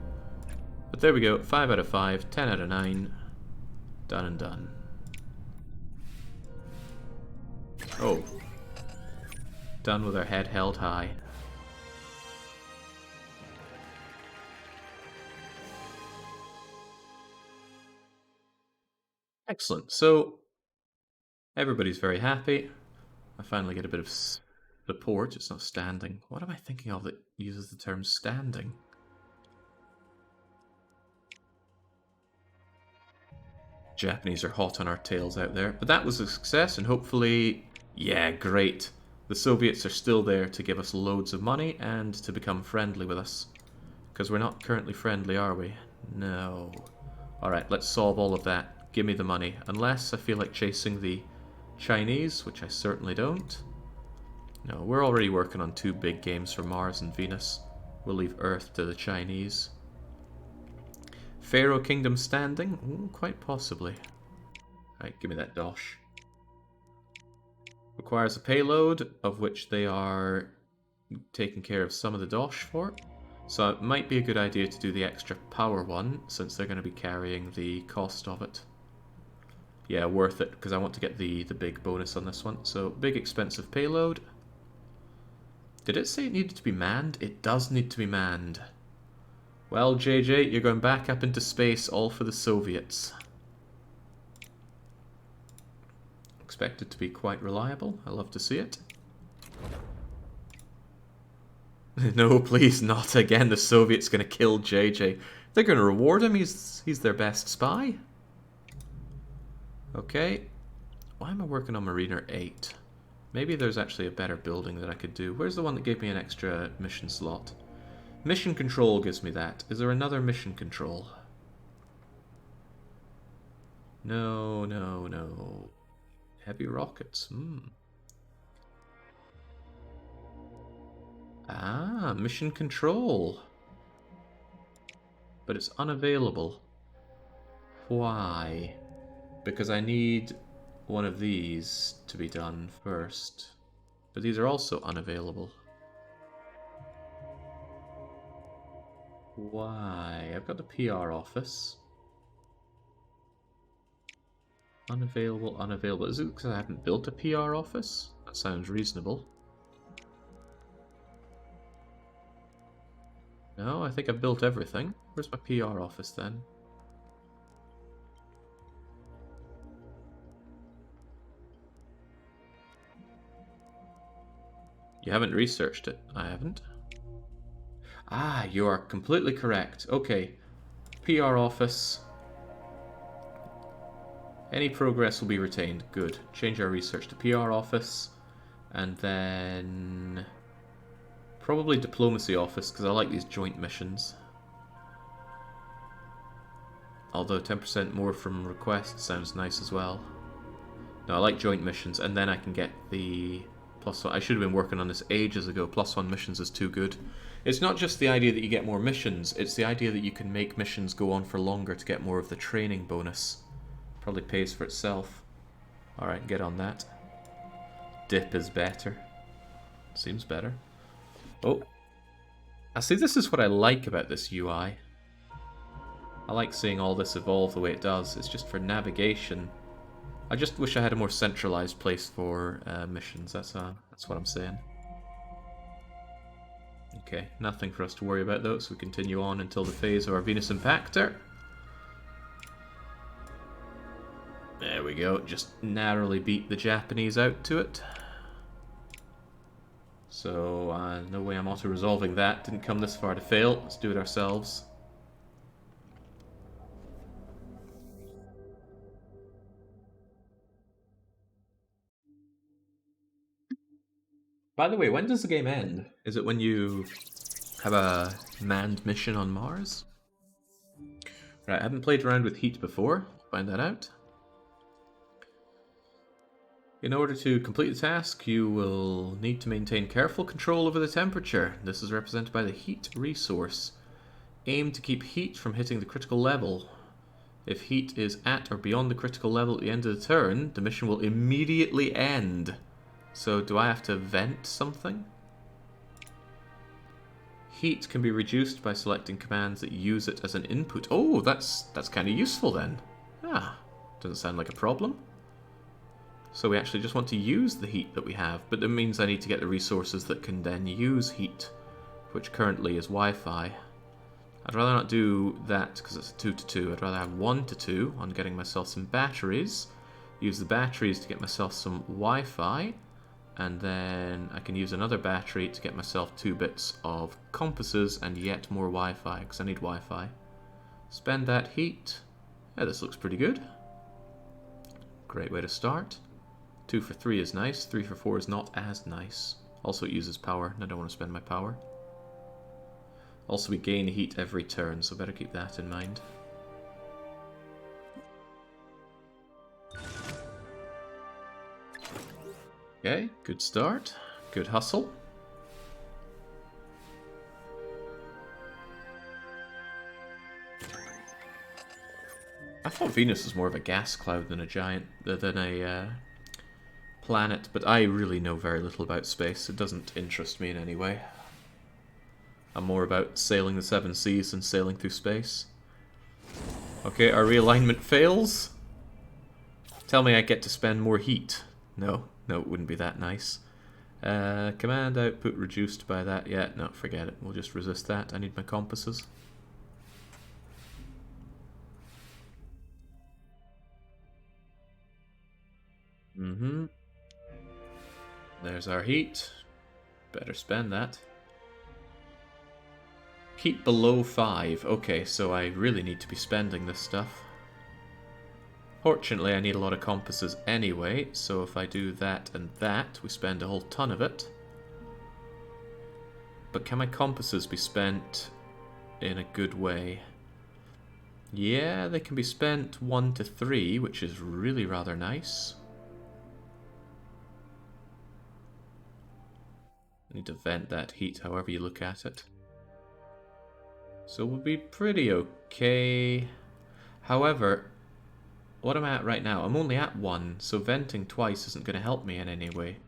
A: But there we go, 5 out of 5, 10 out of 9. Done and done. Oh. Done with our head held high. Excellent. So, everybody's very happy. I finally get a bit of support. It's not standing. What am I thinking of that uses the term standing? Japanese are hot on our tails out there. But that was a success, and hopefully... Yeah, great. The Soviets are still there to give us loads of money and to become friendly with us. Because we're not currently friendly, are we? No. Alright, let's solve all of that. Give me the money. Unless I feel like chasing the Chinese, which I certainly don't. No, we're already working on 2 big games for Mars and Venus. We'll leave Earth to the Chinese. Pharaoh Kingdom standing? Ooh, quite possibly. Alright, give me that dosh. Requires a payload, of which they are taking care of some of the dosh for. So it might be a good idea to do the extra power one, since they're going to be carrying the cost of it. Yeah, worth it, because I want to get the big bonus on this one. So, big expensive payload. Did it say it needed to be manned? It does need to be manned. Well, JJ, you're going back up into space, all for the Soviets. Expected to be quite reliable. I love to see it. No, please not again. The Soviets going to kill JJ. They're going to reward him. He's their best spy. Okay. Why am I working on Mariner 8? Maybe there's actually a better building that I could do. Where's the one that gave me an extra mission slot? Mission control gives me that. Is there another mission control? No, no, no. Heavy rockets. Ah, mission control. But it's unavailable. Why? Because I need one of these to be done first. But these are also unavailable. Why? I've got the PR office. Unavailable, unavailable. Is it because I haven't built a PR office? That sounds reasonable. No, I think I've built everything. Where's my PR office then? You haven't researched it. I haven't. Ah, you are completely correct. Okay. PR office. Any progress will be retained. Good. Change our research to PR office. And then... probably diplomacy office, because I like these joint missions. Although 10% more from requests sounds nice as well. No, I like joint missions, and then I can get the +1. I should have been working on this ages ago. +1 missions is too good. It's not just the idea that you get more missions, it's the idea that you can make missions go on for longer to get more of the training bonus. Probably pays for itself. Alright, get on that. Dip is better. Seems better. Oh. I see, this is what I like about this UI. I like seeing all this evolve the way it does. It's just for navigation. I just wish I had a more centralized place for missions. That's what I'm saying. Okay, nothing for us to worry about though, so we continue on until the phase of our Venus impactor. There we go, just narrowly beat the Japanese out to it. So, no way I'm auto-resolving that. Didn't come this far to fail. Let's do it ourselves. By the way, when does the game end? Is it when you have a manned mission on Mars? Right, I haven't played around with heat before. Find that out. In order to complete the task, you will need to maintain careful control over the temperature. This is represented by the heat resource. Aim to keep heat from hitting the critical level. If heat is at or beyond the critical level at the end of the turn, the mission will immediately end. So do I have to vent something? Heat can be reduced by selecting commands that use it as an input. Oh, that's kind of useful then. Ah, doesn't sound like a problem. So we actually just want to use the heat that we have, but that means I need to get the resources that can then use heat, which currently is Wi-Fi. I'd rather not do that because it's a 2 to 2. I'd rather have 1 to 2 on getting myself some batteries, use the batteries to get myself some Wi-Fi, and then I can use another battery to get myself 2 bits of compasses and yet more Wi-Fi, because I need Wi-Fi. Spend that heat. Yeah, this looks pretty good. Great way to start. 2 for 3 is nice, 3 for 4 is not as nice. Also it uses power, and I don't want to spend my power. Also we gain heat every turn, so better keep that in mind. Okay, good start. Good hustle. I thought Venus was more of a gas cloud than a planet, but I really know very little about space. It doesn't interest me in any way. I'm more about sailing the 7 seas than sailing through space. Okay, our realignment fails. Tell me I get to spend more heat. No, it wouldn't be that nice. Command output reduced by that. Yeah, no, forget it. We'll just resist that. I need my compasses. There's our heat. Better spend that. Keep below 5. Okay, so I really need to be spending this stuff. Fortunately, I need a lot of compasses anyway, so if I do that and that, we spend a whole ton of it. But can my compasses be spent in a good way? Yeah, they can be spent 1 to 3, which is really rather nice. Need to vent that heat however you look at it. So we'll be pretty okay. However, what I'm at right now, I'm only at 1, so venting twice isn't going to help me in any way.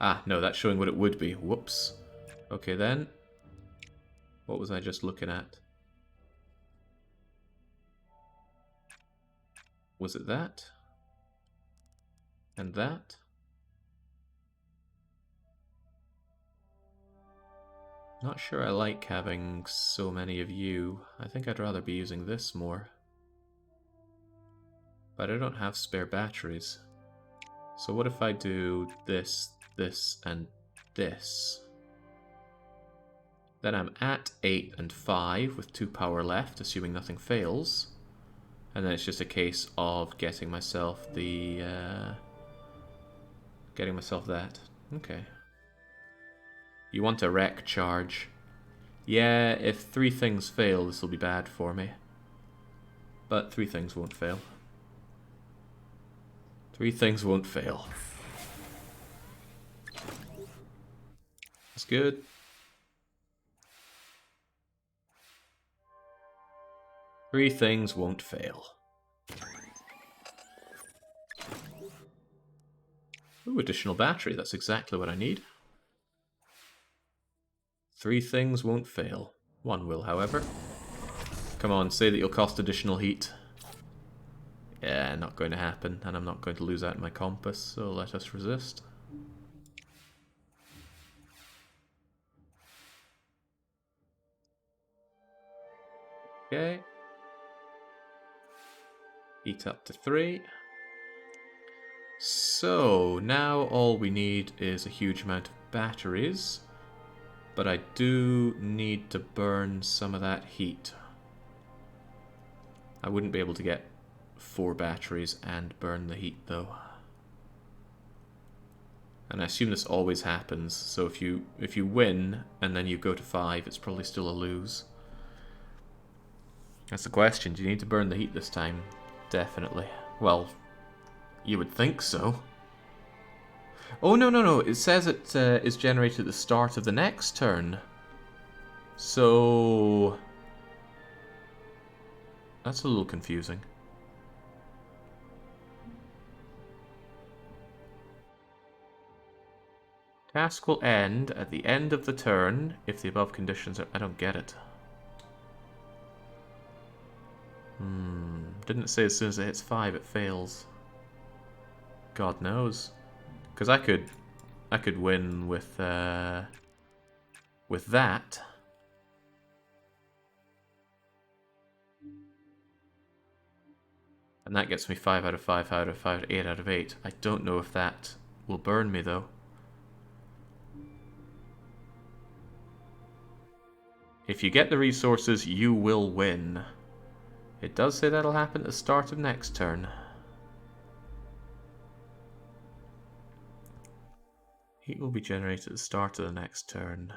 A: Ah, no, that's showing what it would be. Whoops. Okay then. What was I just looking at? Was it that? And that? Not sure I like having so many of you. I think I'd rather be using this more. But I don't have spare batteries. So what if I do this, this, and this? Then I'm at 8 and 5 with 2 power left, assuming nothing fails. And then it's just a case of getting myself the... getting myself that. Okay. You want a wreck charge. Yeah, if 3 things fail, this will be bad for me. But 3 things won't fail. 3 things won't fail. That's good. Three things won't fail. Ooh, additional battery. That's exactly what I need. 3 things won't fail. 1 will, however. Come on, say that you'll cost additional heat. Yeah, not going to happen, and I'm not going to lose out my compass, so let us resist. Okay. Heat up to 3. So, now all we need is a huge amount of batteries. But I do need to burn some of that heat. I wouldn't be able to get 4 batteries and burn the heat, though. And I assume this always happens, so if you win and then you go to 5, it's probably still a lose. That's the question. Do you need to burn the heat this time? Definitely. Well, you would think so. Oh, no, no, no. It says it is generated at the start of the next turn. So... that's a little confusing. Task will end at the end of the turn if the above conditions are... I don't get it. Didn't it say as soon as it hits 5 it fails? God knows. Because I could win with that. And that gets me 5 out of 5 out of 5, 8 out of 8. I don't know if that will burn me though. If you get the resources, you will win. It does say that'll happen at the start of next turn. Heat will be generated at the start of the next turn.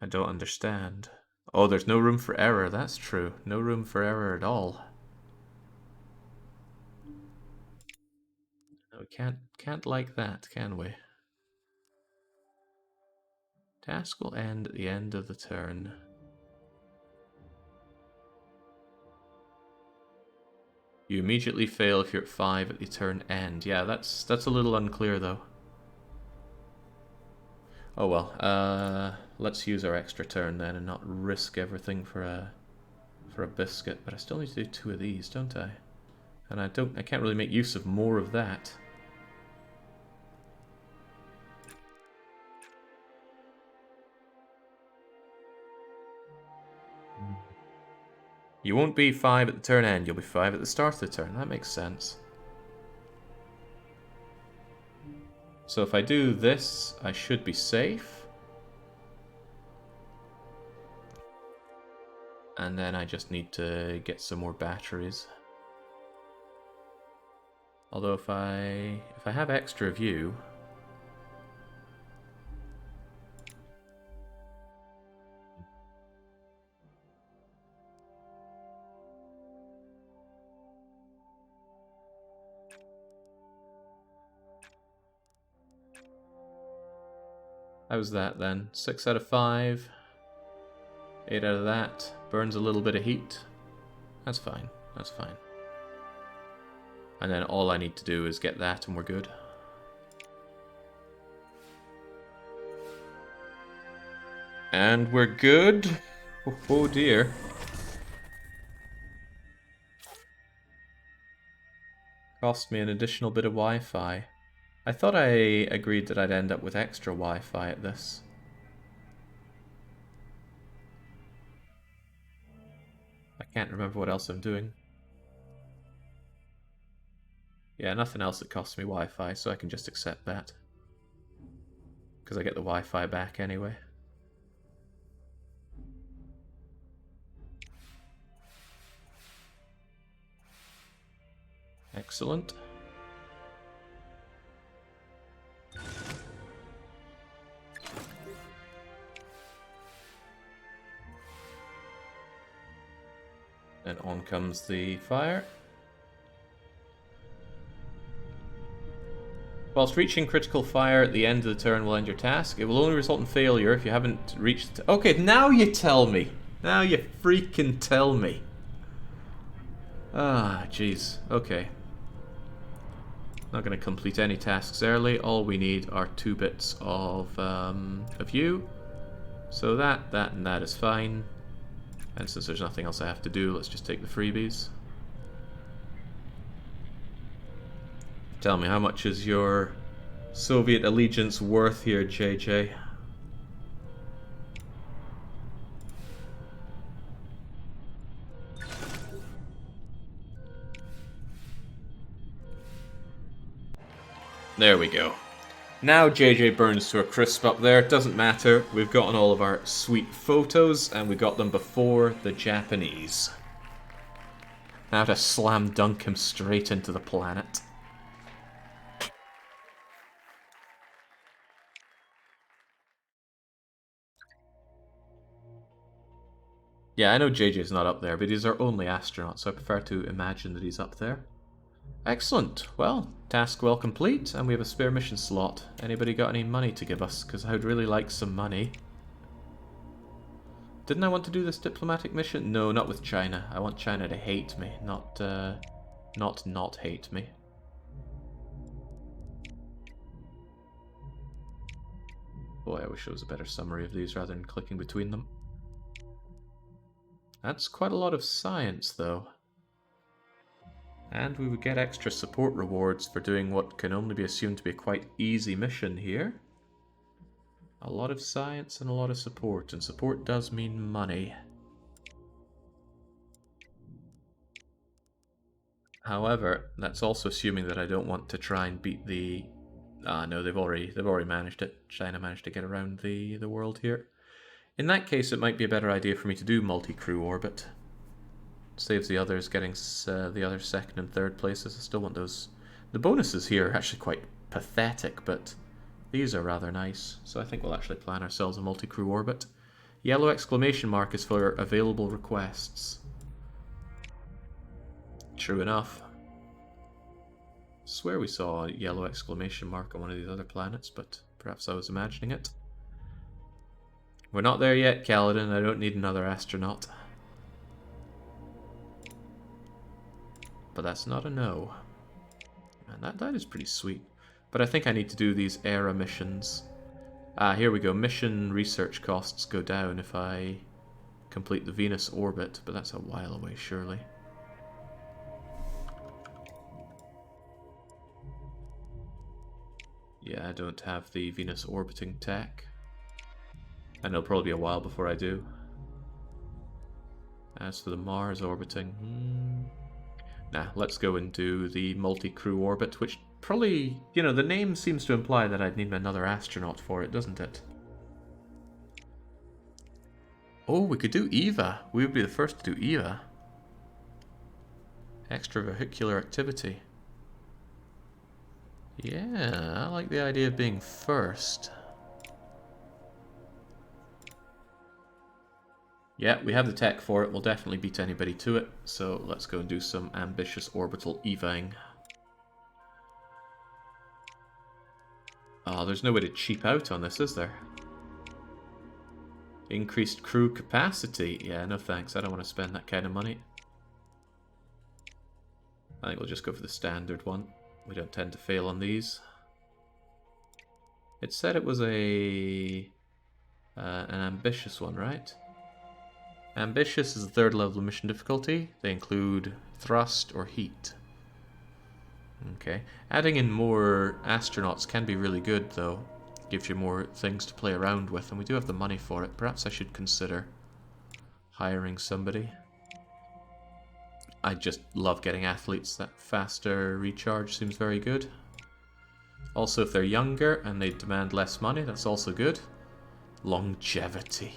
A: I don't understand. Oh, there's no room for error. That's true. No room for error at all. We can't like that, can we? Task will end at the end of the turn. You immediately fail if you're at 5 at the turn end. Yeah, that's a little unclear though. Oh well, let's use our extra turn then and not risk everything for a biscuit. But I still need to do 2 of these, don't I? And I can't really make use of more of that. You won't be 5 at the turn end, you'll be 5 at the start of the turn. That makes sense. So if I do this, I should be safe. And then I just need to get some more batteries. Although if I have extra of you... How's that then? 6 out of 5. 8 out of that. Burns a little bit of heat. That's fine. That's fine. And then all I need to do is get that and we're good. And we're good. Oh dear. Cost me an additional bit of Wi-Fi. I thought I agreed that I'd end up with extra Wi-Fi at this. I can't remember what else I'm doing. Yeah, nothing else that costs me Wi-Fi, so I can just accept that. Because I get the Wi-Fi back anyway. Excellent. And on comes the fire. Whilst reaching critical fire at the end of the turn will end your task. It will only result in failure if you haven't reached... Okay, now you tell me. Now you freaking tell me. Ah, jeez. Okay. Not going to complete any tasks early. All we need are 2 bits of you. So that, and that is fine. And since there's nothing else I have to do, let's just take the freebies. Tell me, how much is your Soviet allegiance worth here, JJ? There we go. Now JJ burns to a crisp up there. Doesn't matter. We've gotten all of our sweet photos, and we got them before the Japanese. Now to slam dunk him straight into the planet. Yeah, I know JJ's not up there, but he's our only astronaut, so I prefer to imagine that he's up there. Excellent. Well, task well complete, and we have a spare mission slot. Anybody got any money to give us? Because I would really like some money. Didn't I want to do this diplomatic mission? No, not with China. I want China to hate me, not hate me. Boy, I wish there was a better summary of these rather than clicking between them. That's quite a lot of science, though. And we would get extra support rewards for doing what can only be assumed to be a quite easy mission here. A lot of science and a lot of support, and support does mean money. However, that's also assuming that I don't want to try and beat the... Ah, no, they've already managed it. China managed to get around the world here. In that case, it might be a better idea for me to do multi-crew orbit. Saves the others getting the other second and third places. I still want those. The bonuses here are actually quite pathetic, but these are rather nice. So I think we'll actually plan ourselves a multi-crew orbit. Yellow exclamation mark is for available requests. True enough. Swear we saw a yellow exclamation mark on one of these other planets, but perhaps I was imagining it. We're not there yet, Kaladin. I don't need another astronaut. But that's not a no. Man, that is pretty sweet. But I think I need to do these ERA missions. Ah, here we go. Mission research costs go down if I complete the Venus orbit, but that's a while away, surely. Yeah, I don't have the Venus orbiting tech. And it'll probably be a while before I do. As for the Mars orbiting... Nah, let's go and do the multi-crew orbit, which probably, you know, the name seems to imply that I'd need another astronaut for it, doesn't it? Oh, we could do EVA. We would be the first to do EVA. Extravehicular activity. Yeah, I like the idea of being first. Yeah, we have the tech for it. We'll definitely beat anybody to it. So let's go and do some ambitious orbital EVAing. Oh, there's no way to cheap out on this, is there? Increased crew capacity. Yeah, no thanks. I don't want to spend that kind of money. I think we'll just go for the standard one. We don't tend to fail on these. It said it was an ambitious one, right? Ambitious is the third level of mission difficulty. They include thrust or heat. Okay. Adding in more astronauts can be really good, though. Gives you more things to play around with, and we do have the money for it. Perhaps I should consider hiring somebody. I just love getting athletes. That faster recharge seems very good. Also, if they're younger and they demand less money, that's also good. Longevity.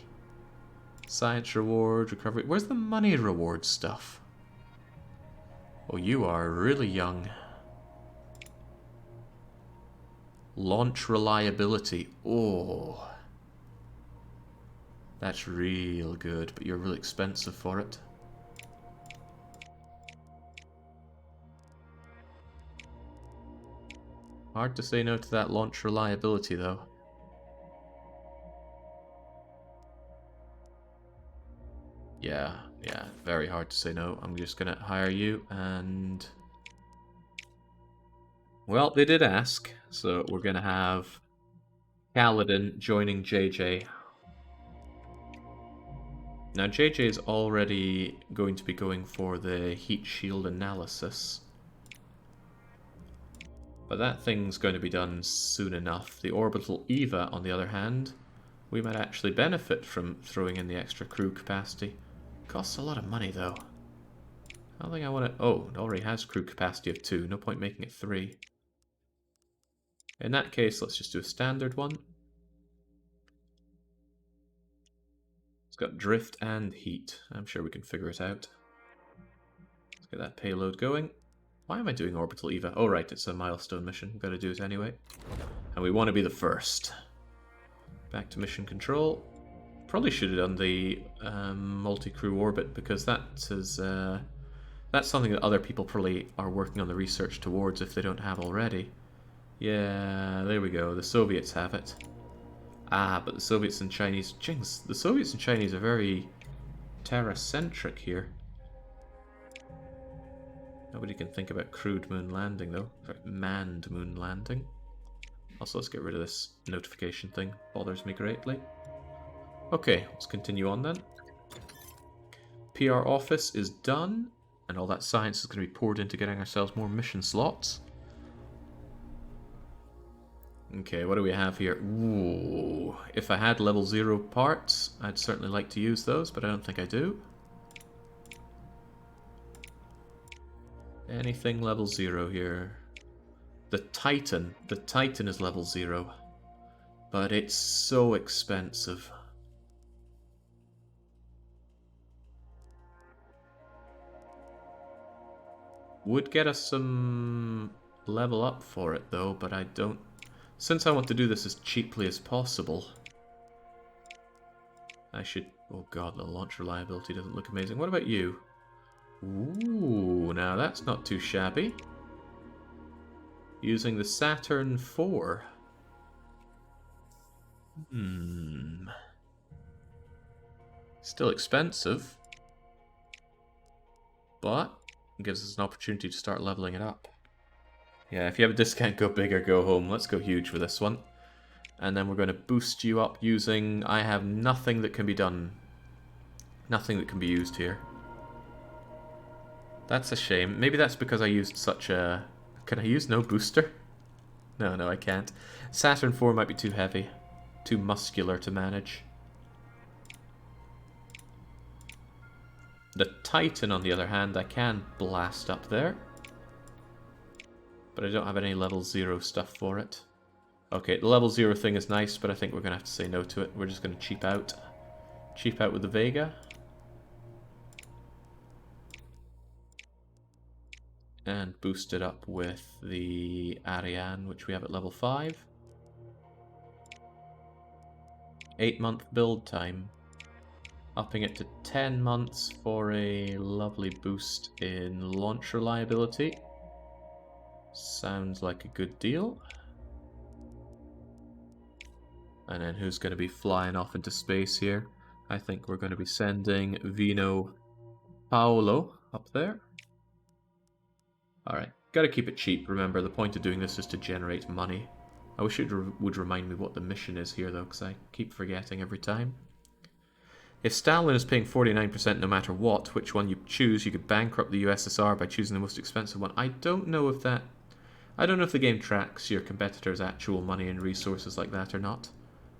A: Science reward, recovery. Where's the money reward stuff? Oh, you are really young. Launch reliability. Oh. That's real good, but you're really expensive for it. Hard to say no to that launch reliability, though. Yeah, very hard to say no. I'm just gonna hire you, and... Well, they did ask, so we're gonna have Kaladin joining JJ. Now, JJ is already going to be going for the heat shield analysis. But that thing's going to be done soon enough. The Orbital EVA, on the other hand, we might actually benefit from throwing in the extra crew capacity. Costs a lot of money, though. I don't think I want to... Oh, it already has crew capacity of 2. No point making it 3. In that case, let's just do a standard one. It's got drift and heat. I'm sure we can figure it out. Let's get that payload going. Why am I doing Orbital EVA? Oh, right, it's a milestone mission. We've got to do it anyway. And we want to be the first. Back to mission control. Probably should have done the multi-crew orbit, because that's something that other people probably are working on the research towards if they don't have already. Yeah, there we go. The Soviets have it. Ah, but the Soviets and Chinese... Jings, the Soviets and Chinese are very Terra-centric here. Nobody can think about crewed moon landing, though. Manned moon landing. Also, let's get rid of this notification thing. Bothers me greatly. Okay, let's continue on then. PR office is done, and all that science is going to be poured into getting ourselves more mission slots. Okay, what do we have here? Ooh, if I had level 0 parts, I'd certainly like to use those, but I don't think I do. Anything level 0 here? The Titan is level 0, but it's so expensive. Would get us some level up for it though, but I don't... Since I want to do this as cheaply as possible, I should... Oh god, the launch reliability doesn't look amazing. What about you? Ooh, now that's not too shabby. Using the Saturn IV. Still expensive, but it gives us an opportunity to start leveling it up. Yeah, if you have a discount, go big or go home. Let's go huge for this one. And then we're going to boost you up using... I have nothing that can be done. Nothing that can be used here. That's a shame. Maybe that's because I used such a... Can I use no booster? No, I can't. Saturn IV might be too heavy. Too muscular to manage. The Titan, on the other hand, I can blast up there. But I don't have any level 0 stuff for it. Okay, the level 0 thing is nice, but I think we're going to have to say no to it. We're just going to cheap out. Cheap out with the Vega. And boost it up with the Ariane, which we have at level 5. 8-month build time. Upping it to 10 months for a lovely boost in launch reliability. Sounds like a good deal. And then who's going to be flying off into space here? I think we're going to be sending Vino Paolo up there. Alright, gotta keep it cheap. Remember, the point of doing this is to generate money. I wish it would remind me what the mission is here, though, because I keep forgetting every time. If Stalin is paying 49% no matter what, which one you choose, you could bankrupt the USSR by choosing the most expensive one. I don't know if that... I don't know if the game tracks your competitor's actual money and resources like that or not.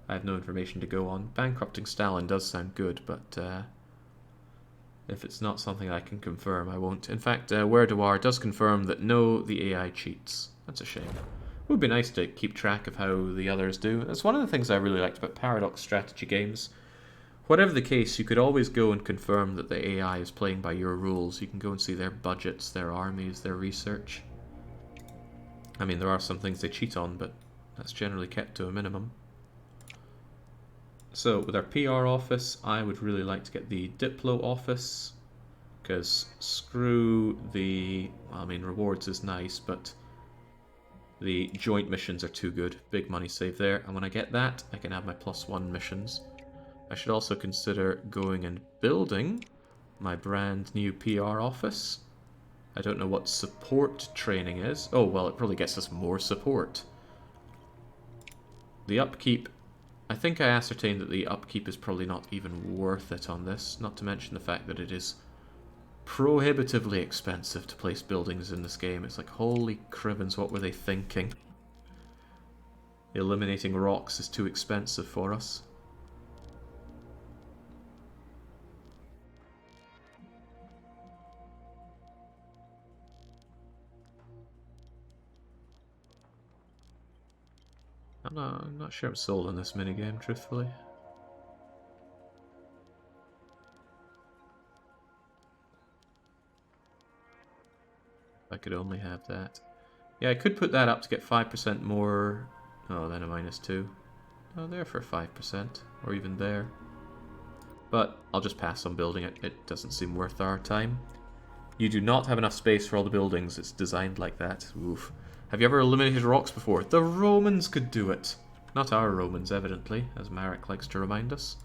A: I have no information to go on. Bankrupting Stalin does sound good, but if it's not something I can confirm, I won't. In fact, Where Dewar does confirm that no, the AI cheats. That's a shame. It would be nice to keep track of how the others do. That's one of the things I really liked about Paradox strategy games. Whatever the case, you could always go and confirm that the AI is playing by your rules. You can go and see their budgets, their armies, their research. I mean, there are some things they cheat on, but that's generally kept to a minimum. So, with our PR office, I would really like to get the Diplo office, because screw the... well, I mean, rewards is nice, but the joint missions are too good. Big money saved there. And when I get that, I can have my +1 missions. I should also consider going and building my brand new PR office. I don't know what support training is. Oh, well, it probably gets us more support. The upkeep... I think I ascertained that the upkeep is probably not even worth it on this, not to mention the fact that it is prohibitively expensive to place buildings in this game. It's like, holy crivens, what were they thinking? Eliminating rocks is too expensive for us. I'm not sure I'm sold on this minigame, truthfully. If I could only have that. Yeah, I could put that up to get 5% more... oh, then a -2. Oh, there for 5%. Or even there. But I'll just pass on building it. It doesn't seem worth our time. You do not have enough space for all the buildings. It's designed like that. Oof. Have you ever eliminated rocks before? The Romans could do it. Not our Romans, evidently, as Marek likes to remind us.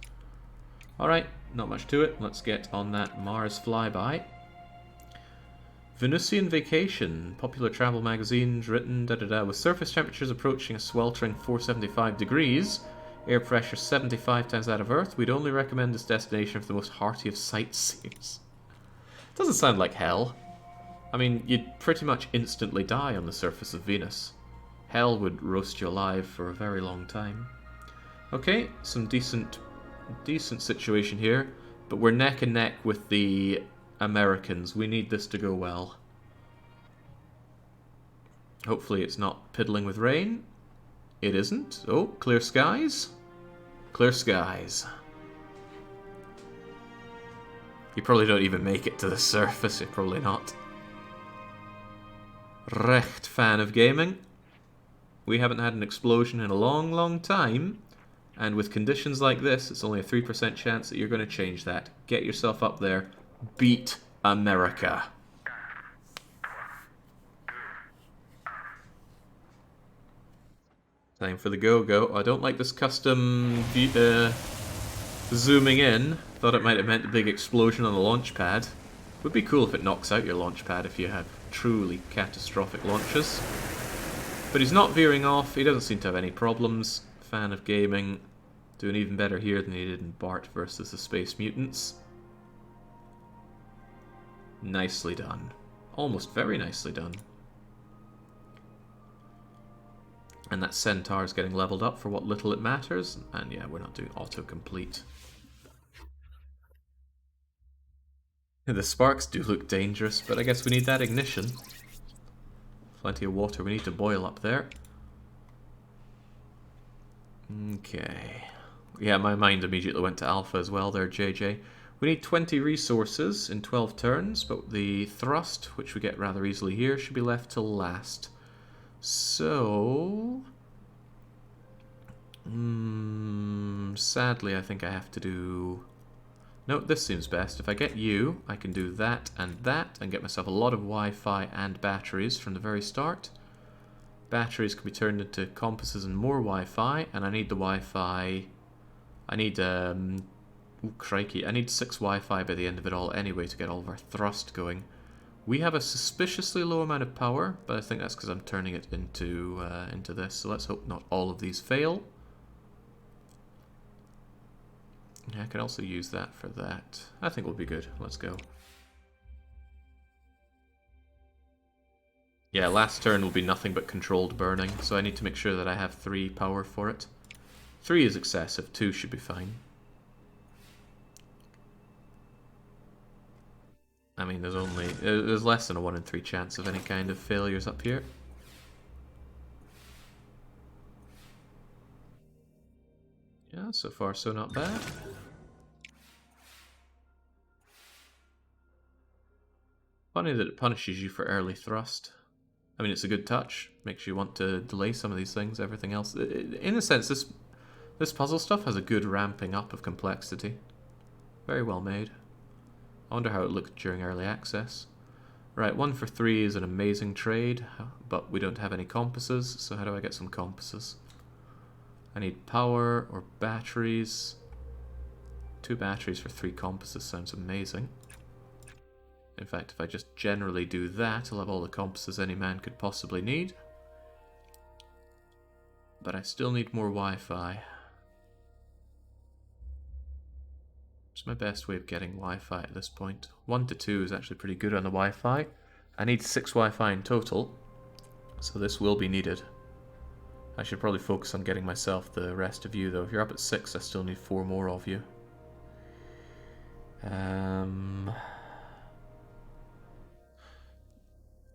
A: Alright, not much to it. Let's get on that Mars flyby. Venusian Vacation, popular travel magazines, written with surface temperatures approaching a sweltering 475 degrees, air pressure 75 times that of Earth, we'd only recommend this destination for the most hearty of sightseers. Doesn't sound like hell. I mean, you'd pretty much instantly die on the surface of Venus. Hell would roast you alive for a very long time. Okay, some decent situation here, but we're neck and neck with the Americans. We need this to go well. Hopefully it's not piddling with rain. It isn't. Oh, clear skies. Clear skies. You probably don't even make it to the surface. You're probably not. Recht fan of gaming. We haven't had an explosion in a long, long time. And with conditions like this, it's only a 3% chance that you're going to change that. Get yourself up there. Beat America. Time for the go-go. I don't like this custom zooming in. Thought it might have meant a big explosion on the launch pad. Would be cool if it knocks out your launch pad if you have truly catastrophic launches. But he's not veering off. He doesn't seem to have any problems. Fan of gaming. Doing even better here than he did in Bart versus the Space Mutants. Nicely done. Almost very nicely done. And that Centaur's getting leveled up for what little it matters. And yeah, we're not doing autocomplete. The sparks do look dangerous, but I guess we need that ignition. Plenty of water we need to boil up there. Okay. Yeah, my mind immediately went to Alpha as well there, JJ. We need 20 resources in 12 turns, but the thrust, which we get rather easily here, should be left till last. So... sadly, I think I have to do... No, this seems best. If I get you, I can do that and get myself a lot of Wi-Fi and batteries from the very start. Batteries can be turned into compasses and more Wi-Fi, and I need the Wi-Fi... I need Ooh, crikey. I need 6 Wi-Fi by the end of it all anyway to get all of our thrust going. We have a suspiciously low amount of power, but I think that's because I'm turning it into this. So let's hope not all of these fail. Yeah, I can also use that for that. I think we'll be good. Let's go. Yeah, last turn will be nothing but controlled burning, so I need to make sure that I have 3 power for it. 3 is excessive, 2 should be fine. I mean, there's less than a 1 in 3 chance of any kind of failures up here. Yeah, so far so not bad. Funny that it punishes you for early thrust. I mean, it's a good touch. Makes you want to delay some of these things. Everything else, in a sense, this puzzle stuff has a good ramping up of complexity. Very well made. I wonder how it looked during early access. Right, 1 for 3 is an amazing trade, but we don't have any compasses, so how do I get some compasses? I need power or batteries. 2 batteries for 3 compasses sounds amazing. In fact, if I just generally do that, I'll have all the compasses any man could possibly need. But I still need more Wi-Fi. What's my best way of getting Wi-Fi at this point? 1 to 2 is actually pretty good on the Wi-Fi. I need 6 Wi-Fi in total, so this will be needed. I should probably focus on getting myself the rest of you, though. If you're up at 6, I still need 4 more of you. I'm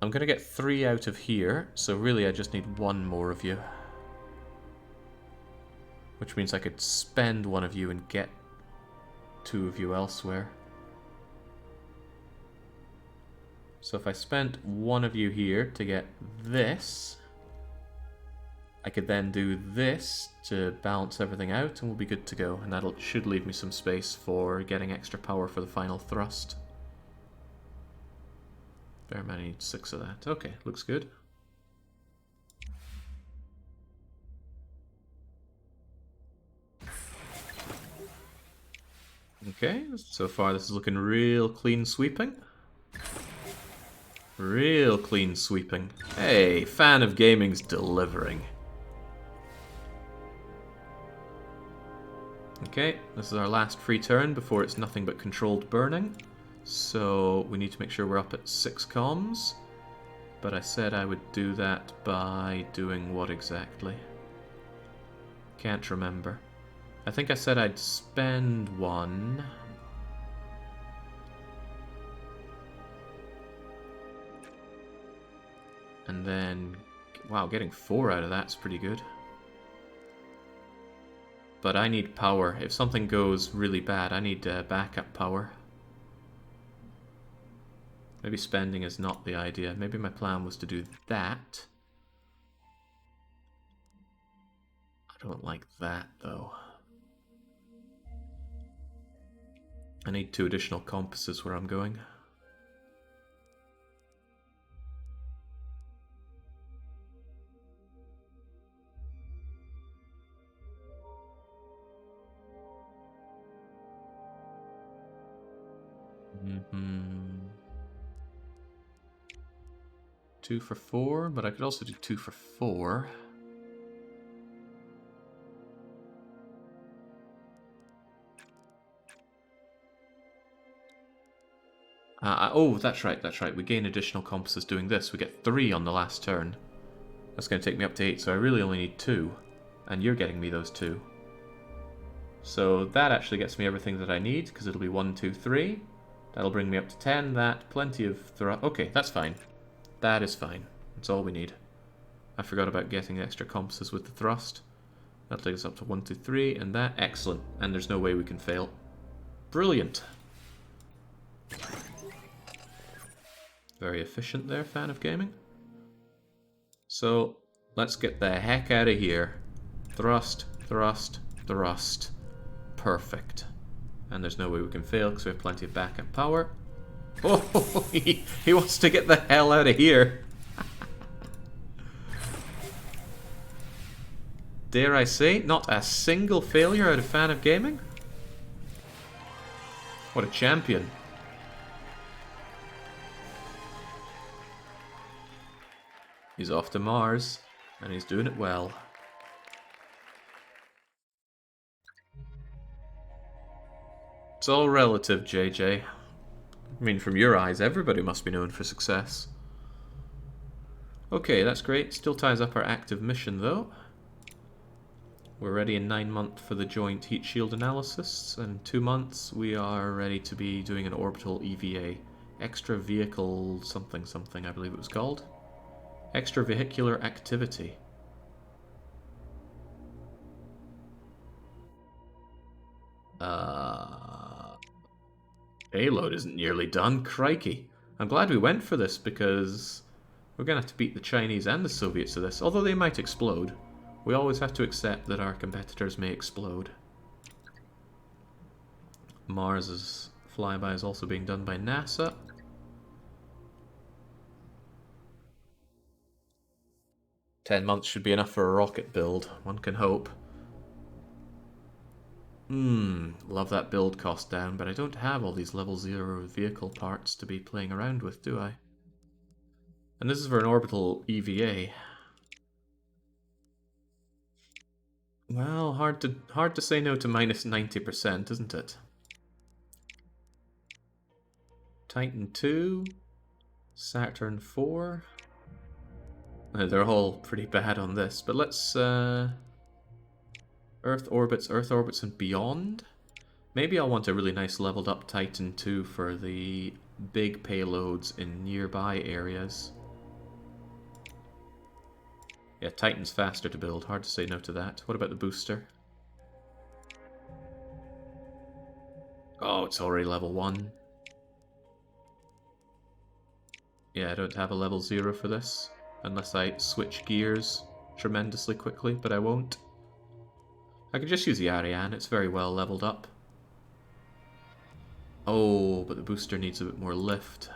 A: going to get 3 out of here, so really I just need 1 more of you. Which means I could spend 1 of you and get 2 of you elsewhere. So if I spent 1 of you here to get this, I could then do this to balance everything out and we'll be good to go. And that should leave me some space for getting extra power for the final thrust. Bear in mind I need 6 of that. Okay, looks good. Okay, so far this is looking real clean sweeping. Real clean sweeping. Hey, fan of gaming's delivering. Okay, this is our last free turn before it's nothing but controlled burning. So we need to make sure we're up at 6 comms. But I said I would do that by doing what exactly? Can't remember. I think I said I'd spend 1. And then, wow, getting 4 out of that's pretty good. But I need power. If something goes really bad, I need backup power. Maybe spending is not the idea. Maybe my plan was to do that. I don't like that, though. I need 2 additional compasses where I'm going. Mm-hmm. 2 for 4, but I could also do 2 for 4. Oh, that's right, that's right. We gain additional compasses doing this. We get 3 on the last turn. That's going to take me up to 8, so I really only need 2. And you're getting me those 2. So that actually gets me everything that I need, because it'll be 1, 2, 3. That'll bring me up to 10, that, plenty of thrust. Okay, that's fine. That is fine. That's all we need. I forgot about getting extra compasses with the thrust. That'll take us up to 1, 2, 3, and that. Excellent. And there's no way we can fail. Brilliant. Very efficient there, fan of gaming. So, let's get the heck out of here. Thrust, thrust, thrust. Perfect. And there's no way we can fail because we have plenty of backup power. Oh, he wants to get the hell out of here. Dare I say, not a single failure out of fan of gaming? What a champion. He's off to Mars, and he's doing it well. It's all relative, JJ. I mean, from your eyes, everybody must be known for success. Okay, that's great. Still ties up our active mission, though. We're ready in 9 months for the joint heat shield analysis, and in 2 months we are ready to be doing an orbital EVA. Extra vehicle something something, I believe it was called. Extravehicular activity. Payload isn't nearly done, crikey. I'm glad we went for this because we're going to have to beat the Chinese and the Soviets to this, although they might explode. We always have to accept that our competitors may explode. Mars's flyby is also being done by NASA. "10 months should be enough for a rocket build, one can hope." Love that build cost down, but I don't have all these level 0 vehicle parts to be playing around with, do I? And this is for an orbital EVA. Well, hard to say no to minus 90%, isn't it? Titan 2, Saturn 4. They're all pretty bad on this, but let's Earth orbits and beyond. Maybe I'll want a really nice leveled up Titan 2 for the big payloads in nearby areas. Yeah, Titan's faster to build, hard to say no to that. What about the booster? Oh, it's already level 1. Yeah, I don't have a level 0 for this, unless I switch gears tremendously quickly, but I won't. I could just use the Ariane, it's very well leveled up. Oh, but the booster needs a bit more lift.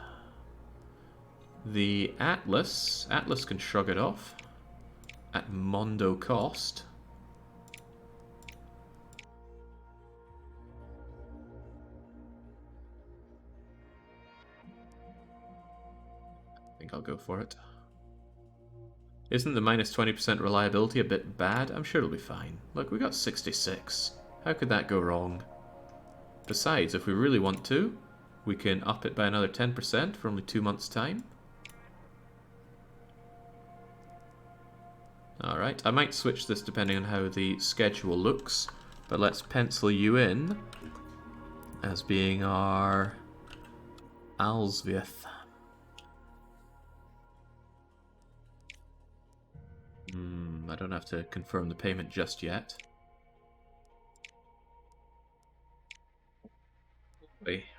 A: The Atlas can shrug it off at mondo cost. I think I'll go for it. Isn't the minus 20% reliability a bit bad? I'm sure it'll be fine. Look, we got 66. How could that go wrong? Besides, if we really want to, we can up it by another 10% for only 2 months' time. Alright, I might switch this depending on how the schedule looks, but let's pencil you in as being our Alsvith. I don't have to confirm the payment just yet.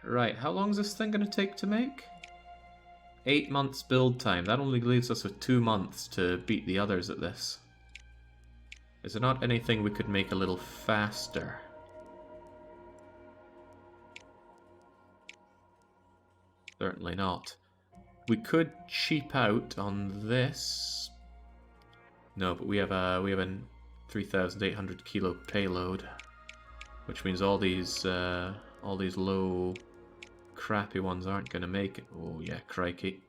A: Right, how long is this thing going to take to make? 8 months build time. That only leaves us with 2 months to beat the others at this. Is there not anything we could make a little faster? Certainly not. We could cheap out on this. No, but we have a 3,800 kilo payload, which means all these low, crappy ones aren't going to make it. Oh yeah, crikey.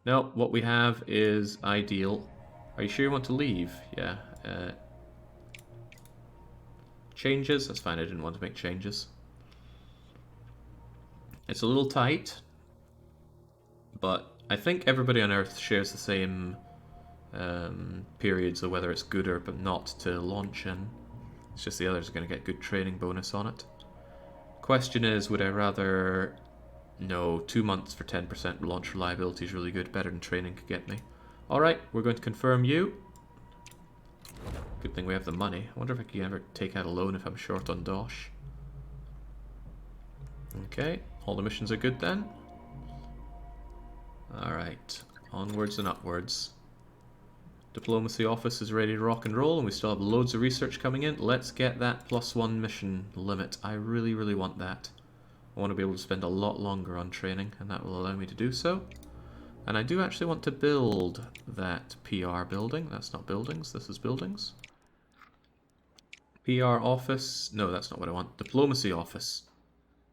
A: No, what we have is ideal. Are you sure you want to leave? Yeah. Changes? That's fine, I didn't want to make changes. It's a little tight, but I think everybody on Earth shares the same periods of whether it's good or but not to launch in. It's just the others are going to get good training bonus on it. Question is, would I rather... No, 2 months for 10% launch reliability is really good, better than training could get me. Alright, we're going to confirm you. Good thing we have the money. I wonder if I can ever take out a loan if I'm short on dosh. Okay, all the missions are good then. Alright, onwards and upwards. Diplomacy office is ready to rock and roll, and we still have loads of research coming in. Let's get that +1 mission limit. I really, really want that. I want to be able to spend a lot longer on training, and that will allow me to do so. And I do actually want to build that PR building. That's not buildings, this is buildings. PR office. No, that's not what I want. Diplomacy office.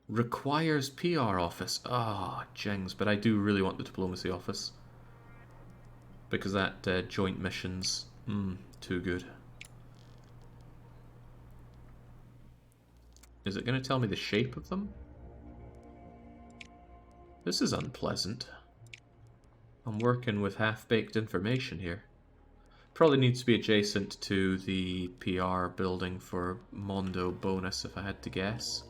A: Requires PR office. Ah, jings, but I do really want the diplomacy office. Because that joint missions, too good. Is it going to tell me the shape of them? This is unpleasant. I'm working with half-baked information here. Probably needs to be adjacent to the PR building for Mondo bonus if I had to guess.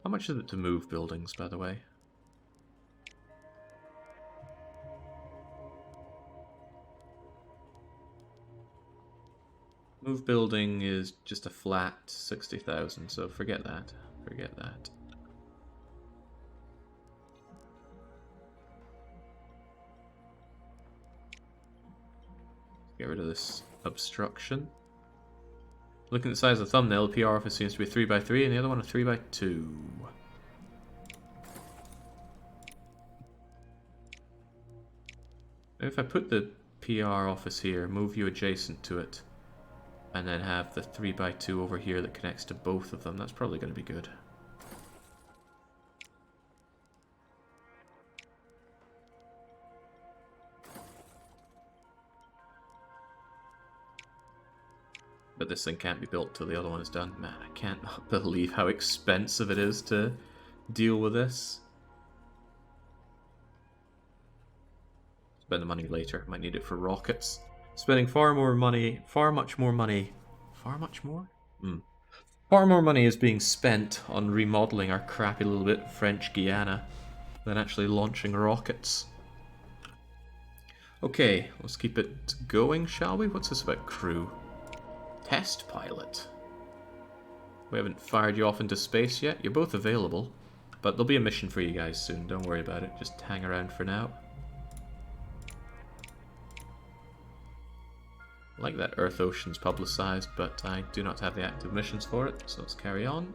A: How much is it to move buildings, by the way? Move building is just a flat 60,000, so forget that. Forget that. Get rid of this obstruction. Looking at the size of the thumbnail, the PR office seems to be 3x3 and the other one a 3x2. If I put the PR office here, move you adjacent to it, and then have the 3x2 over here that connects to both of them, that's probably going to be good. But this thing can't be built till the other one is done. Man, I can't believe how expensive it is to deal with this. Spend the money later. Might need it for rockets. Spending far much more? Far more money is being spent on remodeling our crappy little bit French Guiana than actually launching rockets. Okay, let's keep it going, shall we? What's this about crew? Test pilot. We haven't fired you off into space yet. You're both available, but there'll be a mission for you guys soon. Don't worry about it. Just hang around for now. I like that Earth Ocean's publicized, but I do not have the active missions for it, so let's carry on.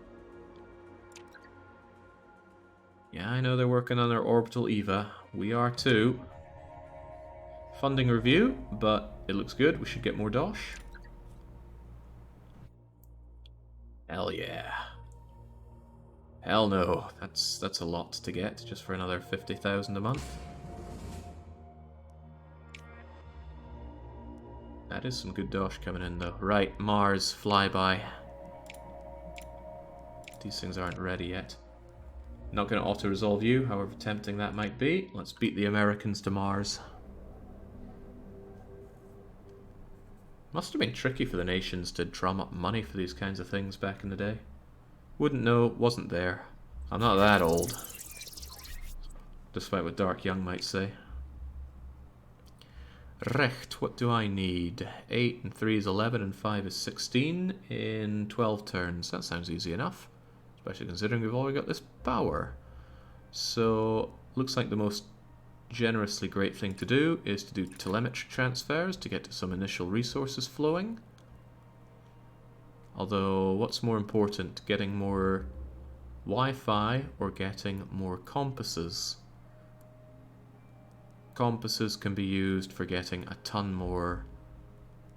A: Yeah, I know they're working on their Orbital EVA. We are too. Funding review, but it looks good. We should get more dosh. Hell yeah. Hell no. That's a lot to get just for another 50,000 a month. That is some good dosh coming in though. Right, Mars, flyby. These things aren't ready yet. Not going to auto-resolve you, however tempting that might be. Let's beat the Americans to Mars. Must have been tricky for the nations to drum up money for these kinds of things back in the day. Wouldn't know, wasn't there. I'm not that old. Despite what Dark Young might say. Recht, what do I need? 8 and 3 is 11 and 5 is 16 in 12 turns. That sounds easy enough. Especially considering we've already got this power. So, looks like the most generously great thing to do is to do telemetry transfers to get some initial resources flowing. Although, what's more important, getting more Wi-Fi or getting more compasses? Compasses can be used for getting a ton more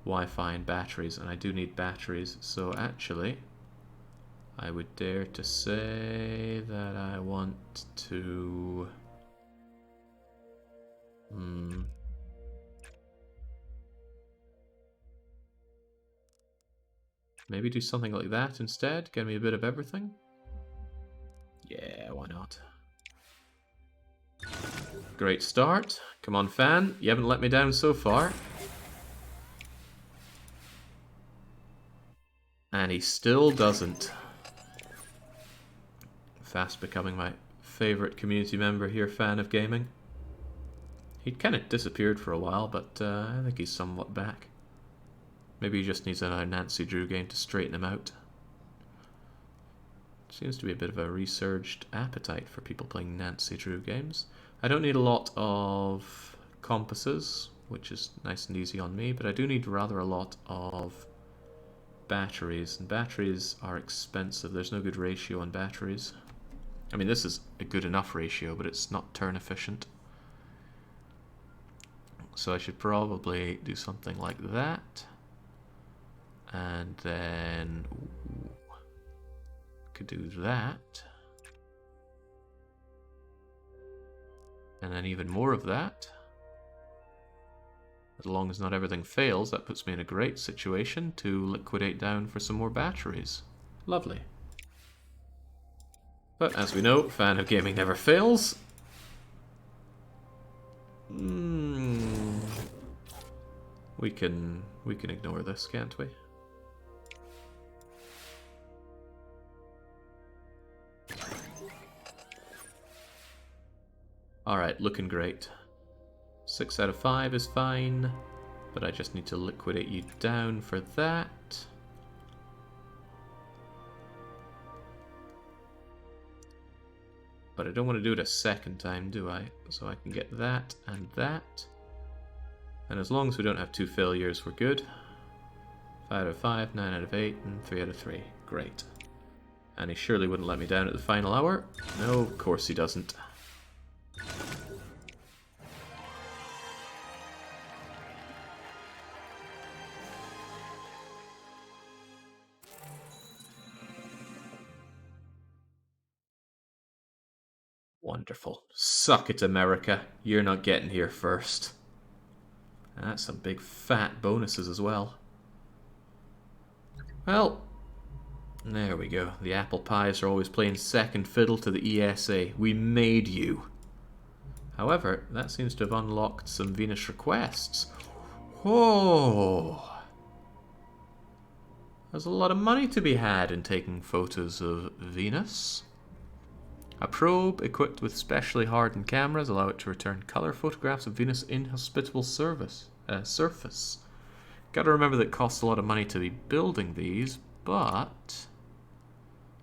A: Wi-Fi and batteries, and I do need batteries, so actually I would dare to say that I want to maybe do something like that instead, get me a bit of everything. Yeah, why not? Great start. Come on, fan. You haven't let me down so far. And he still doesn't. Fast becoming my favourite community member here, fan of gaming. He'd kind of disappeared for a while, but I think he's somewhat back. Maybe he just needs another Nancy Drew game to straighten him out. Seems to be a bit of a resurged appetite for people playing Nancy Drew games. I don't need a lot of compasses, which is nice and easy on me, but I do need rather a lot of batteries, and batteries are expensive. There's no good ratio on batteries. I mean, this is a good enough ratio, but it's not turn efficient. so I should probably do something like that. And then could do that. And then even more of that. As long as not everything fails, that puts me in a great situation to liquidate down for some more batteries. Lovely. But as we know, fan of gaming never fails. We can ignore this, can't we? Alright, looking great. 6 out of 5 is fine, but I just need to liquidate you down for that. But I don't want to do it a second time, do I? So I can get that and that. And as long as we don't have 2 failures, we're good. 5 out of 5, 9 out of 8, and 3 out of 3. Great. And he surely wouldn't let me down at the final hour. No, of course he doesn't. Wonderful. Suck it, America. You're not getting here first. And that's some big fat bonuses as well. Well, there we go. The apple pies are always playing second fiddle to the ESA. We made you. However, that seems to have unlocked some Venus requests. Whoa! There's a lot of money to be had in taking photos of Venus. A probe equipped with specially hardened cameras allow it to return color photographs of Venus' inhospitable surface. Gotta remember that it costs a lot of money to be building these, but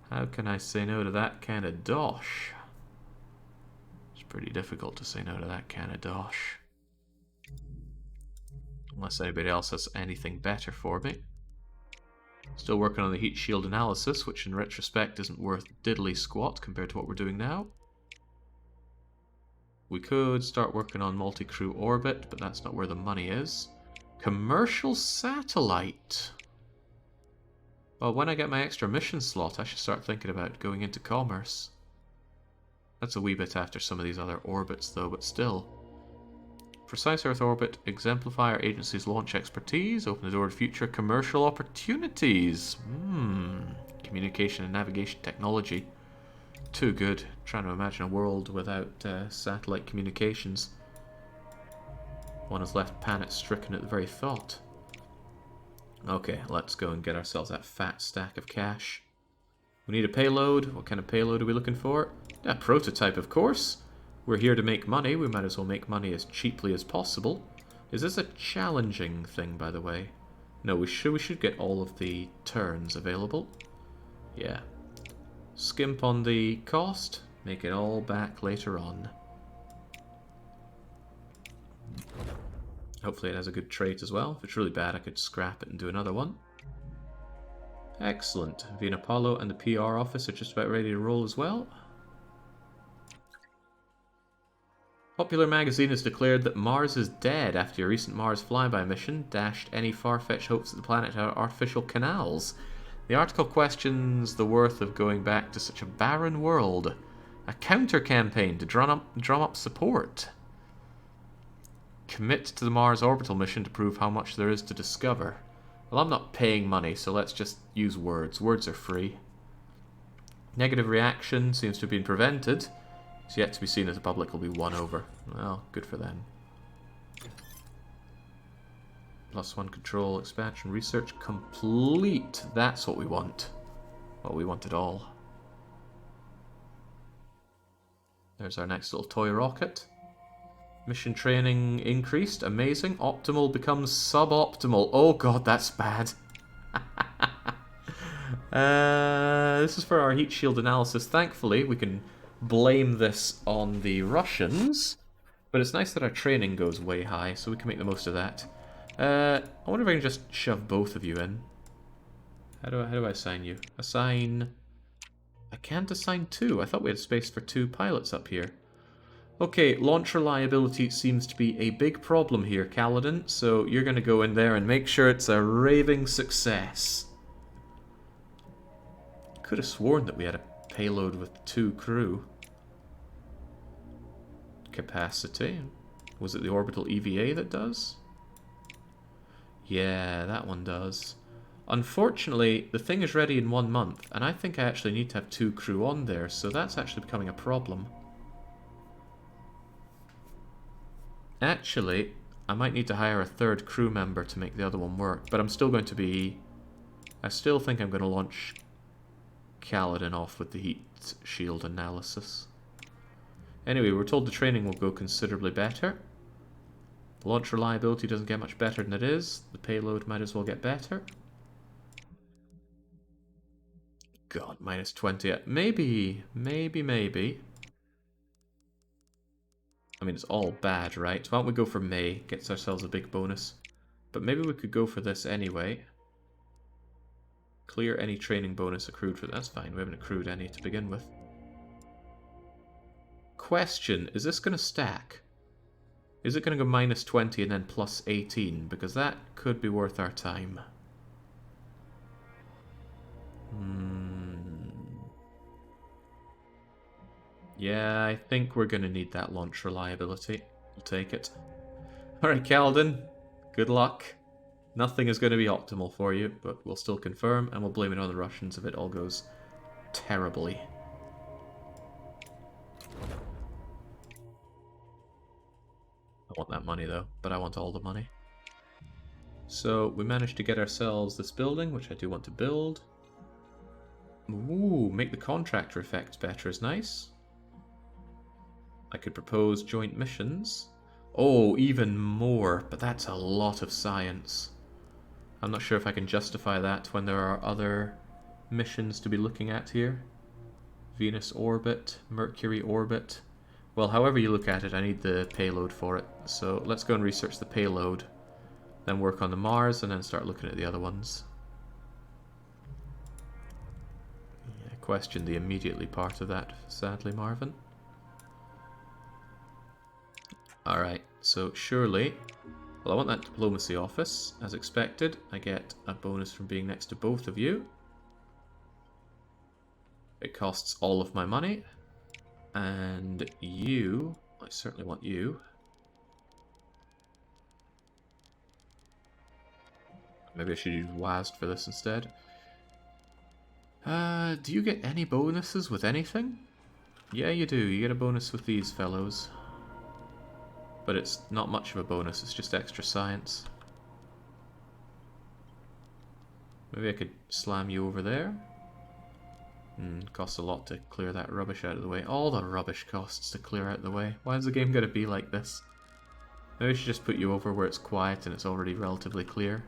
A: how can I say no to that kind of dosh? It's pretty difficult to say no to that kind of dosh. Unless anybody else has anything better for me. Still working on the heat shield analysis, which in retrospect isn't worth diddly squat compared to what we're doing now. We could start working on multi-crew orbit, but that's not where the money is. Commercial satellite. Well, when I get my extra mission slot, I should start thinking about going into commerce. That's a wee bit after some of these other orbits, though, but still. Precise Earth orbit, exemplify our agency's launch expertise, open the door to future commercial opportunities. Communication and navigation technology. Too good. Trying to imagine a world without satellite communications. One is left panic-stricken at the very thought. Okay, let's go and get ourselves that fat stack of cash. We need a payload. What kind of payload are we looking for? A prototype, of course. We're here to make money. We might as well make money as cheaply as possible. Is this a challenging thing, by the way? No, we should get all of the turns available. Yeah. Skimp on the cost. Make it all back later on. Hopefully it has a good trait as well. If it's really bad, I could scrap it and do another one. Excellent. Veen Apollo and the PR office are just about ready to roll as well. Popular magazine has declared that Mars is dead after a recent Mars flyby mission dashed any far-fetched hopes that the planet had artificial canals. The article questions the worth of going back to such a barren world. A counter-campaign to drum up support. Commit to the Mars orbital mission to prove how much there is to discover. Well, I'm not paying money, so let's just use words. Words are free. Negative reaction seems to have been prevented. It's yet to be seen if the public will be won over. Well, good for them. +1 control, expansion, research, complete. That's what we want. Well, we want it all. There's our next little toy rocket. Mission training increased. Amazing. Optimal becomes suboptimal. Oh god, that's bad. This is for our heat shield analysis. Thankfully, we can blame this on the Russians. But it's nice that our training goes way high, so we can make the most of that. I wonder if I can just shove both of you in. How do I assign you? Assign... I can't assign 2. I thought we had space for 2 pilots up here. Okay, launch reliability seems to be a big problem here, Kaladin, so you're going to go in there and make sure it's a raving success. Could have sworn that we had a payload with 2 crew. Capacity. Was it the Orbital EVA that does? Yeah, that one does. Unfortunately, the thing is ready in 1 month, and I think I actually need to have 2 crew on there, so that's actually becoming a problem. Actually, I might need to hire a 3rd crew member to make the other one work, but I'm still going to be... I still think I'm going to launch Kaladin off with the heat shield analysis. Anyway, we're told the training will go considerably better. The launch reliability doesn't get much better than it is. The payload might as well get better. God, minus 20. Maybe. I mean, it's all bad, right? Why don't we go for May? Gets ourselves a big bonus. But maybe we could go for this anyway. Clear any training bonus accrued for... That's fine, we haven't accrued any to begin with. Question, is this going to stack? Is it going to go minus 20 and then plus 18? Because that could be worth our time. Yeah, I think we're going to need that launch reliability. We'll take it. Alright, Kaladin. Good luck. Nothing is going to be optimal for you, but we'll still confirm, and we'll blame it on the Russians if it all goes terribly. I want that money though, but I want all the money. So we managed to get ourselves this building, which I do want to build. Ooh, make the contractor effect better is nice. I could propose joint missions. Oh, even more, but that's a lot of science. I'm not sure if I can justify that when there are other missions to be looking at here. Venus orbit, Mercury orbit. Well, however you look at it, I need the payload for it. So let's go and research the payload, then work on the Mars, and then start looking at the other ones. I question the immediately part of that, sadly, Marvin. Alright, so surely... Well, I want that diplomacy office. As expected, I get a bonus from being next to both of you. It costs all of my money. And you... I certainly want you. Maybe I should use WASD for this instead. Do you get any bonuses with anything? Yeah, you do. You get a bonus with these fellows. But it's not much of a bonus, it's just extra science. Maybe I could slam you over there. Costs a lot to clear that rubbish out of the way. All the rubbish costs to clear out the way. Why is the game going to be like this? Maybe I should just put you over where it's quiet and it's already relatively clear.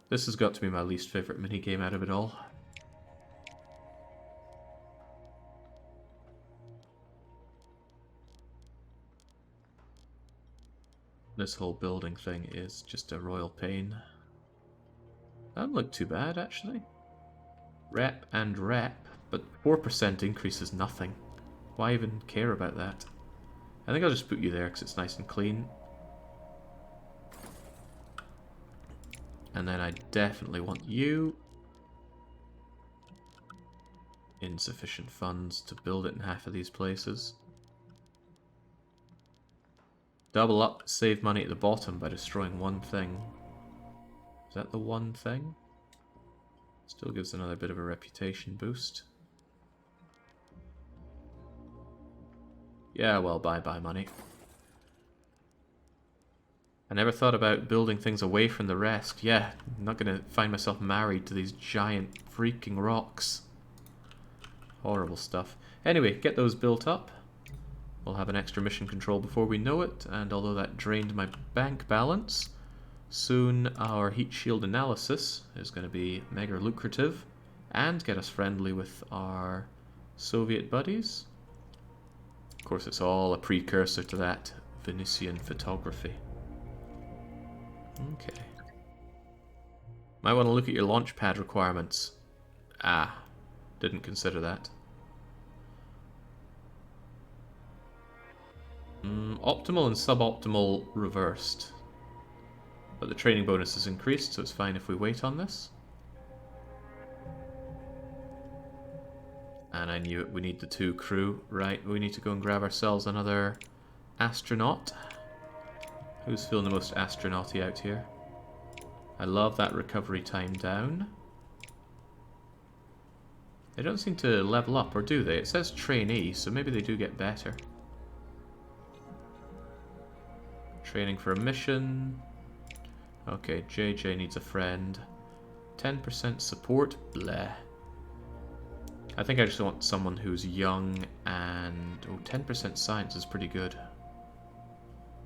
A: This has got to be my least favourite minigame out of it all. This whole building thing is just a royal pain. That doesn't look too bad, actually. Rep and rep, but 4% increase is nothing. Why even care about that? I think I'll just put you there because it's nice and clean. And then I definitely want you. Insufficient funds to build it in half of these places. Double up, save money at the bottom by destroying one thing. Is that the one thing? Still gives another bit of a reputation boost. Yeah, well, bye-bye money. I never thought about building things away from the rest. Yeah, I'm not going to find myself married to these giant freaking rocks. Horrible stuff. Anyway, get those built up. We'll have an extra mission control before we know it, and although that drained my bank balance, soon our heat shield analysis is going to be mega lucrative and get us friendly with our Soviet buddies. Of course, it's all a precursor to that Venusian photography. Okay. Might want to look at your launch pad requirements. Ah, didn't consider that. Optimal and suboptimal reversed. But the training bonus is increased, so it's fine if we wait on this. And I knew it, we need the 2 crew. Right, we need to go and grab ourselves another astronaut. Who's feeling the most astronauty out here? I love that recovery time down. They don't seem to level up, or do they? It says trainee, so maybe they do get better. Training for a mission. Okay, JJ needs a friend. 10% support? Bleh. I think I just want someone who's young and... Oh, 10% science is pretty good.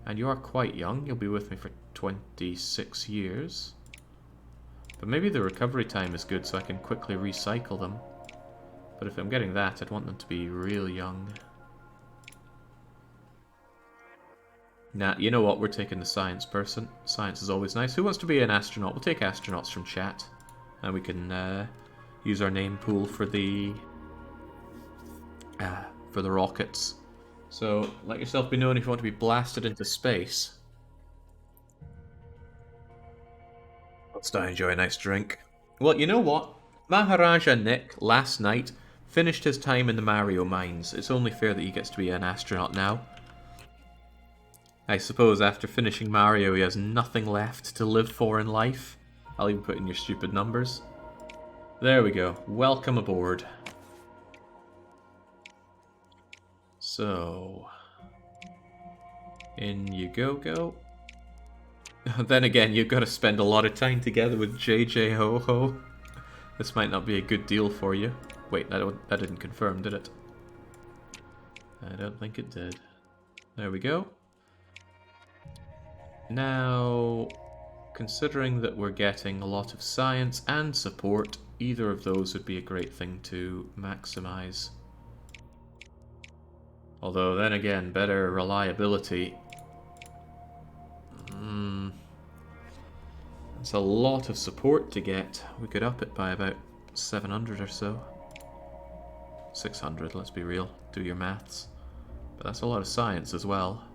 A: And you are quite young. You'll be with me for 26 years. But maybe the recovery time is good so I can quickly recycle them. But if I'm getting that, I'd want them to be real young. Nah, you know what? We're taking the science person. Science is always nice. Who wants to be an astronaut? We'll take astronauts from chat. And we can use our name pool for the rockets. So, let yourself be known if you want to be blasted into space. Let's now enjoy a nice drink. Well, you know what? Maharaja Nick, last night, finished his time in the Mario mines. It's only fair that he gets to be an astronaut now. I suppose after finishing Mario, he has nothing left to live for in life. I'll even put in your stupid numbers. There we go. Welcome aboard. So... in you go. Then again, you've got to spend a lot of time together with JJ Ho-Ho. This might not be a good deal for you. Wait, that didn't confirm, did it? I don't think it did. There we go. Now, considering that we're getting a lot of science and support, either of those would be a great thing to maximize. Although, then again, better reliability. It's a lot of support to get. We could up it by about 700 or so. 600, let's be real. Do your maths. But that's a lot of science as well.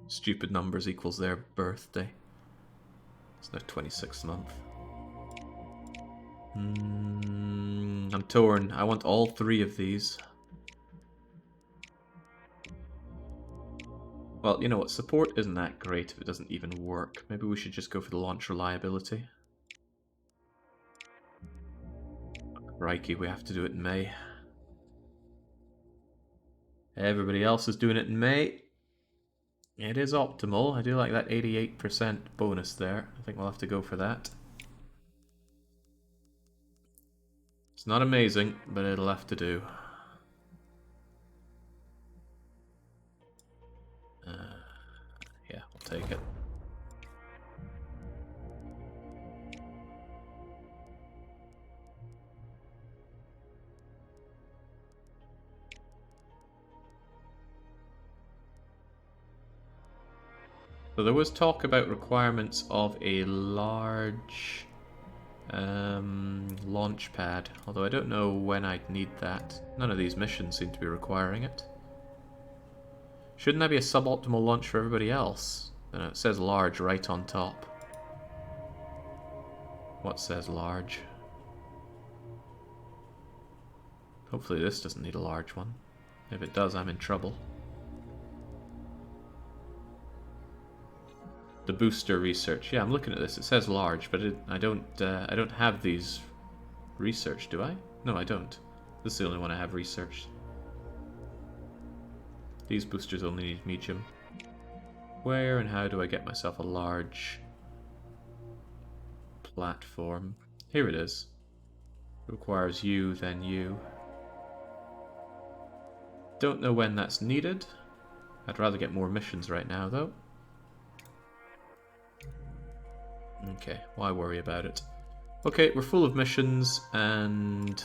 A: Stupid numbers equals their birthday. It's their 26th month. I'm torn. I want all 3 of these. Well, you know what? Support isn't that great if it doesn't even work. Maybe we should just go for the launch reliability. Crikey, we have to do it in May. Everybody else is doing it in May. It is optimal. I do like that 88% bonus there. I think we'll have to go for that. It's not amazing, but it'll have to do. Yeah, we'll take it. So there was talk about requirements of a large launch pad, although I don't know when I'd need that. None of these missions seem to be requiring it. Shouldn't that be a suboptimal launch for everybody else? It says large right on top. What says large? Hopefully this doesn't need a large one. If it does, I'm in trouble. The booster research. Yeah, I'm looking at this. It says large, but I don't have these researched, do I? No, I don't. This is the only one I have researched. These boosters only need medium. Where and how do I get myself a large platform? Here it is. It requires you, then you. Don't know when that's needed. I'd rather get more missions right now, though. Okay, why worry about it? Okay, we're full of missions, and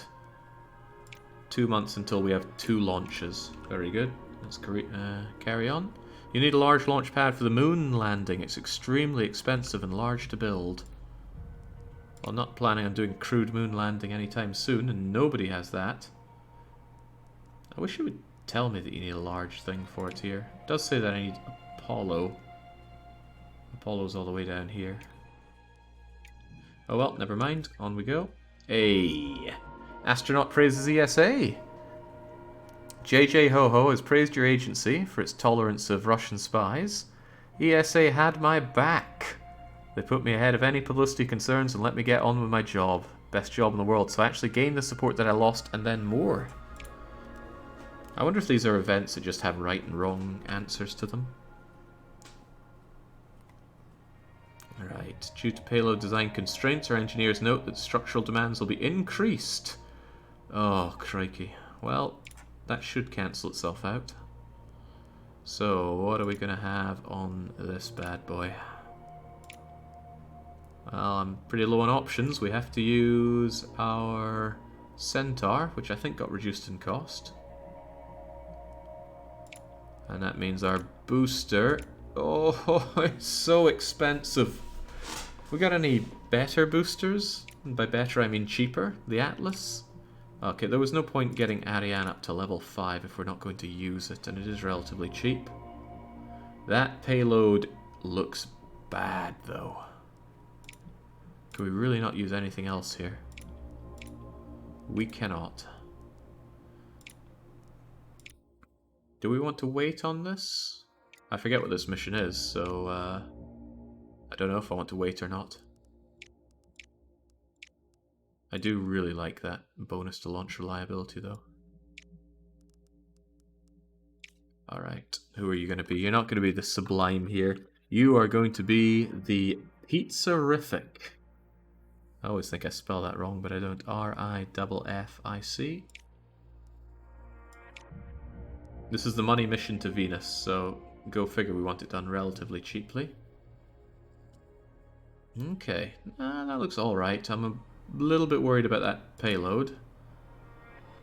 A: 2 months until we have 2 launches. Very good. Let's carry on. You need a large launch pad for the moon landing. It's extremely expensive and large to build. Well, not planning on doing crewed moon landing anytime soon, and nobody has that. I wish it would tell me that you need a large thing for it here. It does say that I need Apollo. Apollo's all the way down here. Oh well, never mind. On we go. Hey! Astronaut praises ESA! JJ Ho-Ho has praised your agency for its tolerance of Russian spies. ESA had my back. They put me ahead of any publicity concerns and let me get on with my job. Best job in the world, so I actually gained the support that I lost and then more. I wonder if these are events that just have right and wrong answers to them. Alright, due to payload design constraints, our engineers note that structural demands will be increased. Oh, crikey. Well, that should cancel itself out. So, what are we going to have on this bad boy? Well, I'm pretty low on options. We have to use our Centaur, which I think got reduced in cost. And that means our booster... Oh, it's so expensive. We got any better boosters? And by better I mean cheaper. The Atlas? Okay, there was no point getting Ariane up to level 5 if we're not going to use it, and it is relatively cheap. That payload looks bad, though. Can we really not use anything else here? We cannot. Do we want to wait on this? I forget what this mission is, so I don't know if I want to wait or not. I do really like that bonus to launch reliability, though. Alright, who are you going to be? You're not going to be the Sublime here. You are going to be the Pizzarific. I always think I spell that wrong, but I don't. R-I-F-F-I-C. This is the money mission to Venus, so go figure we want it done relatively cheaply. Okay, that looks alright. I'm a little bit worried about that payload,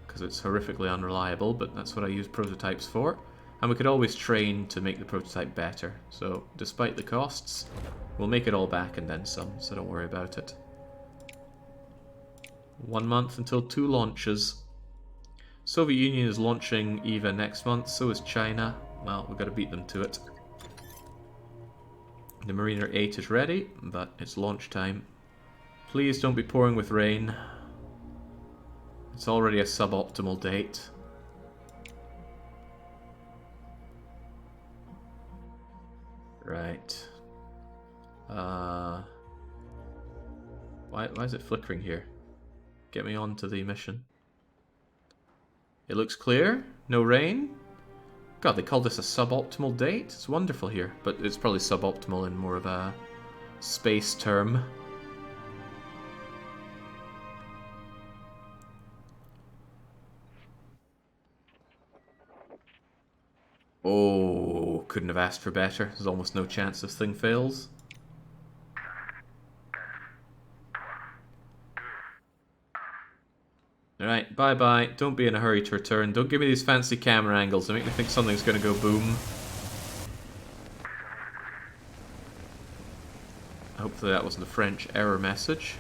A: because it's horrifically unreliable, but that's what I use prototypes for. And we could always train to make the prototype better, so despite the costs, we'll make it all back and then some, so don't worry about it. 1 month until 2 launches. Soviet Union is launching EVA next month, so is China. Well, we've got to beat them to it. The Mariner 8 is ready, but it's launch time. Please don't be pouring with rain. It's already a suboptimal date. Right. Why is it flickering here? Get me on to the mission. It looks clear. No rain. God, they call this a suboptimal date? It's wonderful here, but it's probably suboptimal in more of a space term. Oh, couldn't have asked for better. There's almost no chance this thing fails. Alright, bye-bye. Don't be in a hurry to return. Don't give me these fancy camera angles. They make me think something's going to go boom. Hopefully that wasn't a French error message.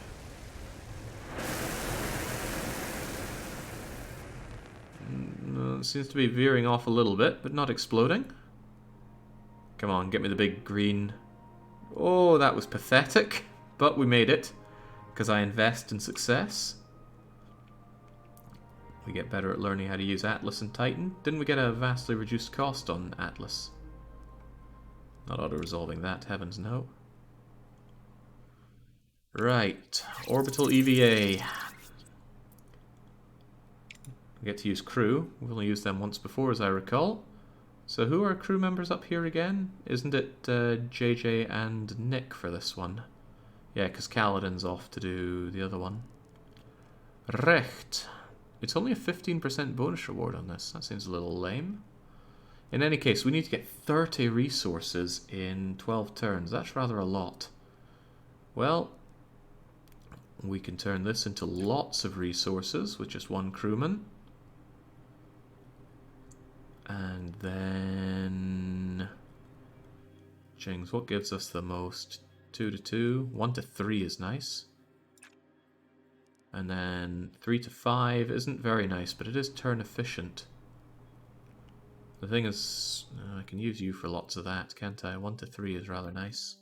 A: It seems to be veering off a little bit, but not exploding. Come on, get me the big green. Oh, that was pathetic. But we made it, because I invest in success. We get better at learning how to use Atlas and Titan. Didn't we get a vastly reduced cost on Atlas? Not auto-resolving that, heavens no. Right, Orbital EVA. We get to use crew. We've only used them once before, as I recall. So who are crew members up here again? Isn't it JJ and Nick for this one? Yeah, because Kaladin's off to do the other one. Recht. It's only a 15% bonus reward on this. That seems a little lame. In any case, we need to get 30 resources in 12 turns. That's rather a lot. Well, we can turn this into lots of resources with just 1 crewman. And then... Jings, what gives us the most? 2 to 2. 1 to 3 is nice. And then 3 to 5 isn't very nice, but it is turn efficient. The thing is, I can use you for lots of that, can't I? 1 to 3 is rather nice.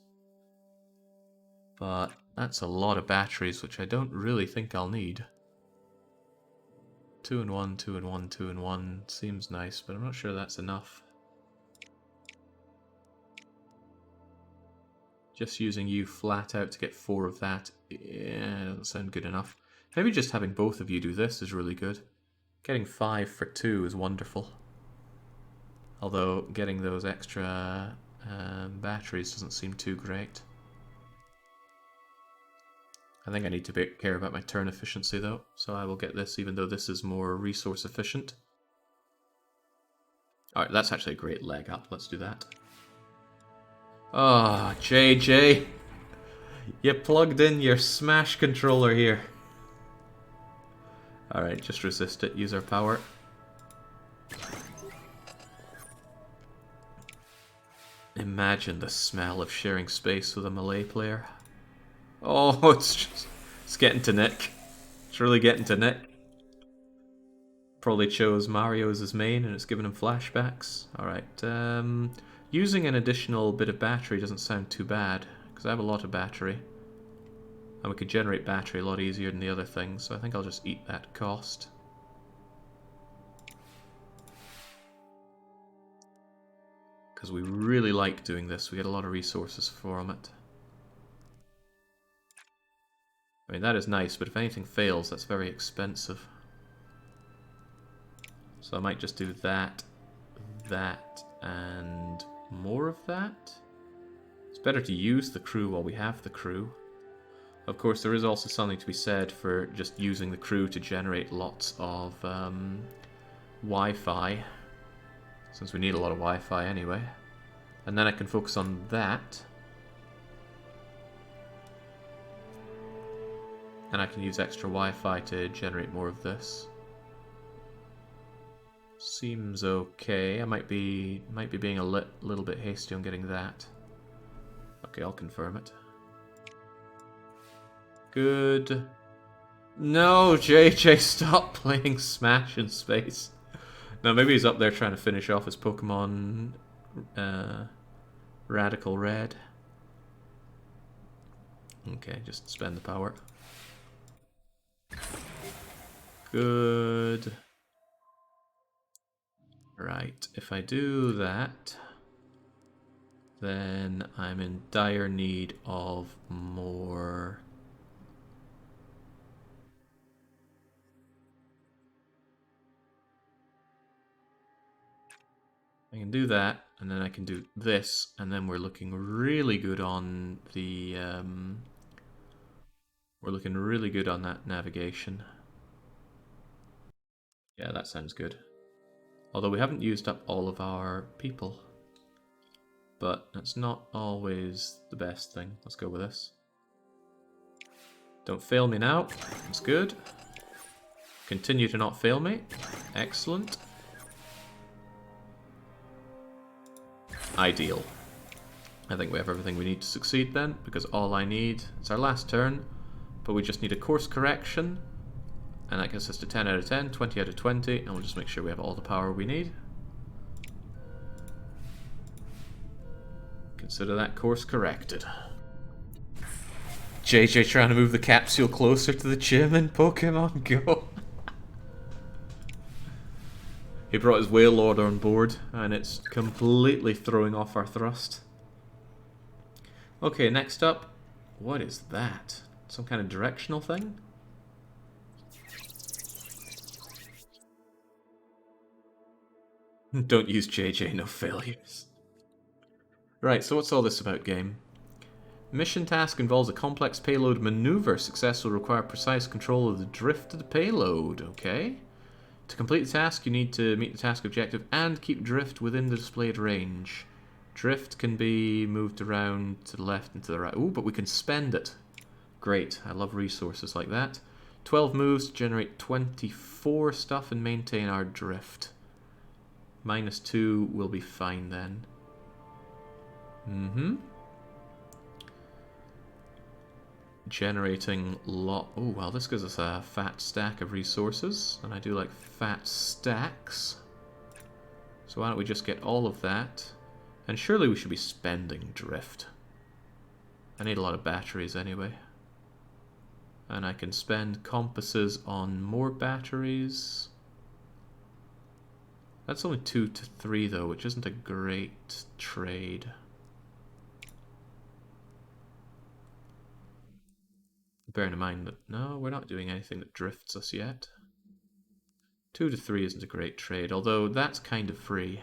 A: But that's a lot of batteries, which I don't really think I'll need. 2 and 1, 2 and 1, 2 and 1 seems nice, but I'm not sure that's enough. Just using you flat out to get 4 of that, yeah, doesn't sound good enough. Maybe just having both of you do this is really good. Getting 5 for 2 is wonderful. Although getting those extra batteries doesn't seem too great. I think I need to care about my turn efficiency though, so I will get this even though this is more resource efficient. Alright, that's actually a great leg up, let's do that. Oh, JJ! You plugged in your Smash controller here. Alright, just resist it, use our power. Imagine the smell of sharing space with a melee player. Oh, it's getting to Nick. It's really getting to Nick. Probably chose Mario as his main and it's given him flashbacks. Alright, using an additional bit of battery doesn't sound too bad, because I have a lot of battery. And we could generate battery a lot easier than the other things, so I think I'll just eat that cost. Because we really like doing this, we get a lot of resources from it. I mean, that is nice, but if anything fails, that's very expensive. So I might just do that, and more of that. It's better to use the crew while we have the crew. Of course, there is also something to be said for just using the crew to generate lots of Wi-Fi, since we need a lot of Wi-Fi anyway. And then I can focus on that. And I can use extra Wi-Fi to generate more of this. Seems okay. I might be being a little bit hasty on getting that. Okay, I'll confirm it. Good. No, JJ, stop playing Smash in space. No, maybe he's up there trying to finish off his Pokemon Radical Red. Okay, just spend the power. Good. Right, if I do that, then I'm in dire need of more. I can do that, and then I can do this, and then we're looking really good on the we're looking really good on that navigation. Yeah, that sounds good. Although we haven't used up all of our people. But that's not always the best thing. Let's go with this. Don't fail me now. That's good. Continue to not fail me. Excellent. Ideal. I think we have everything we need to succeed then, because all I need, it's our last turn, but we just need a course correction, and that gets us to 10 out of 10, 20 out of 20, and we'll just make sure we have all the power we need. Consider that course corrected. JJ trying to move the capsule closer to the gym in Pokemon Go. He brought his Whale Lord on board, and it's completely throwing off our thrust. Okay, next up. What is that? Some kind of directional thing? Don't use JJ, no failures. Right, so what's all this about, game? Mission task involves a complex payload maneuver. Success will require precise control of the drift of the payload. Okay. To complete the task, you need to meet the task objective and keep drift within the displayed range. Drift can be moved around to the left and to the right. Ooh, but we can spend it. Great. I love resources like that. 12 moves to generate 24 stuff and maintain our drift. -2 will be fine then. generating lot. Oh, well, this gives us a fat stack of resources, and I do like fat stacks. So why don't we just get all of that? And surely we should be spending drift. I need a lot of batteries anyway. And I can spend compasses on more batteries. That's only 2 to 3 though, which isn't a great trade. Bearing in mind that, no, we're not doing anything that drifts us yet. 2 to 3 isn't a great trade, although that's kind of free.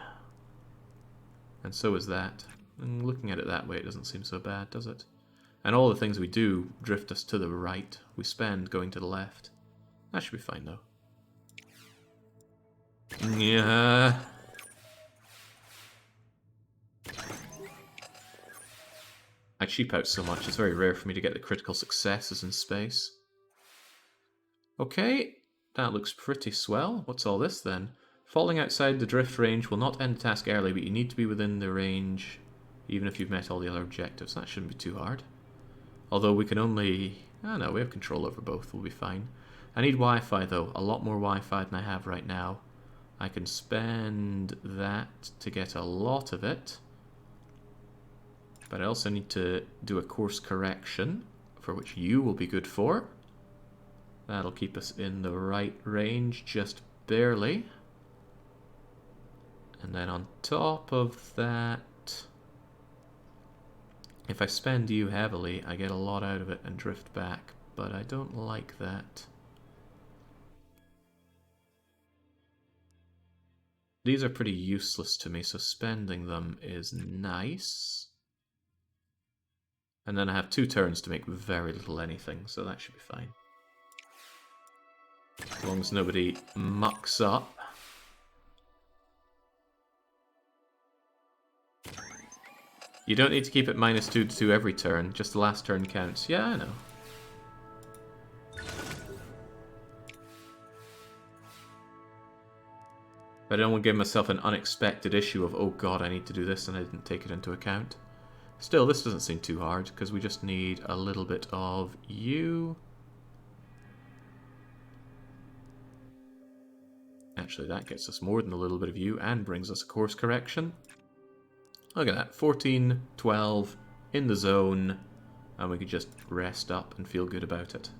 A: And so is that. And looking at it that way, it doesn't seem so bad, does it? And all the things we do drift us to the right. We spend going to the left. That should be fine, though. Yeah. I cheap out so much, it's very rare for me to get the critical successes in space. Okay, that looks pretty swell. What's all this then? Falling outside the drift range will not end the task early, but you need to be within the range even if you've met all the other objectives. That shouldn't be too hard. Although we can only... oh no, we have control over both, we'll be fine. I need Wi-Fi though, a lot more Wi-Fi than I have right now. I can spend that to get a lot of it. But I also need to do a course correction, for which you will be good for. That'll keep us in the right range, just barely. And then on top of that, if I spend you heavily, I get a lot out of it and drift back, but I don't like that. These are pretty useless to me, so spending them is nice. And then I have 2 turns to make very little anything, so that should be fine. As long as nobody mucks up. You don't need to keep it -2 to 2 every turn, just the last turn counts. Yeah, I know. But I don't want to give myself an unexpected issue of, oh god, I need to do this and I didn't take it into account. Still, this doesn't seem too hard, because we just need a little bit of you. Actually, that gets us more than a little bit of you and brings us a course correction. Look at that, 14, 12, in the zone, and we could just rest up and feel good about it.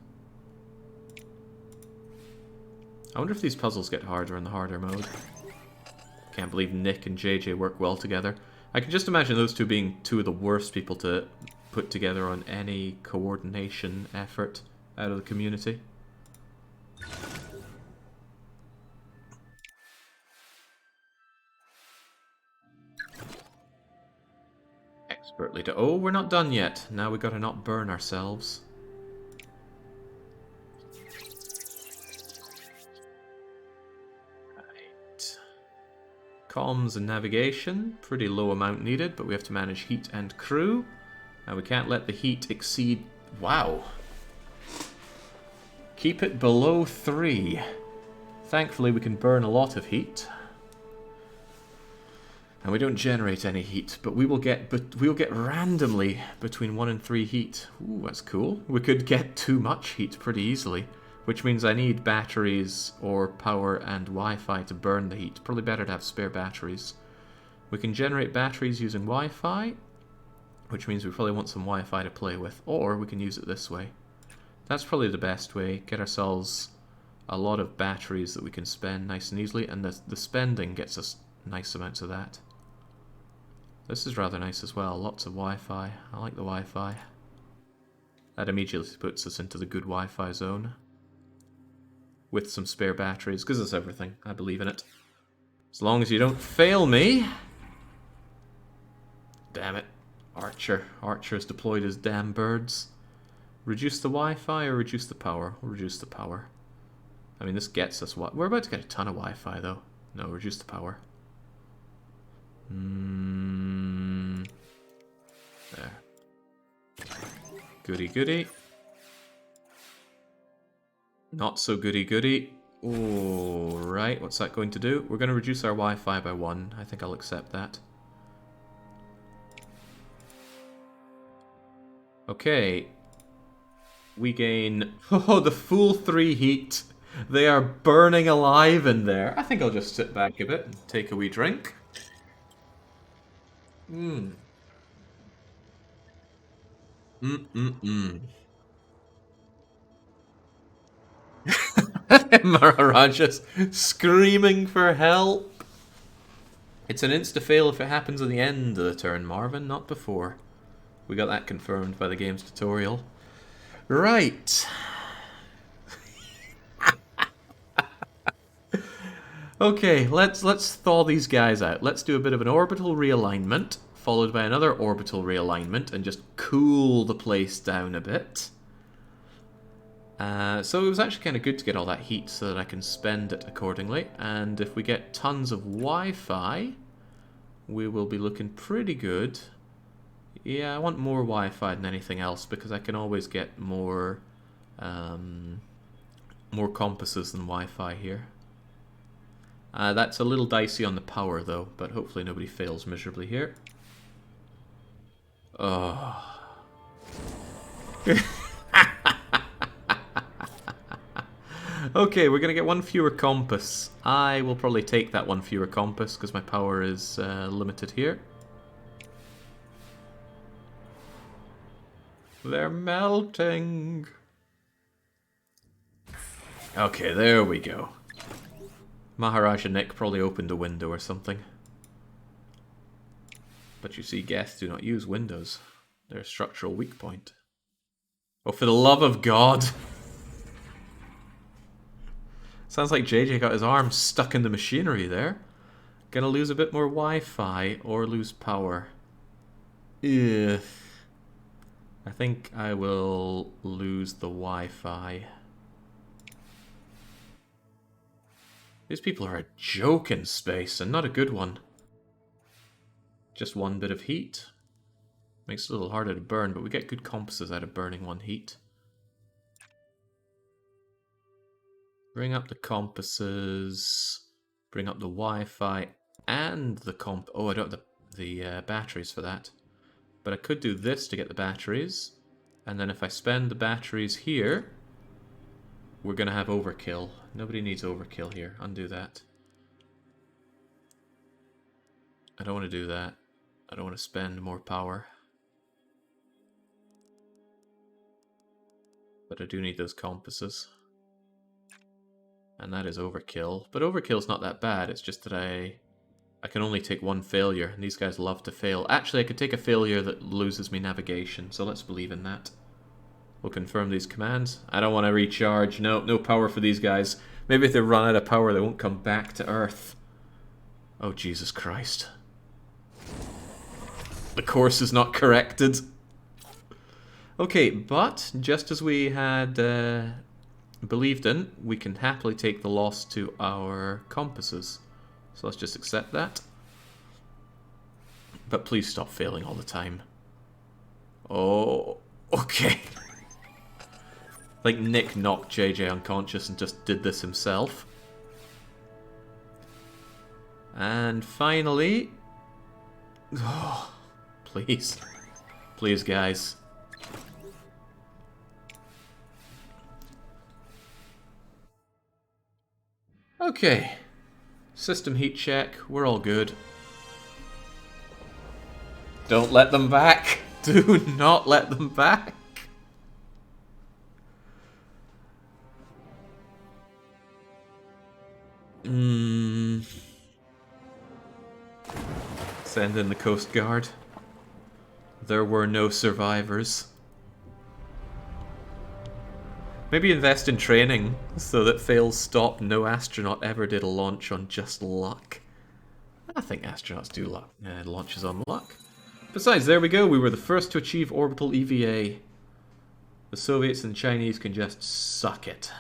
A: I wonder if these puzzles get harder in the harder mode. Can't believe Nick and JJ work well together. I can just imagine those two being 2 of the worst people to put together on any coordination effort out of the community. Expertly to... oh, we're not done yet. Now we gotta not burn ourselves. Comms and navigation, pretty low amount needed, but we have to manage heat and crew. And we can't let the heat exceed... wow. Keep it below 3. Thankfully we can burn a lot of heat. And we don't generate any heat, but we'll get randomly between 1 and 3 heat. Ooh, that's cool. We could get too much heat pretty easily. Which means I need batteries or power and Wi-Fi to burn the heat. Probably better to have spare batteries. We can generate batteries using Wi-Fi, which means we probably want some Wi-Fi to play with, or we can use it this way. That's probably the best way. Get ourselves a lot of batteries that we can spend nice and easily, and the spending gets us nice amounts of that. This is rather nice as well. Lots of Wi-Fi. I like the Wi-Fi. That immediately puts us into the good Wi-Fi zone. With some spare batteries, because it's everything. I believe in it. As long as you don't fail me. Damn it. Archer. Archer has deployed his damn birds. Reduce the Wi-Fi or reduce the power? We'll reduce the power. I mean, this gets us what? We're about to get a ton of Wi-Fi, though. No, reduce the power. There. Goody goody. Not so goody goody. Alright, what's that going to do? We're going to reduce our Wi-Fi by 1. I think I'll accept that. Okay. We gain, oh, the full 3 heat. They are burning alive in there. I think I'll just sit back a bit and take a wee drink. Mmm. Mmm. Maharaja's screaming for help. It's an insta-fail if it happens at the end of the turn, Marvin, not before. We got that confirmed by the game's tutorial. Right. Okay, let's thaw these guys out. Let's do a bit of an orbital realignment, followed by another orbital realignment, and just cool the place down a bit. So it was actually kind of good to get all that heat so that I can spend it accordingly. And if we get tons of Wi-Fi, we will be looking pretty good. Yeah, I want more Wi-Fi than anything else because I can always get more compasses than Wi-Fi here. That's a little dicey on the power though, but hopefully nobody fails miserably here. Oh. Okay, we're gonna get one fewer compass. I will probably take that one fewer compass because my power is limited here. They're melting. Okay, there we go. Maharaja Nick probably opened a window or something. But you see, guests do not use windows. They're a structural weak point. Oh, for the love of God! Sounds like JJ got his arm stuck in the machinery there. Gonna lose a bit more Wi-Fi or lose power. Ugh. I think I will lose the Wi-Fi. These people are a joke in space, and not a good one. Just one bit of heat. Makes it a little harder to burn, but we get good compasses out of burning one heat. Bring up the compasses. Bring up the Wi-Fi and the oh, I don't have the batteries for that. But I could do this to get the batteries. And then if I spend the batteries here, we're going to have overkill. Nobody needs overkill here. Undo that. I don't want to do that. I don't want to spend more power. But I do need those compasses. And that is overkill. But overkill's not that bad. It's just that I can only take one failure. And these guys love to fail. Actually, I could take a failure that loses me navigation. So let's believe in that. We'll confirm these commands. I don't want to recharge. No power for these guys. Maybe if they run out of power, they won't come back to Earth. Oh, Jesus Christ. The course is not corrected. Okay, but just as we had believed in, we can happily take the loss to our compasses. So let's just accept that. But please stop failing all the time. Oh, okay. Like Nick knocked JJ unconscious and just did this himself. And finally... Oh, please. Please, guys. Okay. System heat check. We're all good. Don't let them back. Do not let them back. Send in the Coast Guard. There were no survivors. Maybe invest in training so that fails stop. No astronaut ever did a launch on just luck. I think astronauts do launches on luck. Besides, there we go. We were the first to achieve Orbital EVA. The Soviets and Chinese can just suck it.